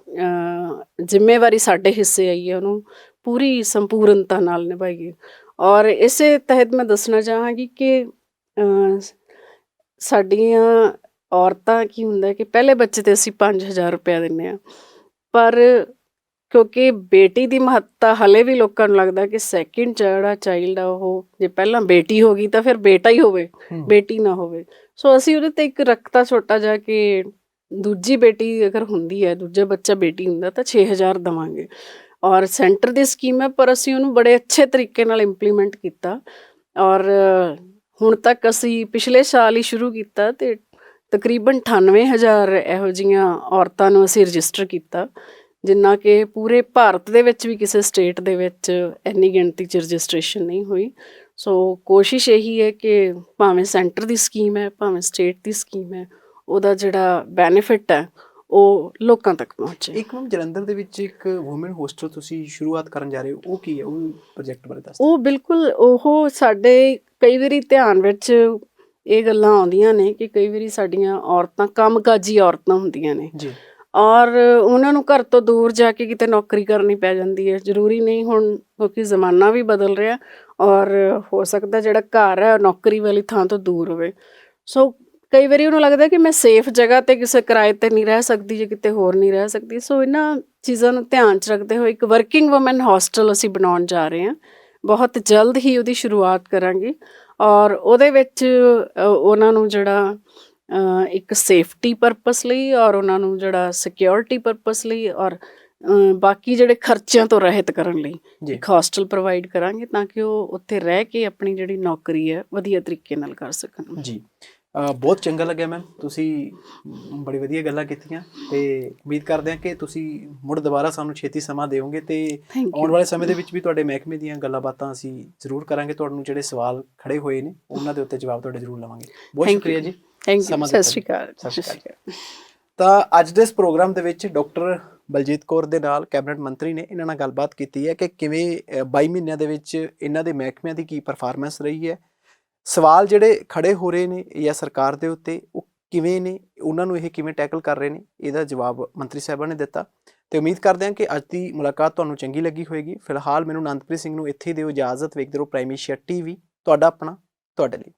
ਜ਼ਿੰਮੇਵਾਰੀ ਸਾਡੇ ਹਿੱਸੇ ਆਈ ਹੈ ਉਹਨੂੰ ਪੂਰੀ ਸੰਪੂਰਨਤਾ ਨਾਲ ਨਿਭਾਈਏ। ਔਰ ਇਸੇ ਤਹਿਤ ਮੈਂ ਦੱਸਣਾ ਚਾਹਾਂਗੀ ਕਿ ਸਾਡੀਆਂ ਔਰਤਾਂ ਕੀ ਹੁੰਦਾ ਕਿ ਪਹਿਲੇ ਬੱਚੇ 'ਤੇ ਅਸੀਂ 5000 ਰੁਪਇਆ ਦਿੰਦੇ ਹਾਂ, ਪਰ ਕਿਉਂਕਿ ਬੇਟੀ ਦੀ ਮਹੱਤਤਾ ਹਾਲੇ ਵੀ ਲੋਕਾਂ ਨੂੰ ਲੱਗਦਾ ਕਿ ਸੈਕਿੰਡ ਜਿਹੜਾ ਚਾਈਲਡ ਆ ਉਹ ਜੇ ਪਹਿਲਾਂ ਬੇਟੀ ਹੋ ਗਈ ਤਾਂ ਫਿਰ ਬੇਟਾ ਹੀ ਹੋਵੇ, ਬੇਟੀ ਨਾ ਹੋਵੇ। ਸੋ ਅਸੀਂ ਉਹਦੇ 'ਤੇ ਇੱਕ ਰੱਖਤਾ ਛੋਟਾ ਜਿਹਾ ਕਿ ਦੂਜੀ ਬੇਟੀ ਅਗਰ ਹੁੰਦੀ ਹੈ, ਦੂਜਾ ਬੱਚਾ ਬੇਟੀ ਹੁੰਦਾ ਤਾਂ 6000 ਦੇਵਾਂਗੇ। ਔਰ ਸੈਂਟਰ ਦੀ ਸਕੀਮ ਹੈ ਪਰ ਅਸੀਂ ਉਹਨੂੰ ਬੜੇ ਅੱਛੇ ਤਰੀਕੇ ਨਾਲ ਇੰਪਲੀਮੈਂਟ ਕੀਤਾ ਔਰ ਹੁਣ ਤੱਕ ਅਸੀਂ ਪਿਛਲੇ ਸਾਲ ਹੀ ਸ਼ੁਰੂ ਕੀਤਾ ਤੇ ਤਕਰੀਬਨ 98,000 ਇਹੋ ਜਿਹੀਆਂ ਔਰਤਾਂ ਨੂੰ ਅਸੀਂ ਰਜਿਸਟਰ ਕੀਤਾ, ਜਿੰਨਾ ਕਿ ਪੂਰੇ ਭਾਰਤ ਦੇ ਵਿੱਚ ਵੀ ਕਿਸੇ ਸਟੇਟ ਦੇ ਵਿੱਚ ਇੰਨੀ ਗਿਣਤੀ 'ਚ ਰਜਿਸਟ੍ਰੇਸ਼ਨ ਨਹੀਂ ਹੋਈ। ਸੋ ਕੋਸ਼ਿਸ਼ ਇਹੀ ਹੈ ਕਿ ਭਾਵੇਂ ਸੈਂਟਰ ਦੀ ਸਕੀਮ ਹੈ, ਭਾਵੇਂ ਸਟੇਟ ਦੀ ਸਕੀਮ ਹੈ, ਉਹਦਾ ਜਿਹੜਾ ਬੈਨੀਫਿਟ ਹੈ ਉਹ ਲੋਕਾਂ ਤੱਕ ਪਹੁੰਚੇ। ਇੱਕ ਮੈਮ ਜਲੰਧਰ ਦੇ ਵਿੱਚ ਇੱਕ ਵੂਮਨ ਹੋਸਟਲ ਤੁਸੀਂ ਸ਼ੁਰੂਆਤ ਕਰਨ ਜਾ ਰਹੇ ਹੋ, ਉਹ ਕੀ ਹੈ, ਉਹ ਪ੍ਰੋਜੈਕਟ ਬਾਰੇ ਦੱਸ ਦਿਓ। ਉਹ ਬਿਲਕੁਲ ਉਹ ਸਾਡੇ ਕਈ ਵਾਰੀ ਧਿਆਨ ਵਿੱਚ ਇਹ ਗੱਲਾਂ ਆਉਂਦੀਆਂ ਨੇ ਕਿ ਕਈ ਵਾਰੀ ਸਾਡੀਆਂ ਔਰਤਾਂ ਕੰਮਕਾਜੀ ਔਰਤਾਂ ਹੁੰਦੀਆਂ ਨੇ ਜੀ ਔਰ ਉਹਨਾਂ ਨੂੰ ਘਰ ਤੋਂ ਦੂਰ ਜਾ ਕੇ ਕਿਤੇ ਨੌਕਰੀ ਕਰਨੀ ਪੈ ਜਾਂਦੀ ਹੈ। ਜ਼ਰੂਰੀ ਨਹੀਂ ਹੁਣ, ਕਿਉਂਕਿ ਜ਼ਮਾਨਾ ਵੀ ਬਦਲ ਰਿਹਾ ਔਰ ਹੋ ਸਕਦਾ ਜਿਹੜਾ ਘਰ ਹੈ ਉਹ ਨੌਕਰੀ ਵਾਲੀ ਥਾਂ ਤੋਂ ਦੂਰ ਹੋਵੇ। ਸੋ ਕਈ ਵਾਰੀ ਉਹਨੂੰ ਲੱਗਦਾ ਕਿ ਮੈਂ ਸੇਫ ਜਗ੍ਹਾ 'ਤੇ ਕਿਸੇ ਕਿਰਾਏ 'ਤੇ ਨਹੀਂ ਰਹਿ ਸਕਦੀ ਜਾਂ ਕਿਤੇ ਹੋਰ ਨਹੀਂ ਰਹਿ ਸਕਦੀ। ਸੋ ਇਹਨਾਂ ਚੀਜ਼ਾਂ ਨੂੰ ਧਿਆਨ 'ਚ ਰੱਖਦੇ ਹੋਏ ਇੱਕ ਵਰਕਿੰਗ ਵੂਮਨ ਹੋਸਟਲ ਅਸੀਂ ਬਣਾਉਣ ਜਾ ਰਹੇ ਹਾਂ। ਬਹੁਤ ਜਲਦ ਹੀ ਉਹਦੀ ਸ਼ੁਰੂਆਤ ਕਰਾਂਗੇ ਔਰ ਉਹਦੇ ਵਿੱਚ ਉਹਨਾਂ ਨੂੰ ਜਿਹੜਾ ਇੱਕ ਸੇਫਟੀ ਪਰਪਸ ਲਈ ਔਰ ਉਹਨਾਂ ਨੂੰ ਜਿਹੜਾ ਸਿਕਿਉਰਿਟੀ ਪਰਪਸ ਲਈ ਔਰ ਬਾਕੀ ਜਿਹੜੇ ਖਰਚਿਆਂ ਤੋਂ ਰਹਿਤ ਕਰਨ ਲਈ ਇੱਕ ਹੋਸਟਲ ਪ੍ਰੋਵਾਈਡ ਕਰਾਂਗੇ ਤਾਂ ਕਿ ਉਹ ਉੱਥੇ ਰਹਿ ਕੇ ਆਪਣੀ ਜਿਹੜੀ ਨੌਕਰੀ ਹੈ ਵਧੀਆ ਤਰੀਕੇ ਨਾਲ ਕਰ ਸਕਣ। ਜੀ ਬਹੁਤ ਚੰਗਾ ਲੱਗਿਆ ਮੈਮ, ਤੁਸੀਂ ਬੜੀ ਵਧੀਆ ਗੱਲਾਂ ਕੀਤੀਆਂ ਤੇ ਉਮੀਦ ਕਰਦੇ ਹਾਂ ਕਿ ਤੁਸੀਂ ਮੁੜ ਦੁਬਾਰਾ ਸਾਨੂੰ ਛੇਤੀ ਸਮਾਂ ਦਿਓਗੇ ਤੇ ਆਉਣ ਵਾਲੇ ਸਮੇਂ ਦੇ ਵਿੱਚ ਵੀ ਤੁਹਾਡੇ ਮਹਿਕਮੇ ਦੀਆਂ ਗੱਲਾਂ ਬਾਤਾਂ ਅਸੀਂ ਜ਼ਰੂਰ ਕਰਾਂਗੇ। ਤੁਹਾਨੂੰ ਜਿਹੜੇ ਸਵਾਲ ਖੜੇ ਹੋਏ ਨੇ ਉਹਨਾਂ ਦੇ ਉੱਤੇ ਜਵਾਬ ਤੁਹਾਡੇ ਜ਼ਰੂਰ ਲਵਾਂਗੇ। ਬਹੁਤ ਸ਼ੁਕਰੀਆ ਜੀ। Thank you. ਸਤਿ ਸ਼੍ਰੀ ਅਕਾਲ। ਤਾਂ ਅੱਜ ਦੇ ਇਸ ਪ੍ਰੋਗਰਾਮ ਦੇ ਵਿੱਚ ਡਾਕਟਰ ਬਲਜੀਤ ਕੌਰ ਦੇ ਨਾਲ ਕੈਬਨਿਟ ਮੰਤਰੀ ਨੇ ਇਹਨਾਂ ਨਾਲ ਗੱਲਬਾਤ ਕੀਤੀ ਹੈ ਕਿ ਕਿਵੇਂ 22 ਮਹੀਨਿਆਂ ਦੇ ਵਿੱਚ ਇਹਨਾਂ ਦੇ ਮਹਿਕਮਿਆਂ ਦੀ ਕੀ ਪਰਫਾਰਮੈਂਸ ਰਹੀ ਹੈ, ਸਵਾਲ ਜਿਹੜੇ ਖੜੇ ਹੋ ਰਹੇ ਨੇ ਜਾਂ ਸਰਕਾਰ ਦੇ ਉੱਤੇ ਉਹ ਕਿਵੇਂ ਨੇ, ਉਹਨਾਂ ਨੂੰ ਇਹ ਕਿਵੇਂ ਟੈਕਲ ਕਰ ਰਹੇ ਨੇ, ਇਹਦਾ ਜਵਾਬ ਮੰਤਰੀ ਸਾਹਿਬਾਨ ਨੇ ਦਿੱਤਾ। ਤੇ ਉਮੀਦ ਕਰਦੇ ਹਾਂ ਕਿ ਅੱਜ ਦੀ ਮੁਲਾਕਾਤ ਤੁਹਾਨੂੰ ਚੰਗੀ ਲੱਗੀ ਹੋਏਗੀ। ਫਿਲਹਾਲ ਮੈਨੂੰ ਆਨੰਦਪ੍ਰੀਤ ਸਿੰਘ ਨੂੰ ਇੱਥੇ ਦਿਓ ਇਜਾਜ਼ਤ। ਵੇਖਦੇ ਰਹੋ ਪ੍ਰਾਈਮ ਏਸ਼ੀਆ TV, ਤੁਹਾਡਾ ਆਪਣਾ, ਤੁਹਾਡੇ ਲਈ।